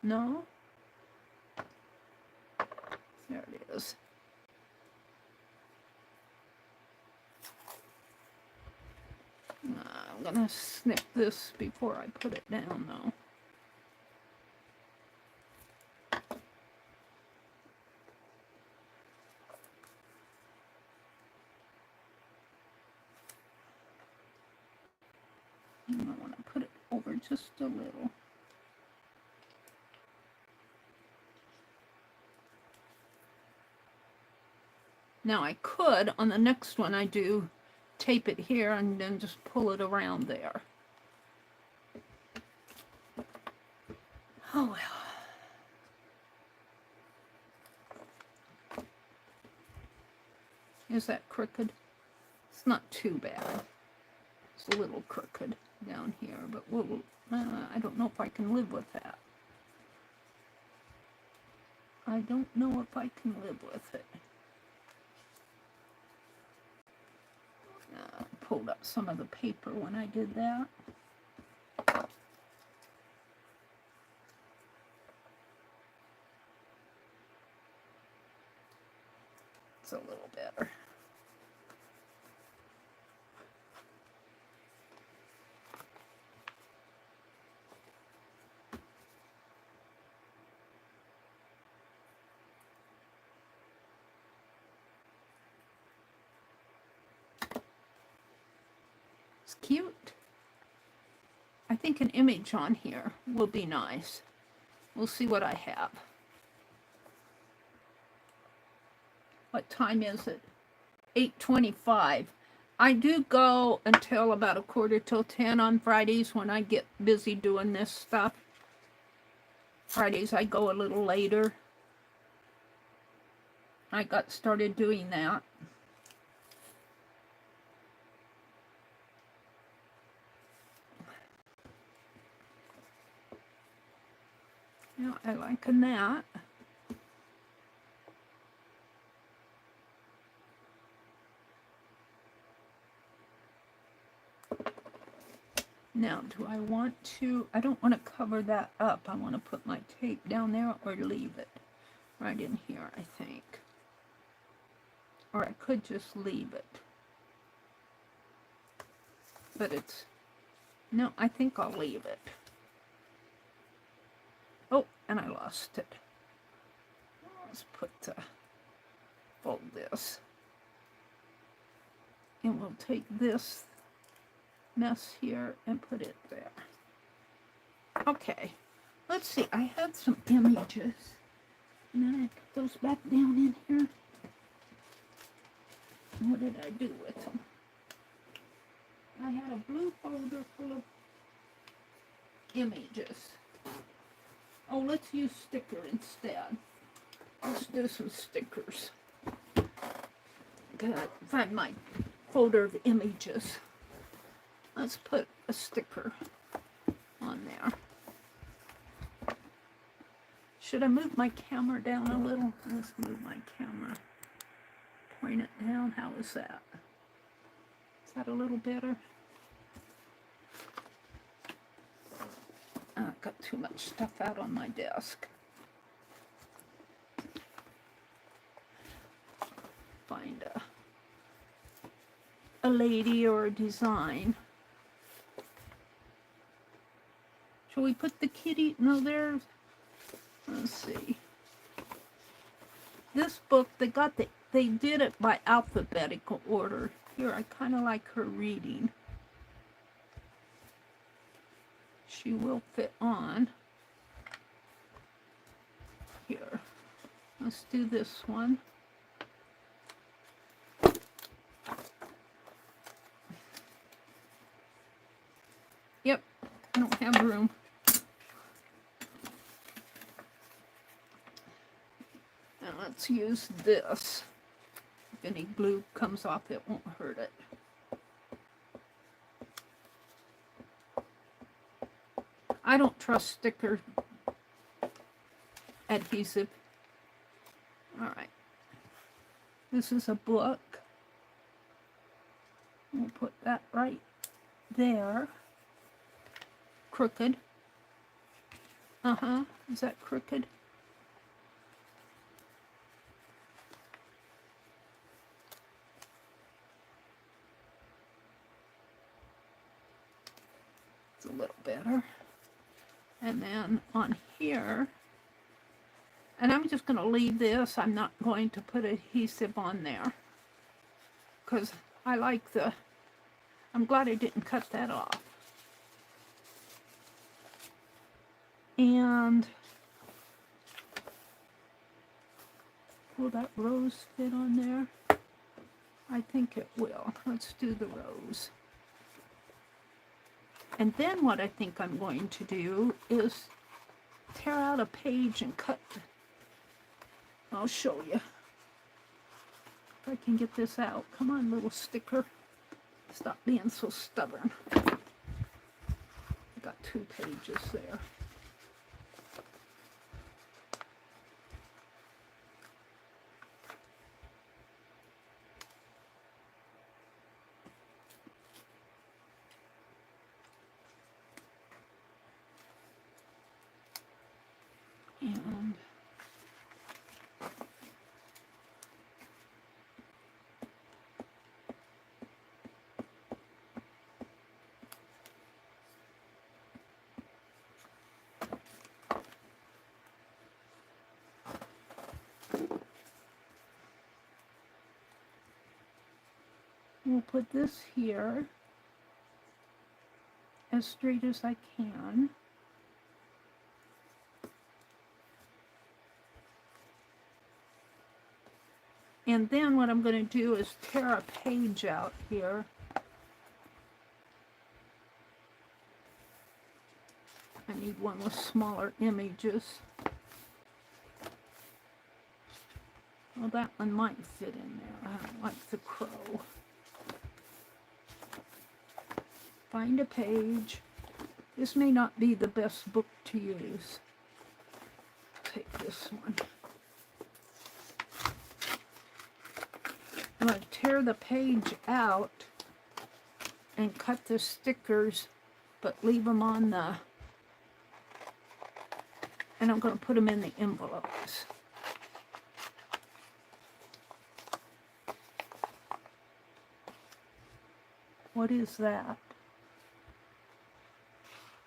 No? There it is. I'm gonna snip this before I put it down though. I want to put it over just a little. Now I could, on the next one I do, tape it here and then just pull it around there. Oh well. Is that crooked? It's not too bad. It's a little crooked down here, but I don't know if I can live with that. I don't know if I can live with it. I pulled up some of the paper when I did that. It's a little better. It's cute. I think an image on here will be nice. We'll see what I have. What time is it? 8:25. I do go until about 9:45 on Fridays when I get busy doing this stuff. Fridays I go a little later. I got started doing that. Yeah, I liking that. Now, do I want to, I don't want to cover that up. I want to put my tape down there or leave it right in here, I think. Or I could just leave it. But it's, no, I think I'll leave it. Oh, and I lost it. Let's fold this. And we'll take this mess here and put it there. Okay, let's see. I had some images. And then I put those back down in here. What did I do with them? I had a blue folder full of images. Oh, let's use sticker instead. Let's do some stickers. Gotta find my folder of images. Let's put a sticker on there. Should I move my camera down a little? Let's move my camera. Point it down. How is that? Is that a little better? I've got too much stuff out on my desk. Find a lady or a design. Shall we put the kitty? No, there's. Let's see. This book, they did it by alphabetical order. Here, I kind of like her reading. She will fit on. Here. Let's do this one. Yep, I don't have room. Now let's use this. If any glue comes off, it won't hurt it. I don't trust sticker adhesive. All right. This is a book. We'll put that right there. Crooked. Is that crooked? little better. And then on here, and I'm just going to leave this. I'm not going to put adhesive on there because I like I'm glad I didn't cut that off. And will that rose fit on there? I think it will. Let's do the rose. And then what I think I'm going to do is tear out a page and cut. I'll show you. If I can get this out. Come on, little sticker. Stop being so stubborn. I got 2 pages there. And we'll put this here as straight as I can. And then what I'm going to do is tear a page out here. I need one with smaller images. Well, that one might fit in there. I don't like the crow. Find a page. This may not be the best book to use. Take this one. I'm going to tear the page out and cut the stickers, but leave them on the, and I'm going to put them in the envelopes. What is that?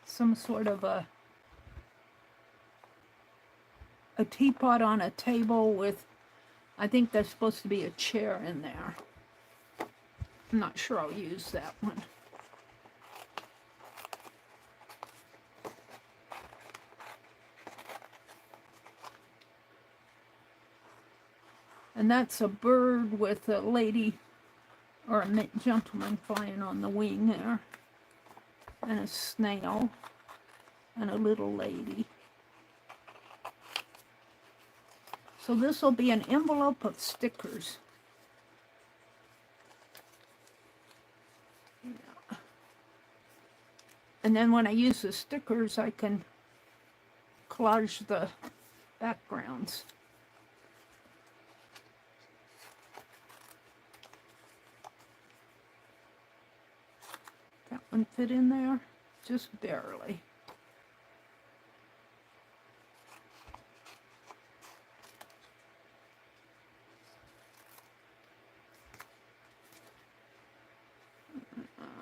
Some sort of a teapot on a table with, I think there's supposed to be a chair in there. I'm not sure I'll use that one. And that's a bird with a lady or a gentleman flying on the wing there. And a snail and a little lady. So this will be an envelope of stickers. Yeah. And then when I use the stickers, I can collage the backgrounds. That one fit in there? Just barely.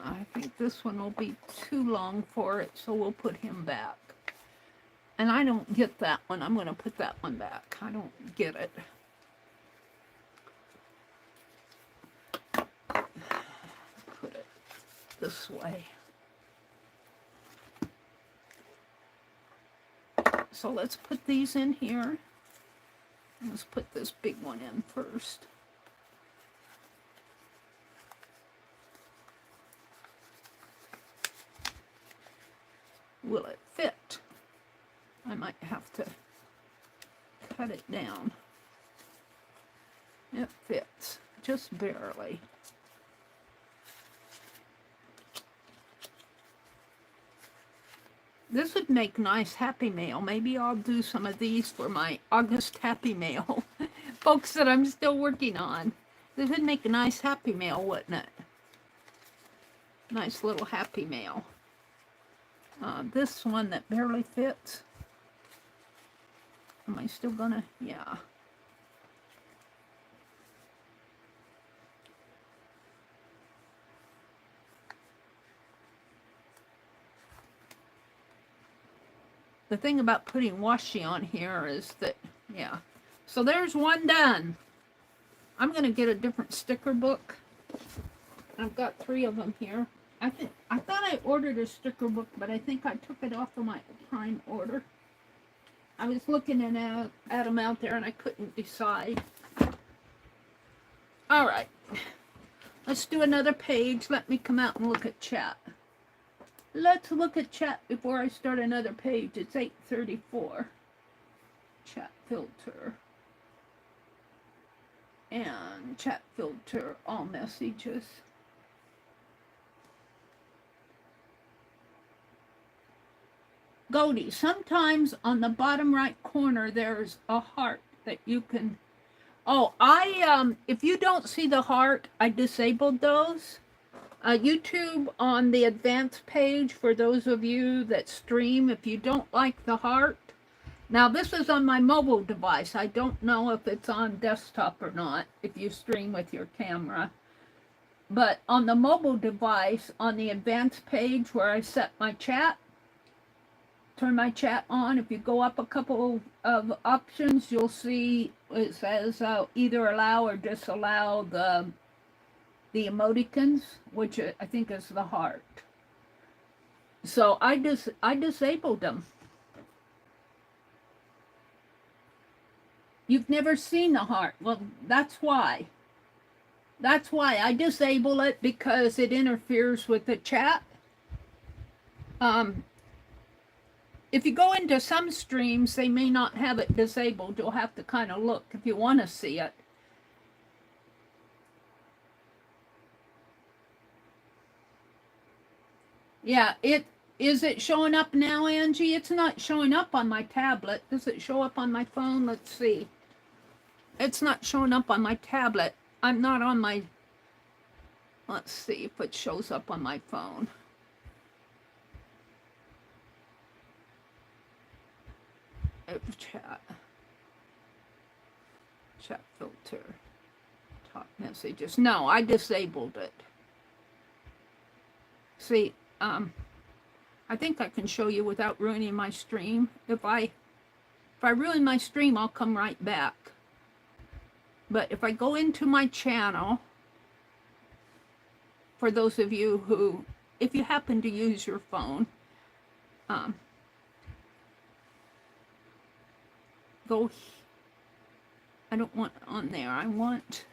I think this one will be too long for it, so we'll put him back. And I don't get that one. I'm going to put that one back. I don't get it. Put it this way. So let's put these in here. Let's put this big one in first. Will it fit? I might have to cut it down. It fits, just barely. This would make nice Happy Mail. Maybe I'll do some of these for my August Happy Mail. Folks that I'm still working on. This would make a nice Happy Mail, wouldn't it? Nice little Happy Mail. This one that barely fits. Am I still gonna? Yeah. the thing about putting washi on here is that, yeah. So there's one done. I'm going to get a different sticker book. I've got 3 of them here. I thought I ordered a sticker book, but I think I took it off of my Prime order. I was looking at them out there and I couldn't decide. All right. Let's do another page. Let me come out and look at chat. Let's look at chat before I start another page. It's 8:34. Chat filter. And chat filter all messages. Goldie, sometimes on the bottom right corner there's a heart that you can... Oh, if you don't see the heart, I disabled those. YouTube on the advanced page, for those of you that stream, if you don't like the heart... Now, this is on my mobile device. I don't know if it's on desktop or not, if you stream with your camera. But on the mobile device, on the advanced page where I set my chat, turn my chat on, if you go up a couple of options, you'll see it says either allow or disallow the emoticons, which I think is the heart. So I disabled them. You've never seen the heart. Well, that's why. That's why I disable it, because it interferes with the chat. If you go into some streams, they may not have it disabled. You'll have to kind of look if you want to see it. Yeah, is it showing up now, Angie? It's not showing up on my tablet. Does it show up on my phone? Let's see. It's not showing up on my tablet. I'm not on my... Let's see if it shows up on my phone. Chat filter, top messages. No, I disabled it. See, I think I can show you without ruining my stream. If I ruin my stream, I'll come right back. But if I go into my channel, for those of you who, if you happen to use your phone, I don't want on there. I want,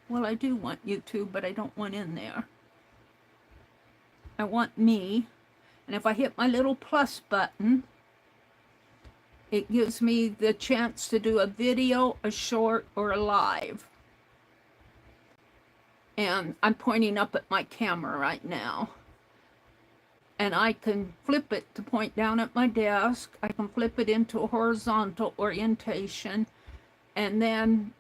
well, I do want YouTube, but I don't want in there. I want me. And if I hit my little plus button, it gives me the chance to do a video, a short, or a live. And I'm pointing up at my camera right now. And I can flip it to point down at my desk. I can flip it into a horizontal orientation. And then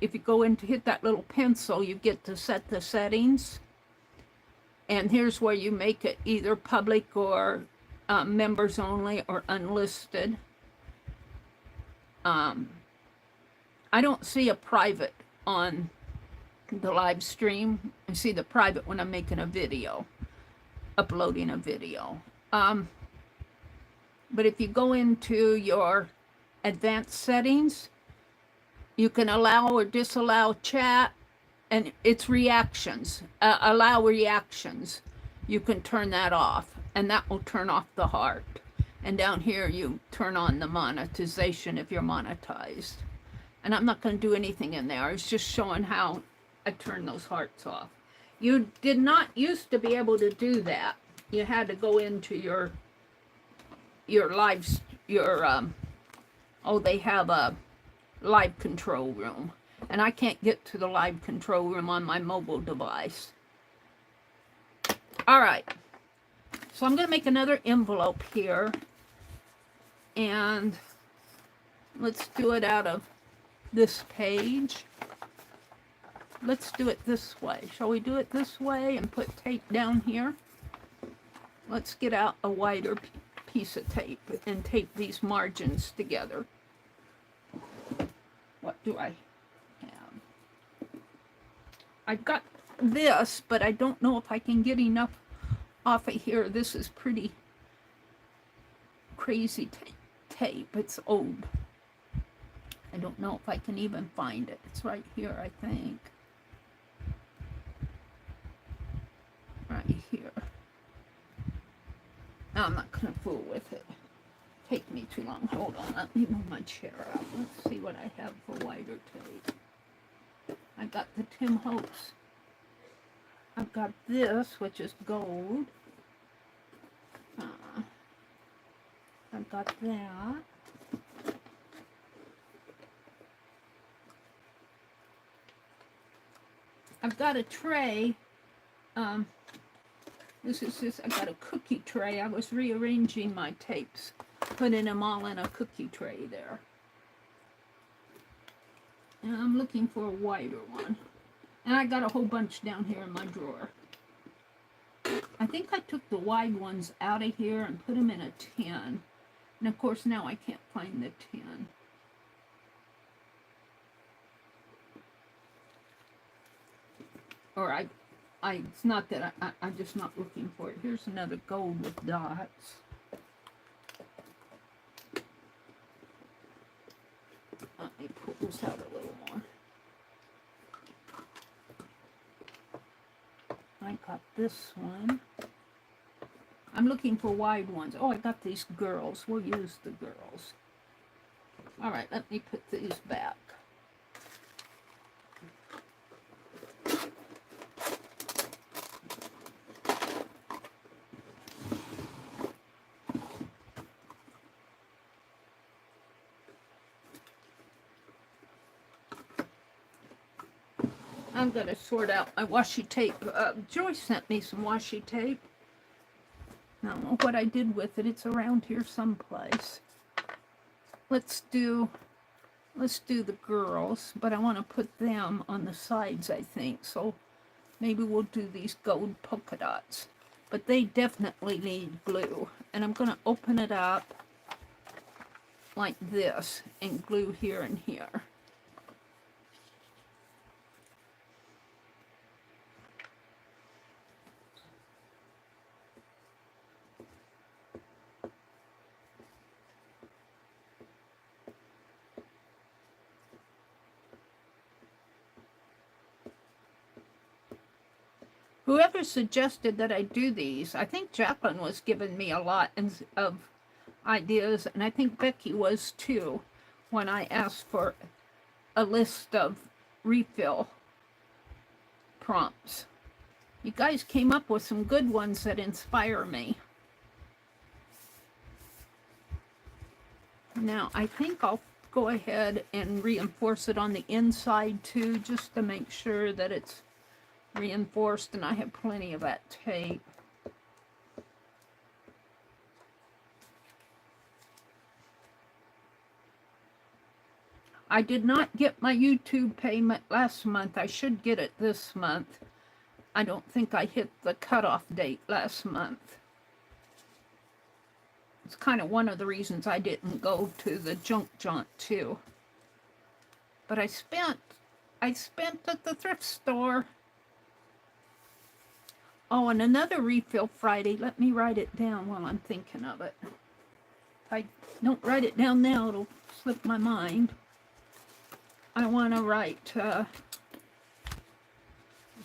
if you go in to hit that little pencil, you get to set the settings. And here's where you make it either public or members only or unlisted. I don't see a private on the live stream. I see the private when I'm making a video, uploading a video. But if you go into your advanced settings, you can allow or disallow chat, and it's reactions. Allow reactions. You can turn that off, and that will turn off the heart. And down here, you turn on the monetization if you're monetized. And I'm not going to do anything in there. It's just showing how I turn those hearts off. You did not used to be able to do that. You had to go into your live, oh, they have a live control room. And I can't get to the live control room on my mobile device. All right. So I'm going to make another envelope here. And let's do it out of this page. Let's do it this way. Shall we do it this way and put tape down here? Let's get out a wider piece of tape and tape these margins together. What do I have? I've got this, but I don't know if I can get enough off of here. This is pretty crazy tape. It's old. I don't know if I can even find it. It's right here, I think. Right here. I'm not going to fool with it. Take me too long. Hold on. Let me move my chair out. Let's see what I have for wider tape. I got the Tim Holtz. I've got this, which is gold. I've got that. I've got a tray. This is just, I got a cookie tray. I was rearranging my tapes, putting them all in a cookie tray there. And I'm looking for a wider one. And I got a whole bunch down here in my drawer. I think I took the wide ones out of here and put them in a tin. And of course now I can't find the tin. Or it's not that I'm just not looking for it. Here's another gold with dots. Let me pull this out a little more. I got this one. I'm looking for wide ones. Oh, I got these girls. We'll use the girls. All right, let me put these back. I'm going to sort out my washi tape. Joyce sent me some washi tape. I don't know what I did with it. It's around here someplace. Let's do the girls, but I want to put them on the sides, I think. So maybe we'll do these gold polka dots. But they definitely need glue. And I'm going to open it up like this and glue here and here. Whoever suggested that I do these, I think Jacqueline was giving me a lot of ideas, and I think Becky was too, when I asked for a list of refill prompts. You guys came up with some good ones that inspire me. Now, I think I'll go ahead and reinforce it on the inside too, just to make sure that it's reinforced, and I have plenty of that tape. I did not get my YouTube payment last month. I should get it this month. I don't think I hit the cutoff date last month. It's kind of one of the reasons I didn't go to the junk jaunt too. But I spent at the thrift store. Oh, and another refill Friday. Let me write it down while I'm thinking of it. If I don't write it down now, it'll slip my mind. I want to write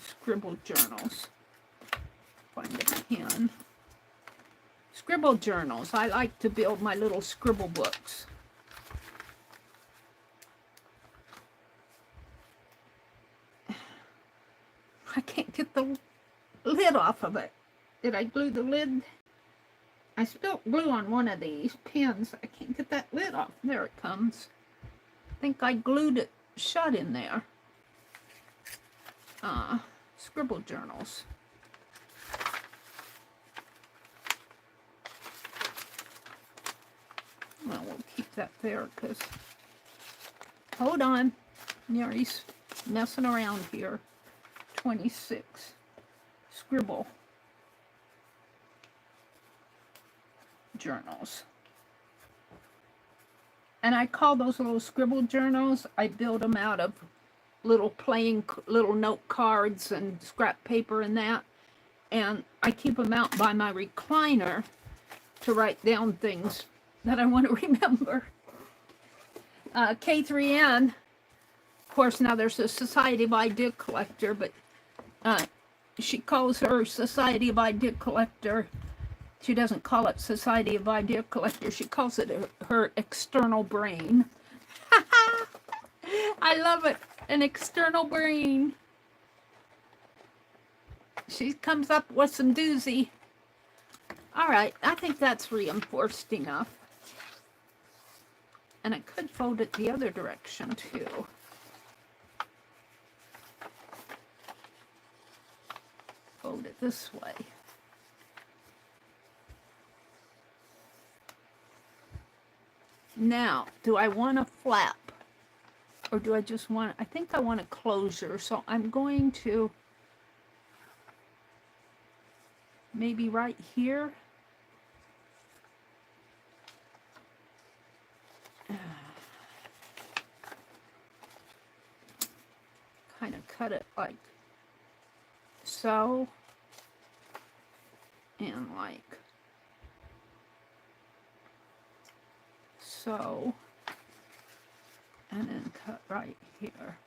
scribble journals. Find a pen. Scribble journals. I like to build my little scribble books. I can't get the lid off of it. Did I glue the lid? I spilled glue on one of these pins. I can't get that lid off. There it comes. I think I glued it shut in there. Scribble journals. Well, we'll keep that there because... Hold on. Meri's messing around here. 26. Scribble journals. And I call those little scribble journals, I build them out of little little note cards and scrap paper and that. And I keep them out by my recliner to write down things that I want to remember. K3N, of course, now there's a Society of Idea Collector, but she calls her Society of Idea Collector. She doesn't call it Society of Idea Collector. She calls it her external brain. I love it. An external brain. She comes up with some doozy. All right, I think that's reinforced enough. And I could fold it the other direction too. Fold it this way. Now, do I want a flap? Or do I just want, I think I want a closure. So I'm going to maybe right here. Kind of cut it like so. And like so, and then cut right here.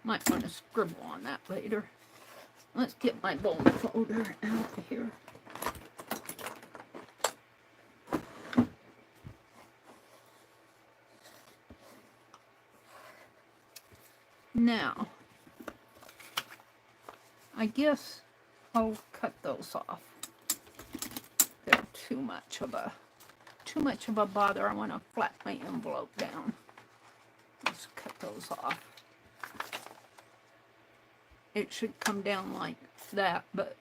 Might want to scribble on that later. Let's get my bone folder out of here. Now, I guess I'll cut those off. They're too much of a bother. I want to flat my envelope down. Let's cut those off. It should come down like that, but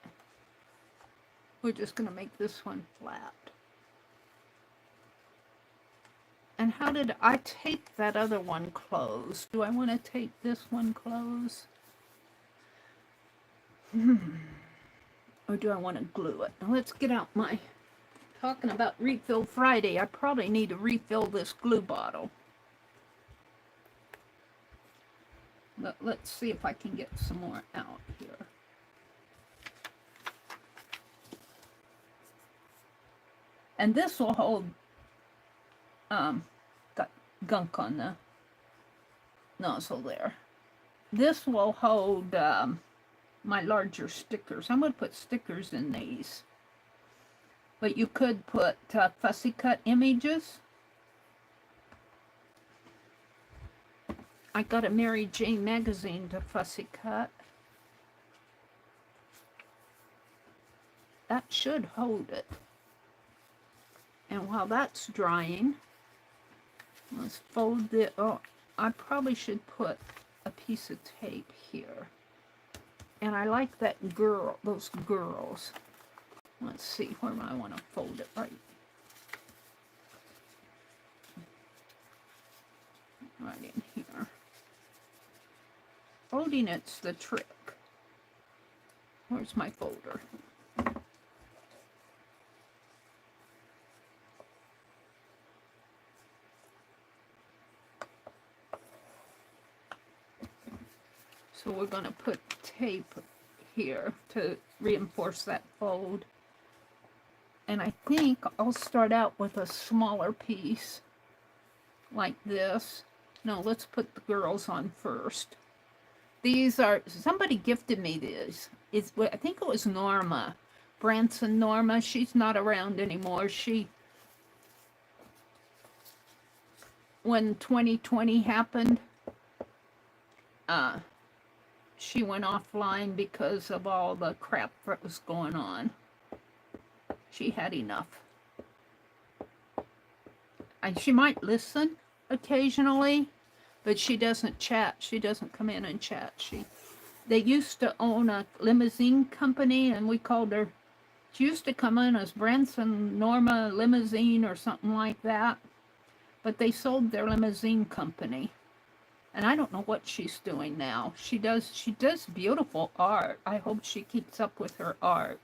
we're just going to make this one flat. And how did I tape that other one closed? Do I want to tape this one closed? Or do I want to glue it? Now let's get out my... Talking about Refill Friday, I probably need to refill this glue bottle. But let's see if I can get some more out here. And this will hold... got gunk on the nozzle there. This will hold my larger stickers. I'm going to put stickers in these. But you could put fussy cut images. I got a Mary Jane magazine to fussy cut. That should hold it. And while that's drying, let's fold it. Oh, I probably should put a piece of tape here. And I like that girl, those girls. Let's see, where do I want to fold it right? Right in here. Folding it's the trick. Where's my folder? So we're going to put tape here to reinforce that fold. And I think I'll start out with a smaller piece like this. No, let's put the girls on first. These are, somebody gifted me these. I think it was Norma, Branson Norma. She's not around anymore. When 2020 happened, she went offline because of all the crap that was going on. She had enough. And she might listen occasionally, but she doesn't chat. She doesn't come in and chat. They used to own a limousine company, and we called her, she used to come in as Branson Norma Limousine or something like that, but they sold their limousine company. And I don't know what she's doing now. She does beautiful art. I hope she keeps up with her art.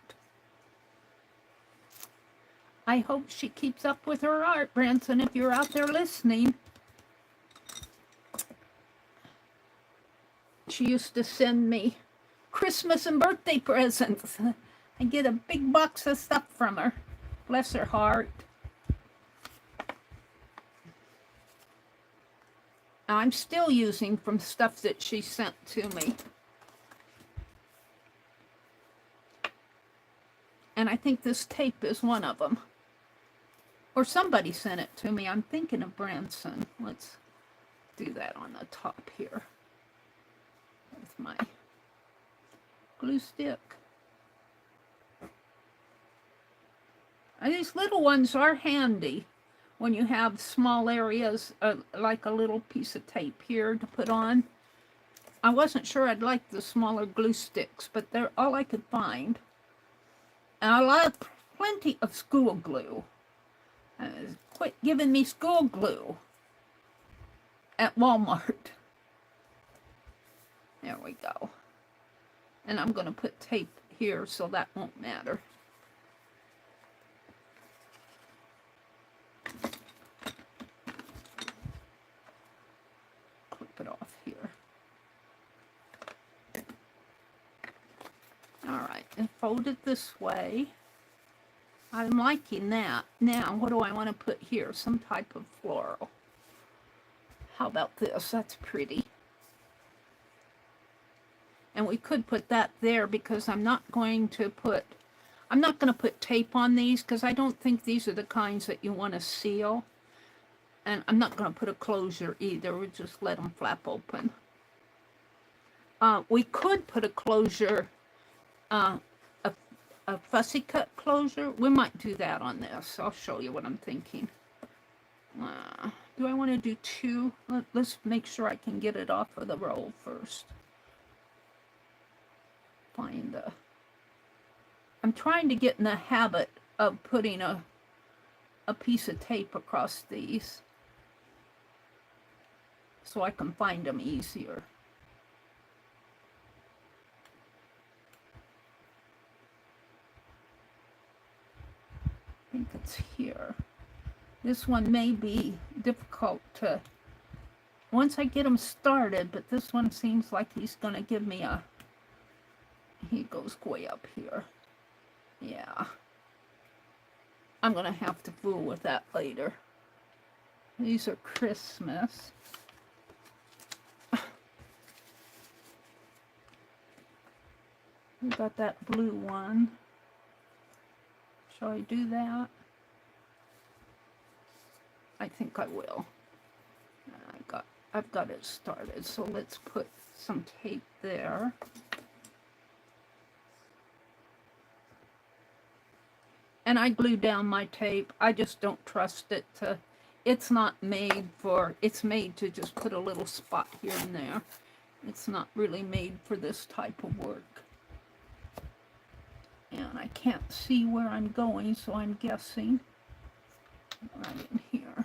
I hope she keeps up with her art, Branson, if you're out there listening. She used to send me Christmas and birthday presents. I get a big box of stuff from her. Bless her heart. I'm still using from stuff that she sent to me. And I think this tape is one of them. Or somebody sent it to me. I'm thinking of Branson. Let's do that on the top here with my glue stick. And these little ones are handy when you have small areas, like a little piece of tape here to put on. I wasn't sure I'd like the smaller glue sticks, but they're all I could find. And I love plenty of school glue. Quit giving me school glue at Walmart. There we go. And I'm going to put tape here so that won't matter. Clip it off here. All right, and fold it this way. I'm liking that. Now, what do I want to put here? Some type of floral. How about this? That's pretty. And we could put that there because I'm not going to put tape on these because I don't think these are the kinds that you want to seal. And I'm not going to put a closure either. We'll just let them flap open. We could put a closure, a fussy cut closure. We might do that on this. I'll show you what I'm thinking. Do I want to do two? Let's make sure I can get it off of the roll first. I'm trying to get in the habit of putting a piece of tape across these so I can find them easier. I think it's here. This one may be difficult to, once I get them started, but this one seems like he's going to give me a, he goes way up here. Yeah. I'm going to have to fool with that later. These are Christmas. We got that blue one. Shall I do that? I think I will. I've got it started, so let's put some tape there. And I glue down my tape. I just don't trust it to, it's not made for, it's made to just put a little spot here and there. It's not really made for this type of work. And I can't see where I'm going, so I'm guessing right in here.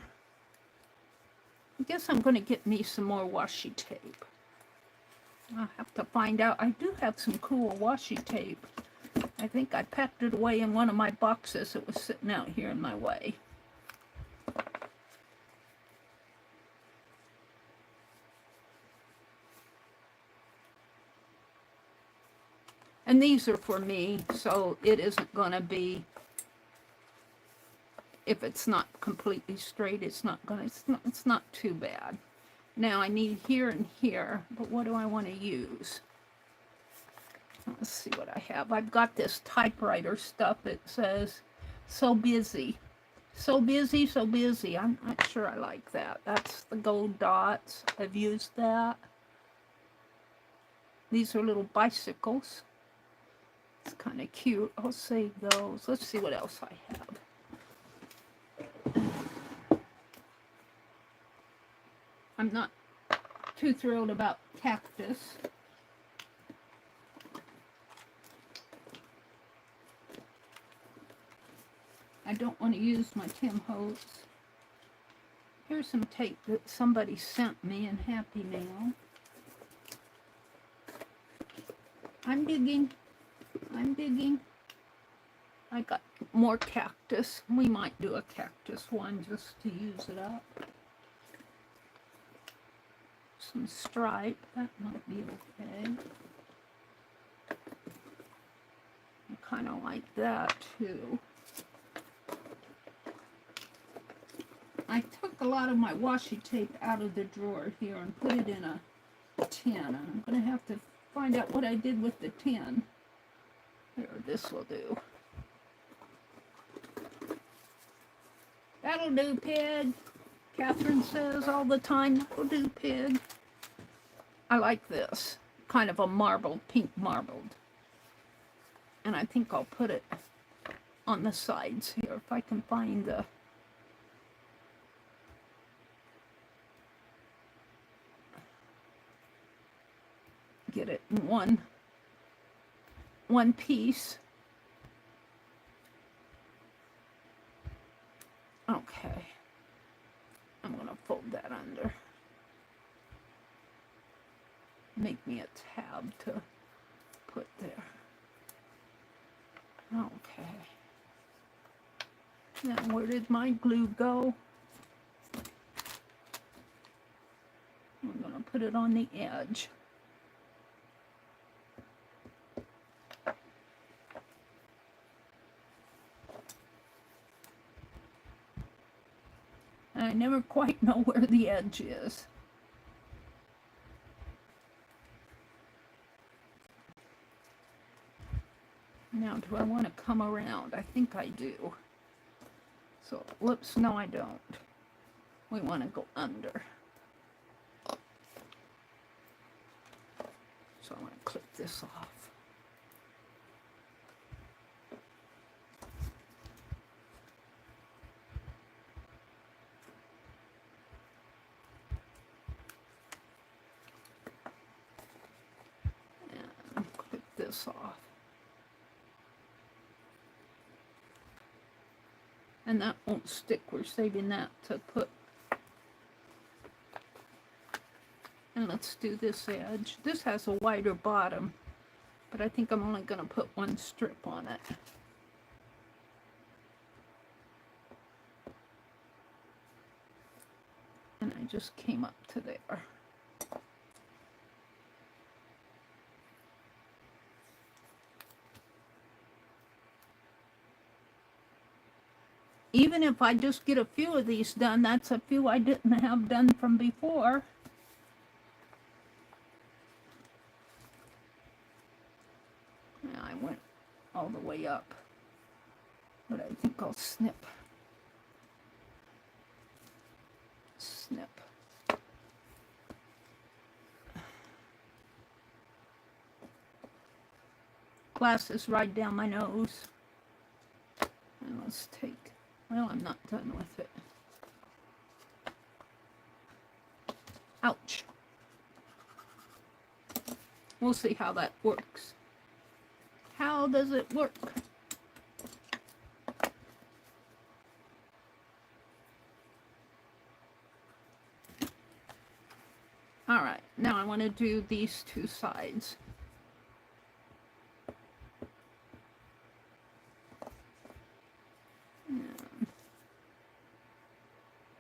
I guess I'm going to get me some more washi tape. I'll have to find out. I do have some cool washi tape. I think I packed it away in one of my boxes that was sitting out here in my way. And these are for me, so it isn't going to be, if it's not completely straight, it's not too bad. Now I need here and here, but what do I want to use? Let's see what I have. I've got this typewriter stuff that says, so busy. So busy, so busy. I'm not sure I like that. That's the gold dots. I've used that. These are little bicycles. It's kind of cute. I'll save those. Let's see what else I have. I'm not too thrilled about cactus. I don't want to use my Tim Holtz. Here's some tape that somebody sent me in Happy Mail. I'm digging. I'm digging. I got more cactus. We might do a cactus one just to use it up. some stripe. That might be okay. I kind of like that too. I took a lot of my washi tape out of the drawer here and put it in a tin. And I'm going to have to find out what I did with the tin. Here, this will do. That'll do, pig. Catherine says all the time, that'll do, pig. I like this. Kind of a marbled, pink marbled. And I think I'll put it on the sides here if I can find the... get it in one piece. Okay. I'm going to fold that under. Make me a tab to put there. Okay. Now, where did my glue go? I'm going to put it on the edge. I never quite know where the edge is. Now, do I want to come around? I think I do. So, whoops, no I don't. We want to go under. So I'm going to clip this off. And clip this off. And that won't stick. We're saving that to put. And let's do this edge. This has a wider bottom, but I think I'm only going to put one strip on it. And I just came up to there. Even if I just get a few of these done, that's a few I didn't have done from before. Yeah, I went all the way up, but I think I'll snip. Snip. Glasses right down my nose. And let's take... Well, I'm not done with it. Ouch. We'll see how that works. How does it work? All right, now I want to do these two sides.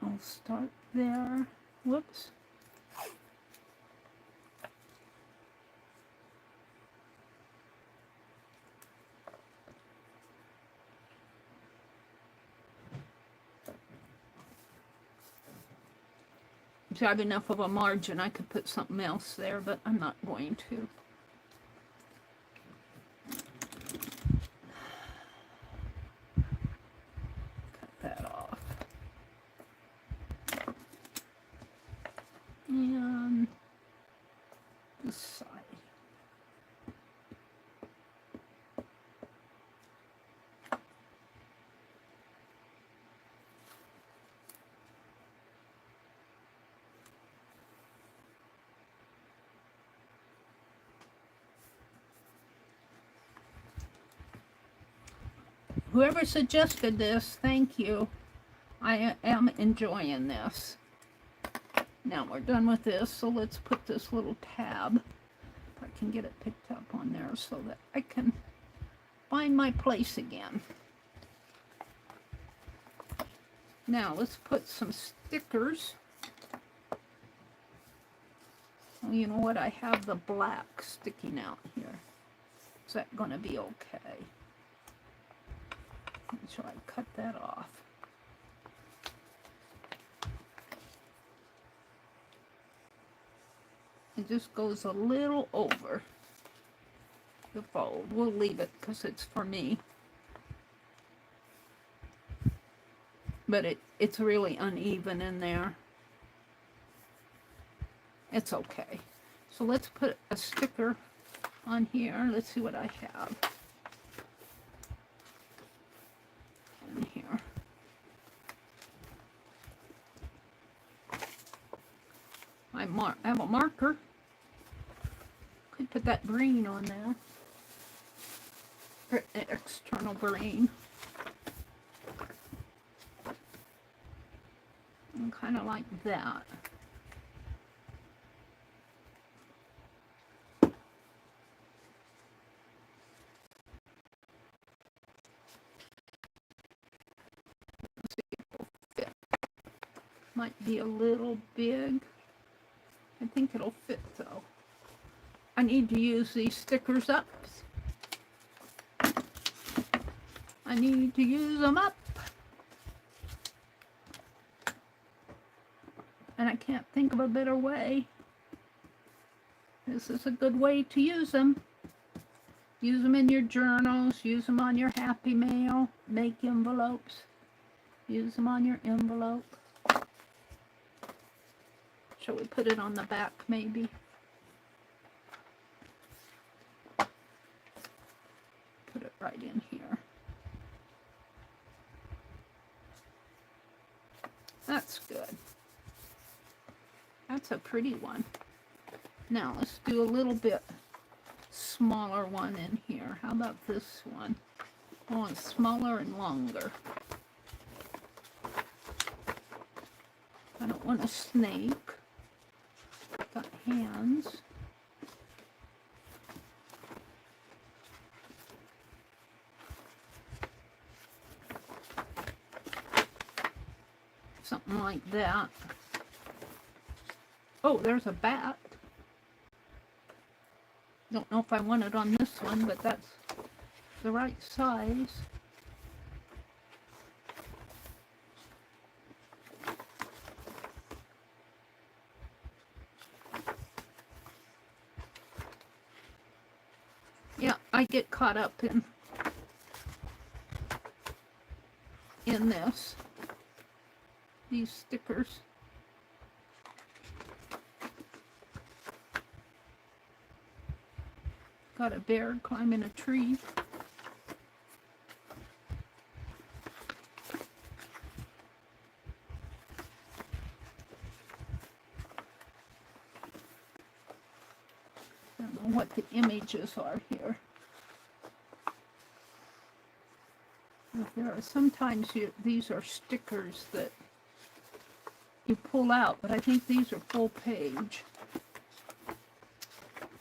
I'll start there. Whoops. If I have enough of a margin, I could put something else there, but I'm not going to. Cut that off. And this side. Whoever suggested this, thank you. I am enjoying this. Now we're done with this, so let's put this little tab, if I can get it picked up on there so that I can find my place again. Now let's put some stickers. Well, you know what? I have the black sticking out here. Is that going to be okay? So I cut that off. It just goes a little over the fold. We'll leave it because it's for me. But it's really uneven in there. It's okay. So let's put a sticker on here. Let's see what I have in here. I have a marker. Could put that green on there. External green. And kind of like that. Let's see if it'll fit. Might be a little big. I think it'll fit though. I need to use these stickers up. I need to use them up. And I can't think of a better way. This is a good way to use them. Use them in your journals. Use them on your Happy Mail. Make envelopes. Use them on your envelope. Shall we put it on the back maybe? Put it right in here. That's good. That's a pretty one. Now let's do a little bit smaller one in here. How about this one? I want smaller and longer. I don't want a snake. Got hands. Something like that. Oh, there's a bat. Don't know if I want it on this one, but that's the right size. Yeah, I get caught up in this. These stickers. Got a bear climbing a tree. I don't know what the images are here. There are sometimes these are stickers that you pull out, but I think these are full page.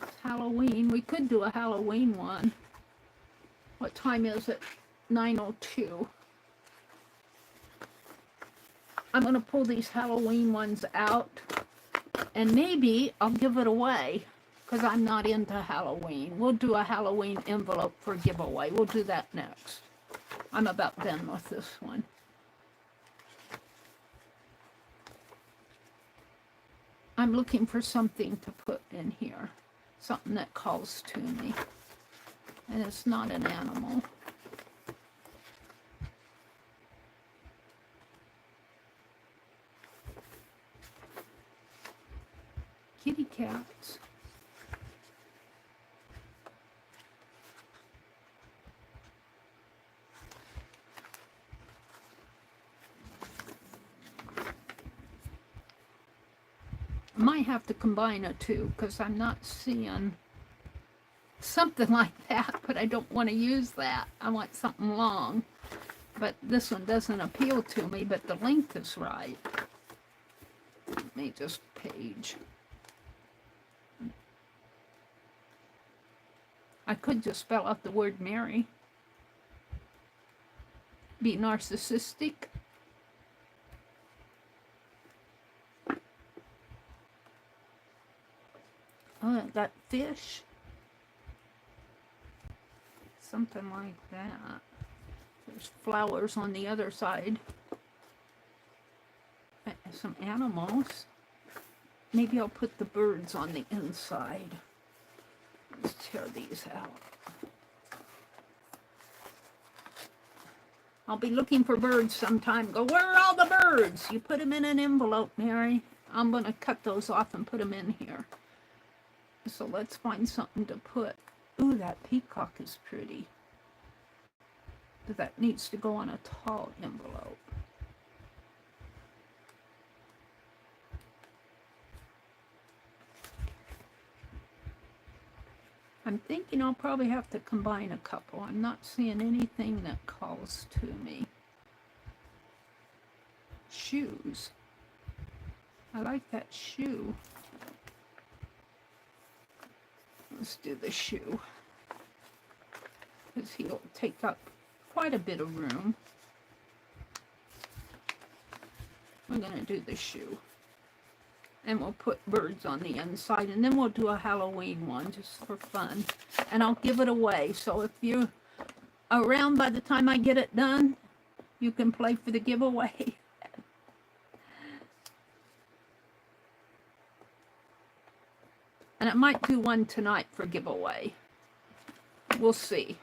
It's Halloween. We could do a Halloween one. What time is it? 9:02. I'm going to pull these Halloween ones out, and maybe I'll give it away because I'm not into Halloween. We'll do a Halloween envelope for giveaway. We'll do that next. I'm about done with this one. I'm looking for something to put in here. Something that calls to me. And it's not an animal. Kitty cats. Might have to combine the two because I'm not seeing something like that, but I don't want to use that. I want something long, but this one doesn't appeal to me, but the length is right. Let me just page. I could just spell out the word Meri. Be narcissistic. fish. Something like that. There's flowers on the other side. Some animals. Maybe I'll put the birds on the inside. Let's tear these out. I'll be looking for birds sometime. Go, where are all the birds? You put them in an envelope, Mary. I'm going to cut those off and put them in here. So let's find something to put. Ooh, that peacock is pretty. But that needs to go on a tall envelope. I'm thinking I'll probably have to combine a couple. I'm not seeing anything that calls to me. Shoes. I like that shoe. Let's do the shoe. Because he'll take up quite a bit of room. We're going to do the shoe. And we'll put birds on the inside. And then we'll do a Halloween one just for fun. And I'll give it away. So if you're around by the time I get it done, you can play for the giveaway. And I might do one tonight for giveaway. We'll see.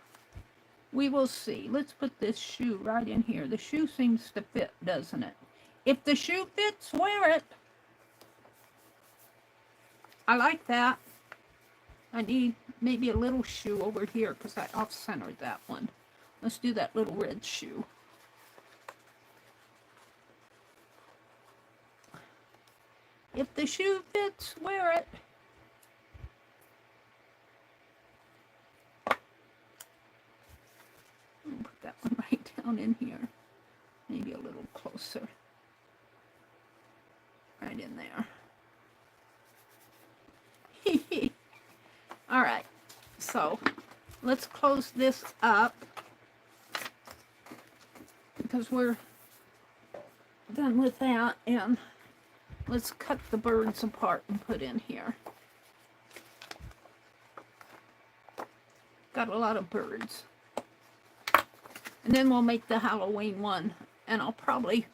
We will see. Let's put this shoe right in here. The shoe seems to fit, doesn't it? If the shoe fits, wear it. I like that. I need maybe a little shoe over here because I off-centered that one. Let's do that little red shoe. If the shoe fits, wear it. I'll put that one right down in here. Maybe a little closer. Right in there. All right, so let's close this up because we're done with that, and let's cut the birds apart and put in here. Got a lot of birds. And then we'll make the Halloween one, and I'll probably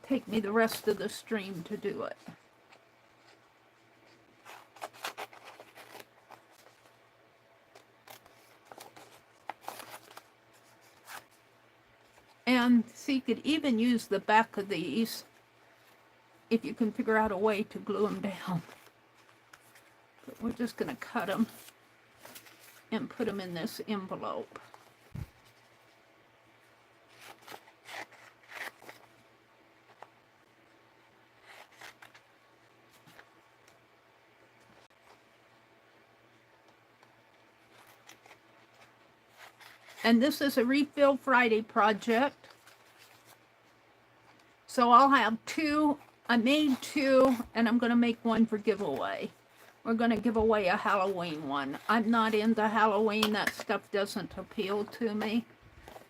take me the rest of the stream to do it. And so you could even use the back of these if you can figure out a way to glue them down. But we're just going to cut them and put them in this envelope. And this is a Refill Friday project. So I'll have two. I made two, and I'm going to make one for giveaway. We're going to give away a Halloween one. I'm not into Halloween. That stuff doesn't appeal to me.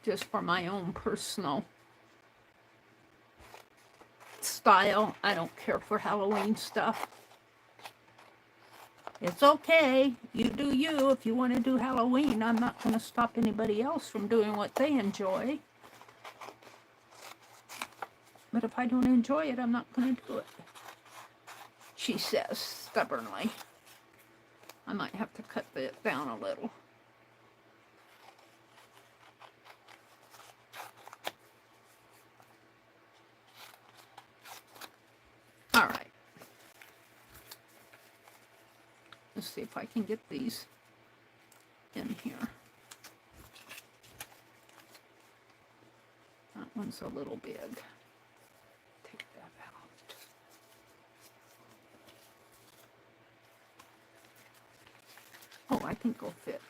Just for my own personal style. I don't care for Halloween stuff. It's okay. You do you. If you want to do Halloween, I'm not going to stop anybody else from doing what they enjoy. But if I don't enjoy it, I'm not going to do it. She says stubbornly. I might have to cut that down a little. All right. Let's see if I can get these in here. That one's a little big. Take that out. Oh, I think they'll fit.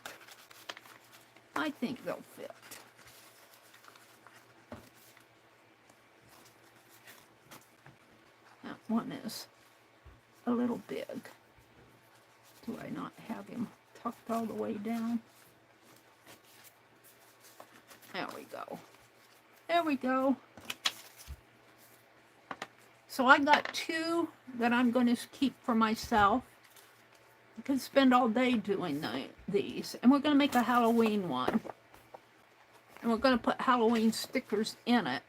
I think they'll fit. That one is a little big. Do I not have him tucked all the way down? There we go. There we go. So I got two that I'm going to keep for myself. I could spend all day doing these. And we're going to make a Halloween one. And we're going to put Halloween stickers in it.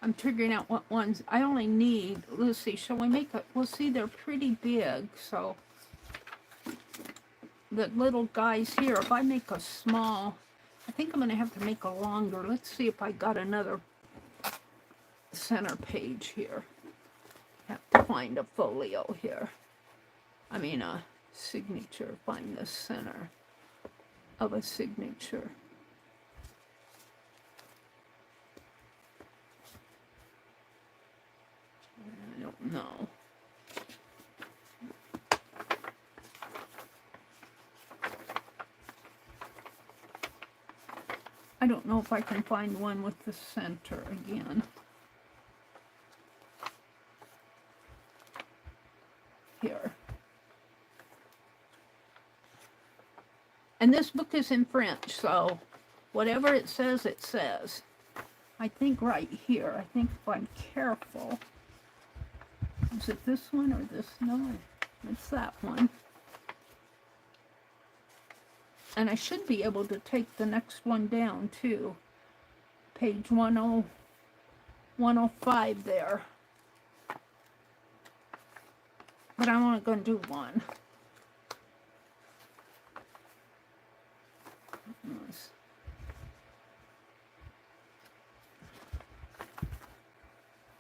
I'm figuring out what ones I only need. Let's see, shall we make a, we'll see, they're pretty big, so the little guys here, if I make a small, I think I'm going to have to make a longer. Let's see if I got another center page here. Have to find a folio here. I mean a signature, find the center of a signature. I don't know. I don't know if I can find one with the center again. Here. And this book is in French, so whatever it says, it says. I think right here, I think if I'm careful, is it this one or this? No, it's that one. And I should be able to take the next one down too. Page 105 there. But I'm only going to do one.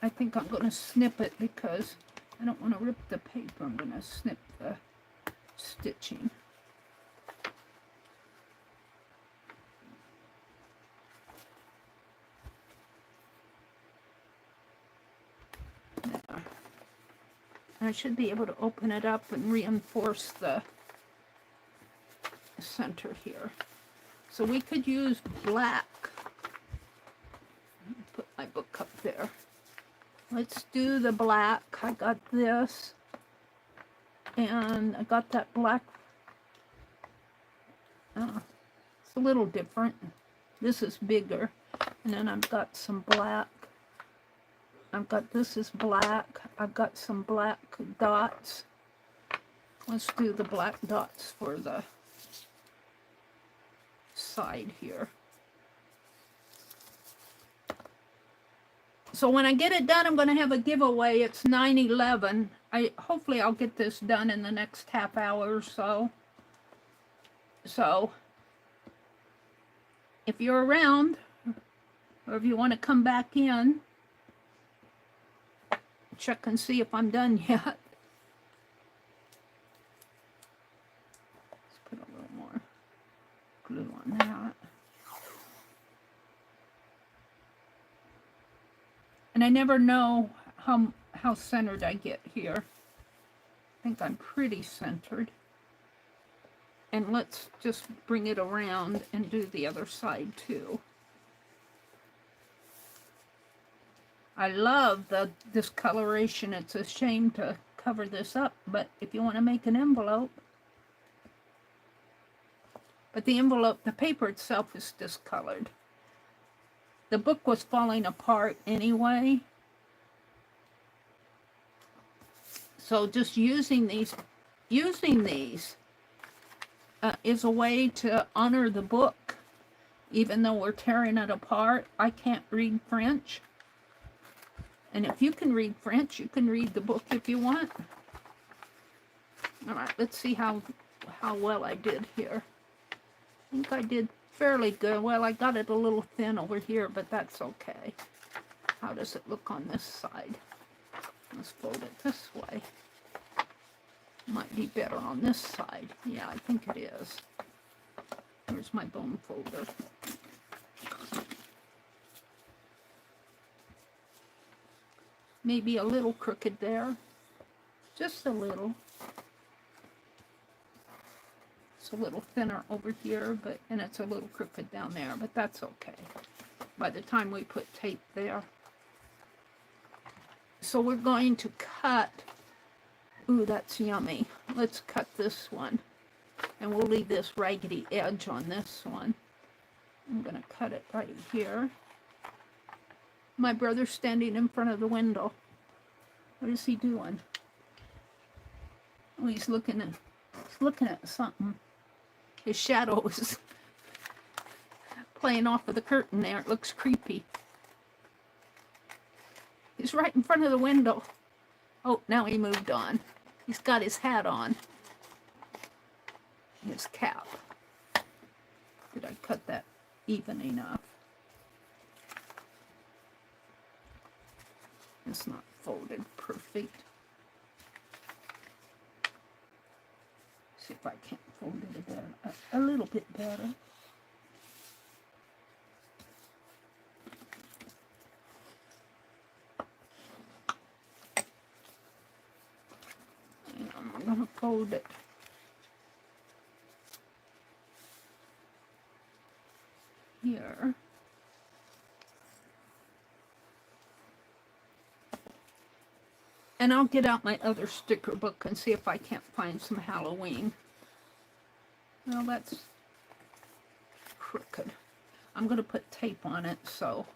I think I'm going to snip it because I don't want to rip the paper. I'm going to snip the stitching. There. And I should be able to open it up and reinforce the center here. So we could use black. Put my book up there. Let's do the black. I got this. And I got that black. It's a little different. This is bigger. And then I've got some black. I've got, this is black. I've got some black dots. Let's do the black dots for the side here. So when I get it done, I'm going to have a giveaway. It's 9/11. Hopefully I'll get this done in the next half hour or so. So if you're around, or if you want to come back in, check and see if I'm done yet. Let's put a little more glue on that. And I never know how centered I get here. I think I'm pretty centered. And let's just bring it around and do the other side too. I love the discoloration. It's a shame to cover this up, but if you want to make an envelope, but the envelope, the paper itself is discolored. The book was falling apart anyway. So just using these is a way to honor the book, even though we're tearing it apart. I can't read French. And if you can read French, you can read the book if you want. All right, let's see how well I did here. I think I did fairly good. Well, I got it a little thin over here, but that's okay. How does it look on this side? Let's fold it this way. Might be better on this side. Yeah, I think it is. Here's my bone folder. Maybe a little crooked there. Just a little. It's a little thinner over here, and it's a little crooked down there, but that's okay. By the time we put tape there. So we're going to cut. Ooh, that's yummy. Let's cut this one. And we'll leave this raggedy edge on this one. I'm going to cut it right here. My brother's standing in front of the window. What is he doing? Oh, he's looking at something. His shadow is playing off of the curtain there. It looks creepy. He's right in front of the window. Oh, now he moved on. He's got his hat on. His cap. Did I cut that even enough? It's not folded perfect. See if I can't fold it a little bit better. And I'm going to fold it here. And I'll get out my other sticker book and see if I can't find some Halloween. Well, that's crooked. I'm going to put tape on it, so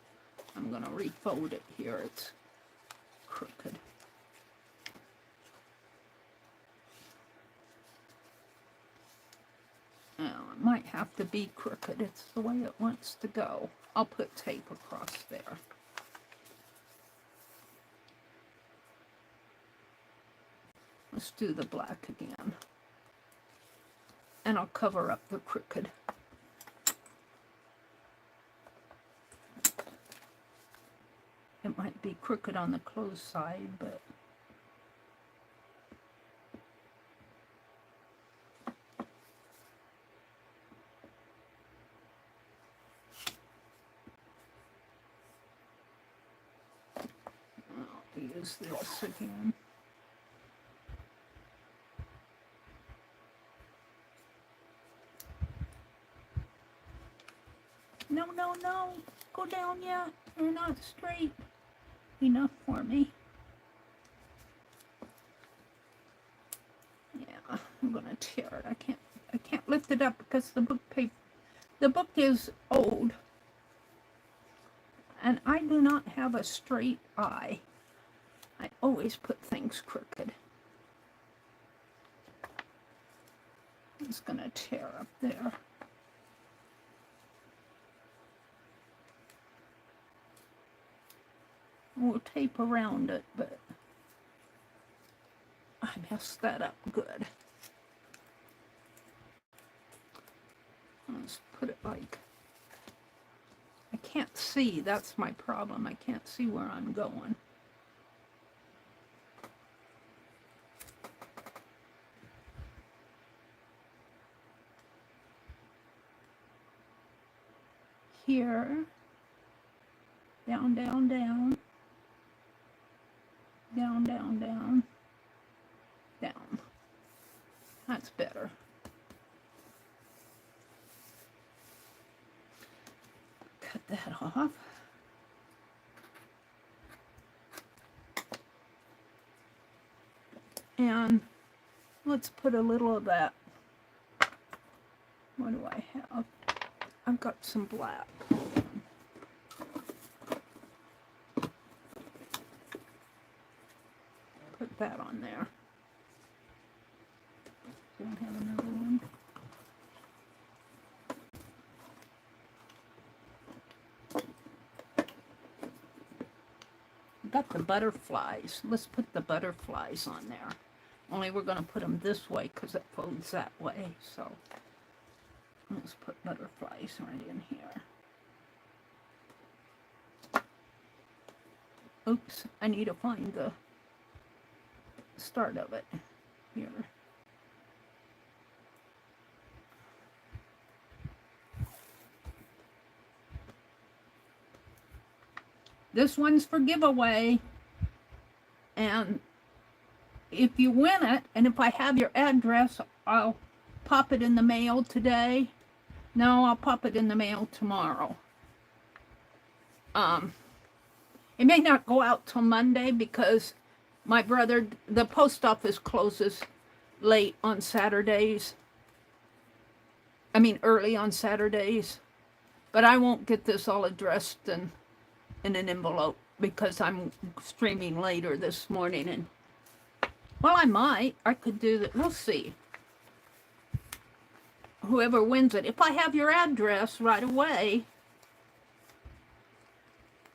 I'm going to refold it here. It's crooked. Now, it might have to be crooked. It's the way it wants to go. I'll put tape across there. Let's do the black again. And I'll cover up the crooked. It might be crooked on the closed side, but I'll use this again. No, no, no. Go down yet. You're not straight enough for me. Yeah, I'm gonna tear it. I can't lift it up because the book is old. And I do not have a straight eye. I always put things crooked. It's gonna tear up there. We'll tape around it, but I messed that up good. Let's put it like, I can't see, that's my problem. I can't see where I'm going. Here, down, down, down. Down, down, down, down. That's better. Cut that off. And let's put a little of that. What do I have? I've got some black. Put that on there. Do I have another one? Got the butterflies. Let's put the butterflies on there. Only we're going to put them this way because it folds that way. So let's put butterflies right in here. Oops, I need to find the start of it here. This one's for giveaway, and if you win it, and if I have your address, I'll pop it in the mail today. No, I'll pop it in the mail tomorrow. It may not go out till Monday because my brother, the post office closes late on Saturdays. I mean, early on Saturdays. But I won't get this all addressed and in an envelope because I'm streaming later this morning. And well, I could do that. We'll see. Whoever wins it. If I have your address right away.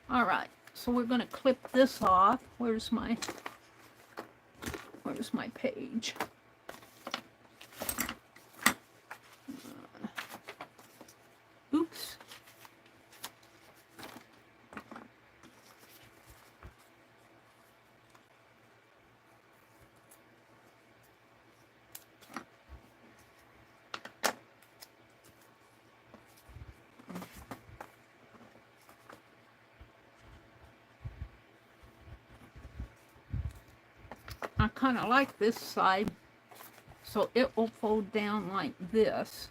All right. So we're going to clip this off. Where's my page? Oops. I kind of like this side, so it will fold down like this.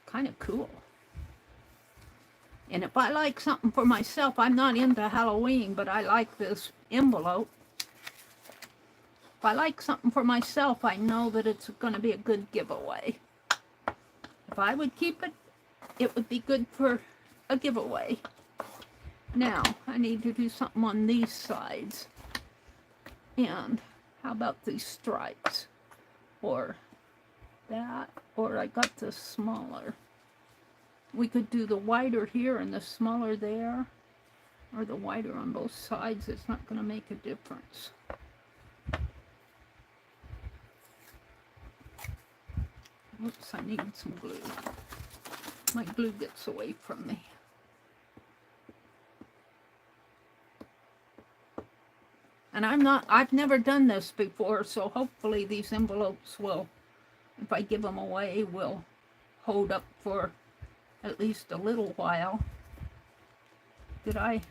Kind of cool. And if I like something for myself, I'm not into Halloween, but I like this envelope. If I like something for myself, I know that it's going to be a good giveaway. If I would keep it, it would be good for a giveaway. Now, I need to do something on these sides. And how about these stripes? Or that, or I got this smaller. We could do the wider here and the smaller there, or the wider on both sides. It's not going to make a difference. Oops, I need some glue. My glue gets away from me. And I've never done this before, so hopefully these envelopes will, if I give them away, will hold up for at least a little while. Did I?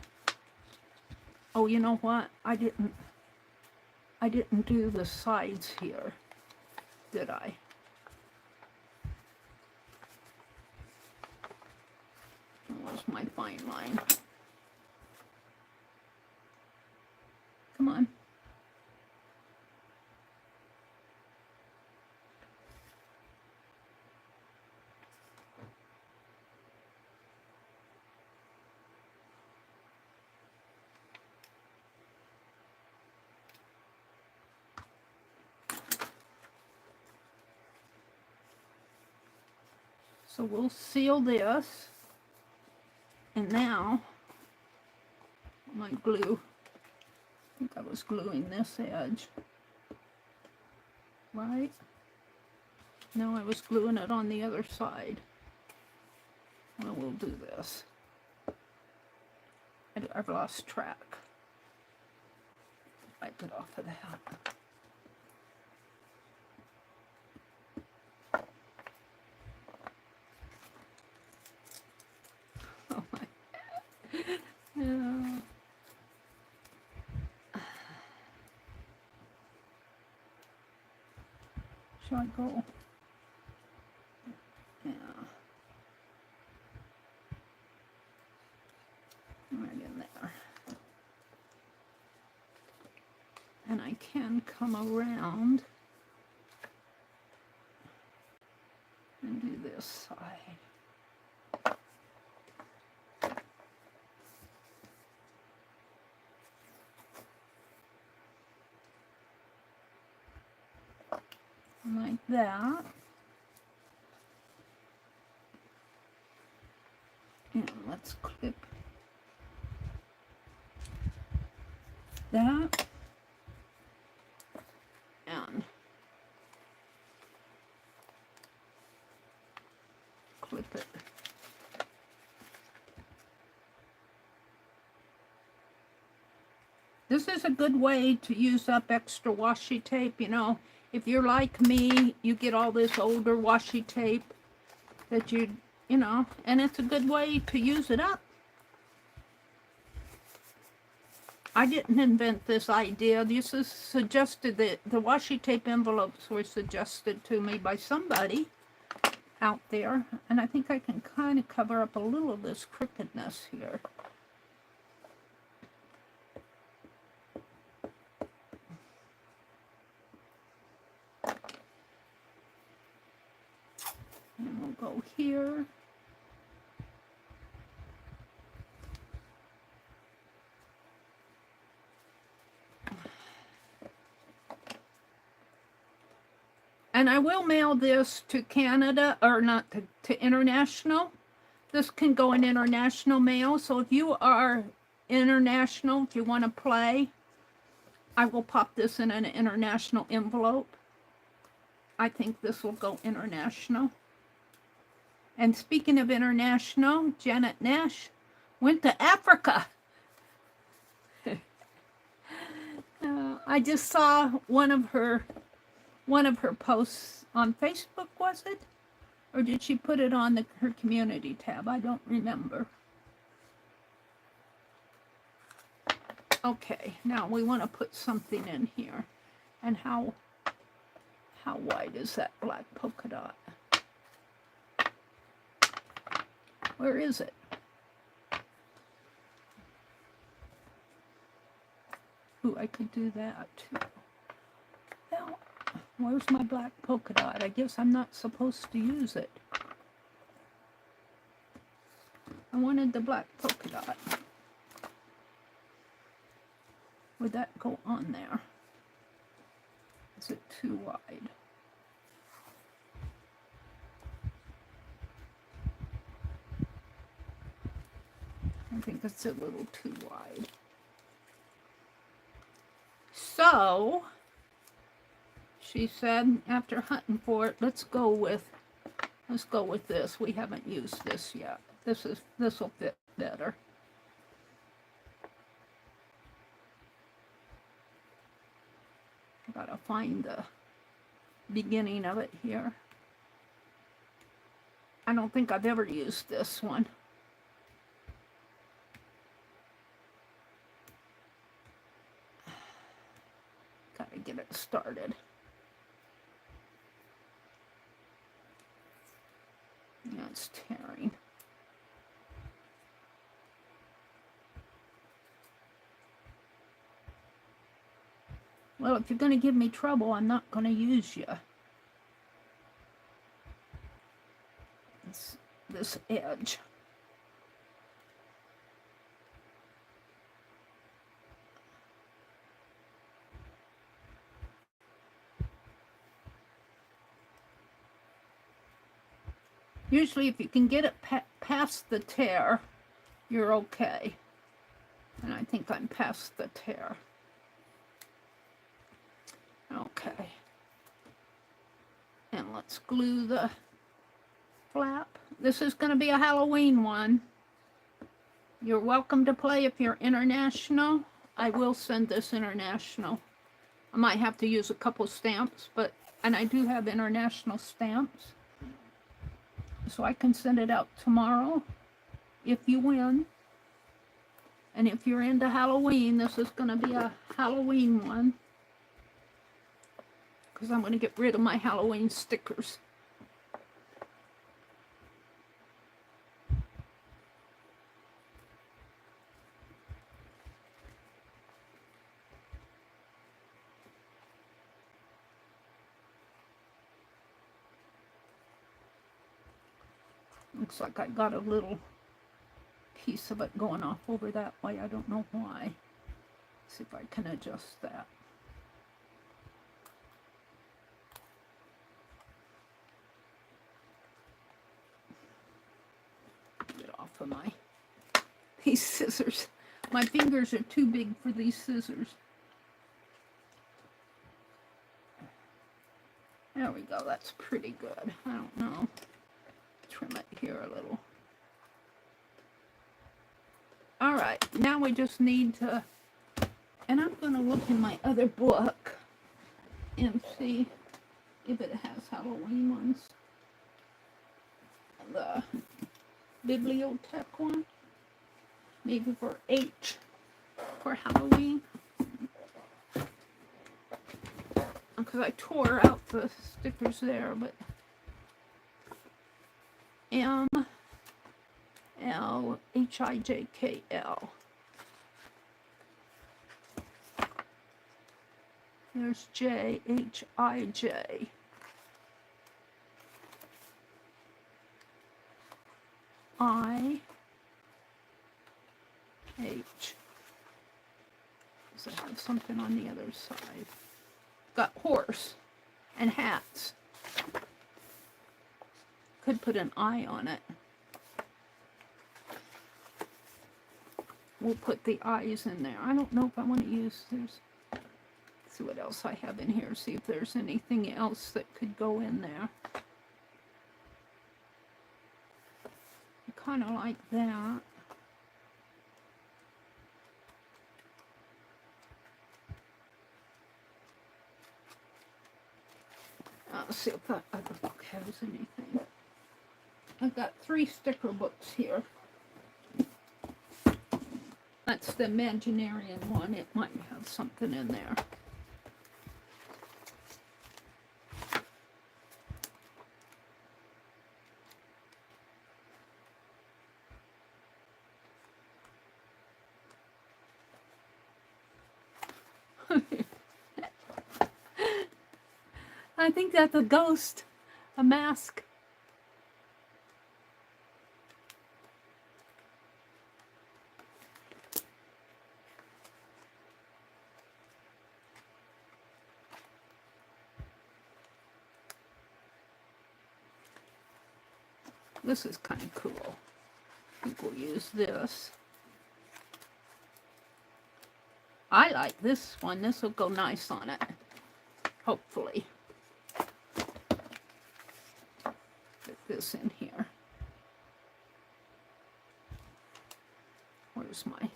Oh, you know what? I didn't do the sides here, did I? Where's my fine line? Come on. So we'll seal this. And now, my glue. I think I was gluing this edge. Right? No, I was gluing it on the other side. Well, we'll do this. I've lost track. Wipe it off of that. Oh my. Yeah. Shall I go? Yeah. Right in there. And I can come around and do this side. Like that. And let's clip that. And clip it. This is a good way to use up extra washi tape, you know. If you're like me, you get all this older washi tape that you know, and it's a good way to use it up. I didn't invent this idea. This is suggested, that the washi tape envelopes were suggested to me by somebody out there, and I think I can kind of cover up a little of this crookedness here. And we'll go here. And I will mail this to Canada, or not to international. This can go in international mail. So if you are international, if you want to play, I will pop this in an international envelope. I think this will go international. And speaking of international, Janet Nash went to Africa. I just saw one of her posts on Facebook, was it? Or did she put it on her community tab? I don't remember. Okay, now we want to put something in here. And how wide is that black polka dot? Where is it? Ooh, I could do that too. Now, where's my black polka dot? I guess I'm not supposed to use it. I wanted the black polka dot. Would that go on there? Is it too wide? I think it's a little too wide. So, she said, after hunting for it, let's go with this. We haven't used this yet. This will fit better. Gotta find the beginning of it here. I don't think I've ever used this one. Gotta get it started. Yeah, it's tearing. Well, if you're going to give me trouble, I'm not going to use you. This edge. Usually, if you can get it past the tear, you're okay. And I think I'm past the tear. Okay. And let's glue the flap. This is going to be a Halloween one. You're welcome to play if you're international. I will send this international. I might have to use a couple stamps, and I do have international stamps. So I can send it out tomorrow if you win. And if you're into Halloween, this is going to be a Halloween one. Because I'm going to get rid of my Halloween stickers. Looks like I got a little piece of it going off over that way. I don't know why. See if I can adjust that. Get off of these scissors. My fingers are too big for these scissors. There we go. That's pretty good. I don't know. Trim it here a little. All right, now we just need to, and I'm going to look in my other book and see if it has Halloween ones. The bibliotech one, maybe for H for Halloween. Because I tore out the stickers there, but M-L-H-I-J-K-L. There's J-H-I-J. I-H. Does it have something on the other side? Got horse and hats. could put an eye on it. We'll put the eyes in there. I don't know if I want to use this. See what else I have in here. See if there's anything else that could go in there. Kind of like that. I'll see if that other book has anything. I've got 3 sticker books here. That's the Imaginarian one. It might have something in there. I think that's a ghost, a mask. This is kind of cool. I think we'll use this. I like this one. This will go nice on it, hopefully. Put this in here. Where's my...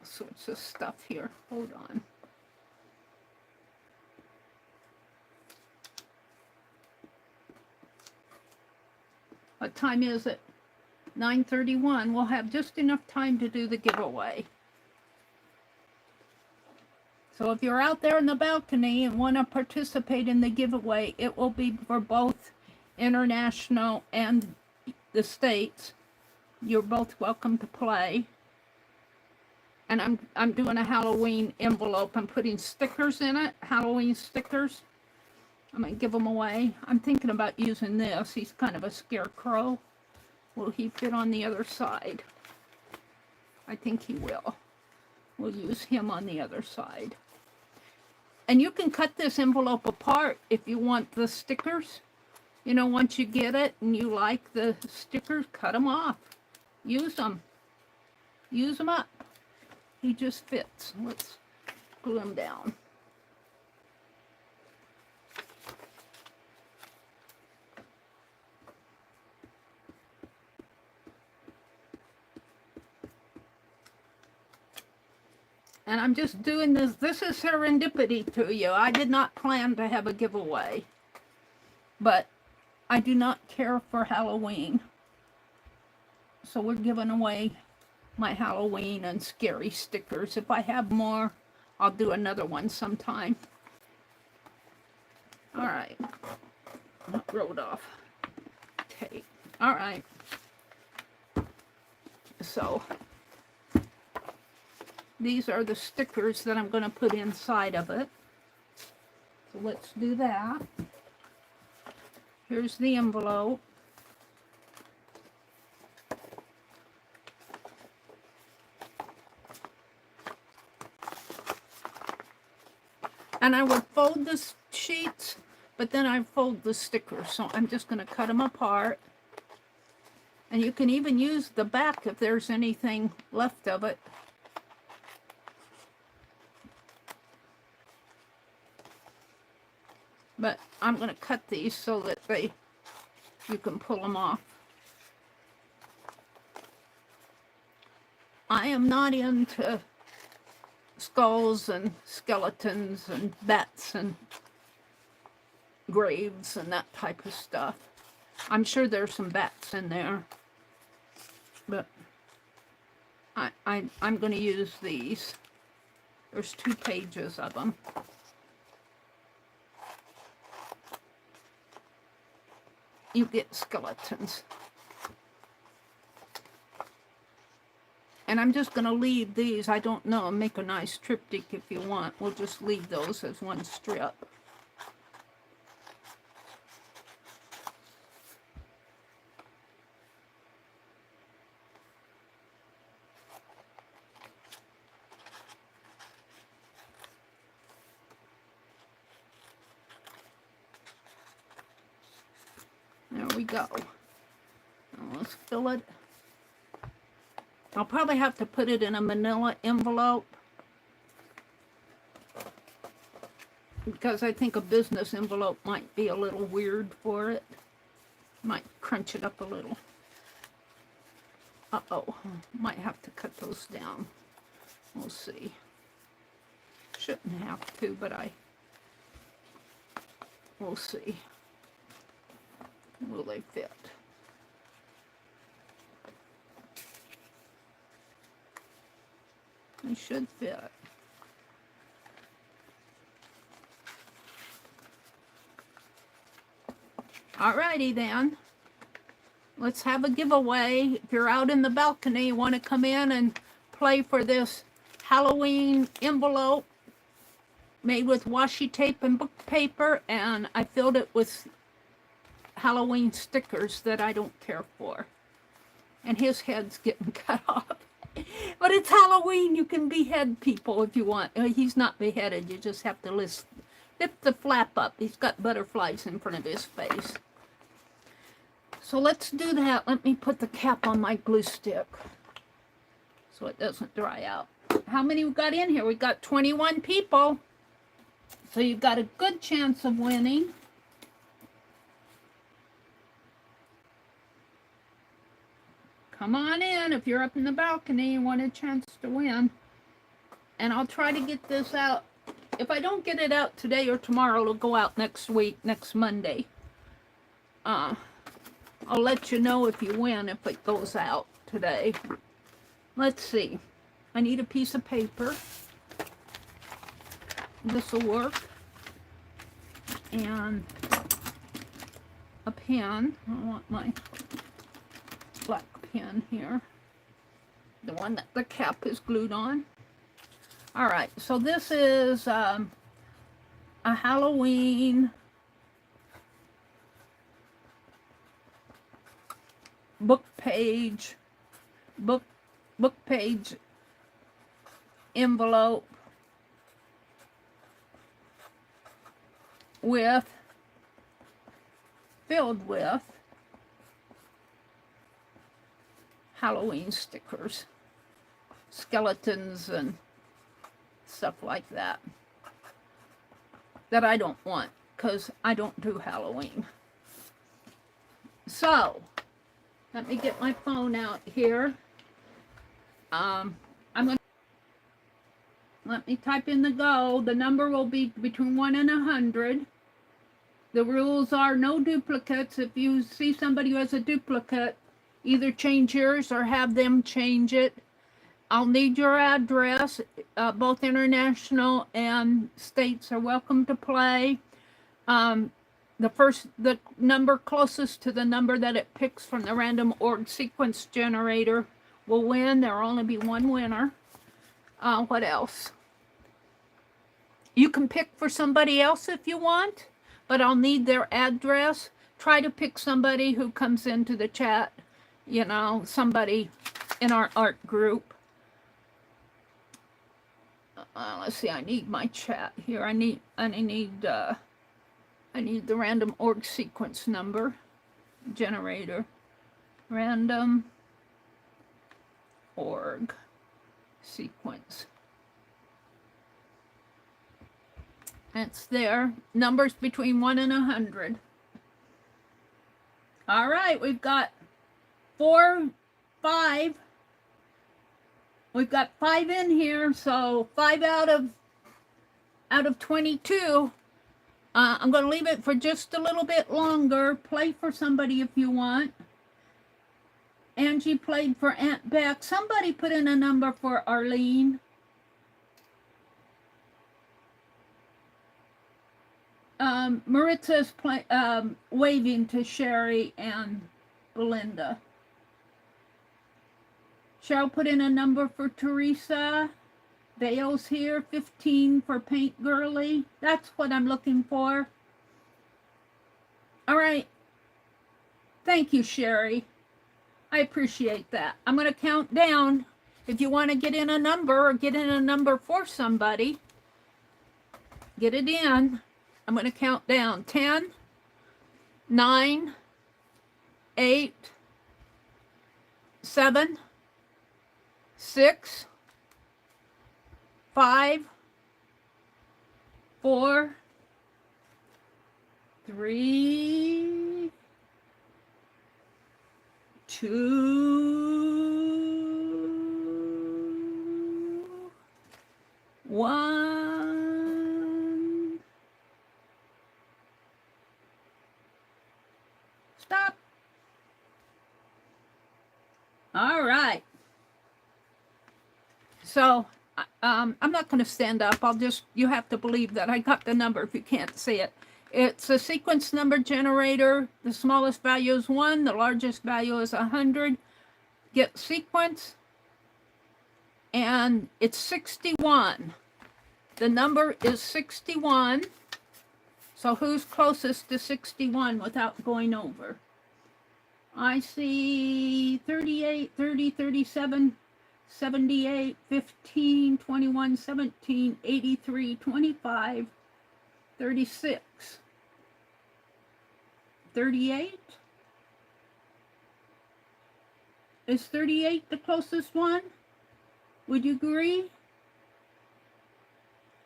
sorts of stuff here. Hold on. What time is it? 9:31. We'll have just enough time to do the giveaway. So if you're out there in the balcony and want to participate in the giveaway, it will be for both international and the States. You're both welcome to play. And I'm doing a Halloween envelope. I'm putting stickers in it, Halloween stickers. I'm going to give them away. I'm thinking about using this. He's kind of a scarecrow. Will he fit on the other side? I think he will. We'll use him on the other side. And you can cut this envelope apart if you want the stickers. You know, once you get it and you like the stickers, cut them off. Use them. Use them up. He just fits. Let's glue him down. And I'm just doing this. This is serendipity to you. I did not plan to have a giveaway. But I do not care for Halloween. So we're giving away my Halloween and scary stickers. If I have more, I'll do another one sometime. All right. That rolled off tape. All right. So these are the stickers that I'm going to put inside of it. So let's do that. Here's the envelope. And I would fold the sheets, but then I fold the stickers. So I'm just going to cut them apart. And you can even use the back if there's anything left of it. But I'm going to cut these so that you can pull them off. I am not into skulls and skeletons and bats and graves and that type of stuff. I'm sure there's some bats in there, but I'm going to use these. There's 2 pages of them. You get skeletons. And I'm just going to leave these. I don't know. Make a nice triptych if you want. We'll just leave those as one strip. go. Now let's fill it. I'll probably have to put it in a manila envelope because I think a business envelope might be a little weird for it. Might crunch it up a little. Uh-oh, might have to cut those down. We'll see. Shouldn't have to, but we'll see. Will they fit? They should fit. Alrighty then. Let's have a giveaway. If you're out in the balcony, you want to come in and play for this Halloween envelope made with washi tape and book paper, and I filled it with Halloween stickers that I don't care for. And his head's getting cut off. But it's Halloween. You can behead people if you want. He's not beheaded. You just have to lift the flap up. He's got butterflies in front of his face. So let's do that. Let me put the cap on my glue stick so it doesn't dry out. How many we got in here? We got 21 people. So you've got a good chance of winning. Come on in if you're up in the balcony and want a chance to win. And I'll try to get this out. If I don't get it out today or tomorrow, it'll go out next week, next Monday. I'll let you know if you win if it goes out today. Let's see. I need a piece of paper. This will work. And a pen. I want my black pen here. The one that the cap is glued on. Alright, so this is a Halloween book page envelope filled with Halloween stickers, skeletons and stuff like that I don't want because I don't do Halloween. So let me get my phone out here. Let me type in the go. The number will be between 1 and 100. The rules are no duplicates. If you see somebody who has a duplicate, either change yours or have them change it. I'll need your address. Both international and states are welcome to play. The number closest to the number that it picks from the random org sequence generator will win. There will only be one winner. What else? You can pick for somebody else if you want, but I'll need their address. Try to pick somebody who comes into the chat, you know, somebody in our art group. Let's see, I need my chat here. I need the random org sequence number generator. Random org sequence. It's there. Numbers between 1 and 100. All right, we've got 4, 5. We've got 5 in here, so 5 out of 22. I'm going to leave it for just a little bit longer. Play for somebody if you want. Angie played for Aunt Beck. Somebody put in a number for Arlene. Maritza's waving to Sherry and Belinda. Cheryl put in a number for Teresa. Dale's here, 15 for Paint Girly. That's what I'm looking for. All right. Thank you, Sherry. I appreciate that. I'm going to count down. If you want to get in a number or get in a number for somebody, get it in. I'm going to count down. 10, 9, 8, 7, 6, 5, 4, 3, 2, 1. Stop. All right. So I'm not going to stand up. You have to believe that I got the number if you can't see it. It's a sequence number generator. The smallest value is 1. The largest value is 100. Get sequence. And it's 61. The number is 61. So who's closest to 61 without going over? I see 38, 30, 37, 78, 15, 21, 17, 83, 25, 36, 38. Is 38 the closest one? Would you agree?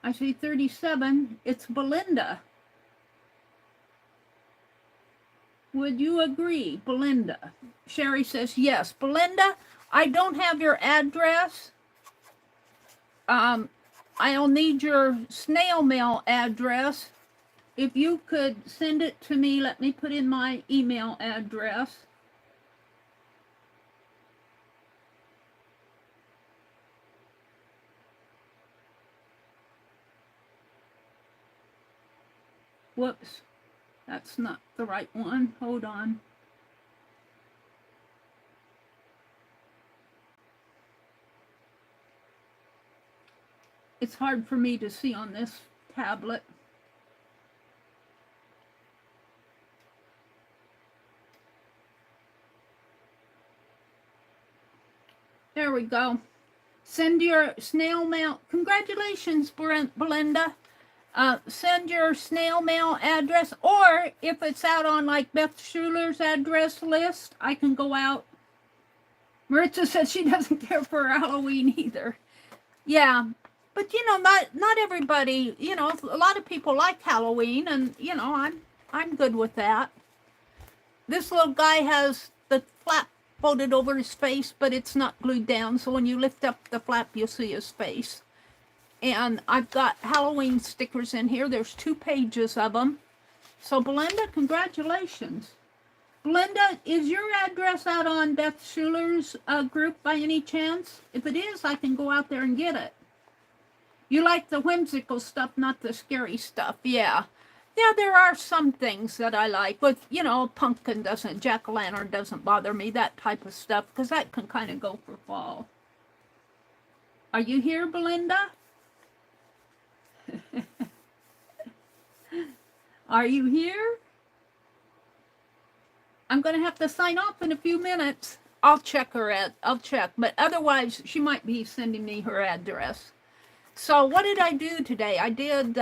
I see 37. It's Belinda. Would you agree, Belinda? Sherry says yes. Belinda, I don't have your address. I'll need your snail mail address. If you could send it to me, let me put in my email address. Whoops. That's not the right one. Hold on. It's hard for me to see on this tablet. There we go. Send your snail mail. Congratulations, Belinda. Send your snail mail address, or if it's out on like Beth Schuler's address list, I can go out. Maritza says she doesn't care for Halloween either. Yeah, but you know, not everybody. You know, a lot of people like Halloween, and you know, I'm good with that. This little guy has the flap folded over his face, but it's not glued down, so when you lift up the flap, you'll see his face. And I've got Halloween stickers in here. There's 2 pages of them. So, Belinda, congratulations. Belinda, is your address out on Beth Schuler's group by any chance? If it is, I can go out there and get it. You like the whimsical stuff, not the scary stuff. Yeah. Yeah, there are some things that I like. But, you know, pumpkin doesn't, jack-o'-lantern doesn't bother me, that type of stuff, because that can kind of go for fall. Are you here, Belinda? Are you here? I'm going to have to sign off in a few minutes. I'll check, but otherwise she might be sending me her address. So what did I do today? I did,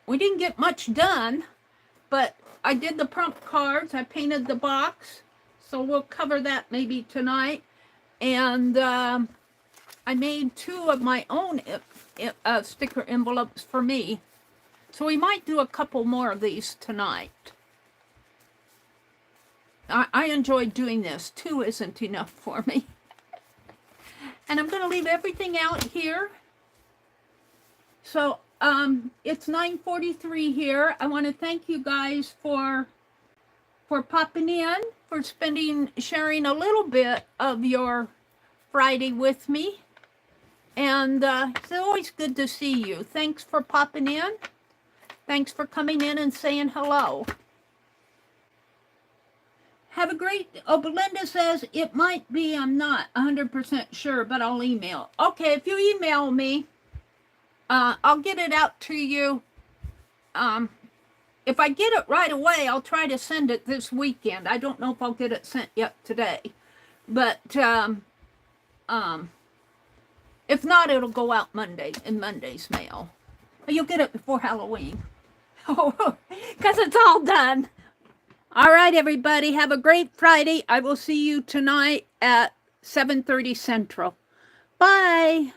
we didn't get much done, but I did the prompt cards. I painted the box, so we'll cover that maybe tonight. And I made 2 of my own sticker envelopes for me. So we might do a couple more of these tonight. I enjoyed doing this. 2 isn't enough for me. And I'm going to leave everything out here. So it's 9:43 here. I want to thank you guys for popping in, for sharing a little bit of your Friday with me. And it's always good to see you. Thanks for popping in. Thanks for coming in and saying hello. Have a great... Oh, Belinda says, it might be, I'm not 100% sure, but I'll email. Okay, if you email me, I'll get it out to you. If I get it right away, I'll try to send it this weekend. I don't know if I'll get it sent yet today. But... if not, it'll go out Monday in Monday's mail. You'll get it before Halloween. Oh, because it's all done. All right, everybody. Have a great Friday. I will see you tonight at 7:30 Central. Bye.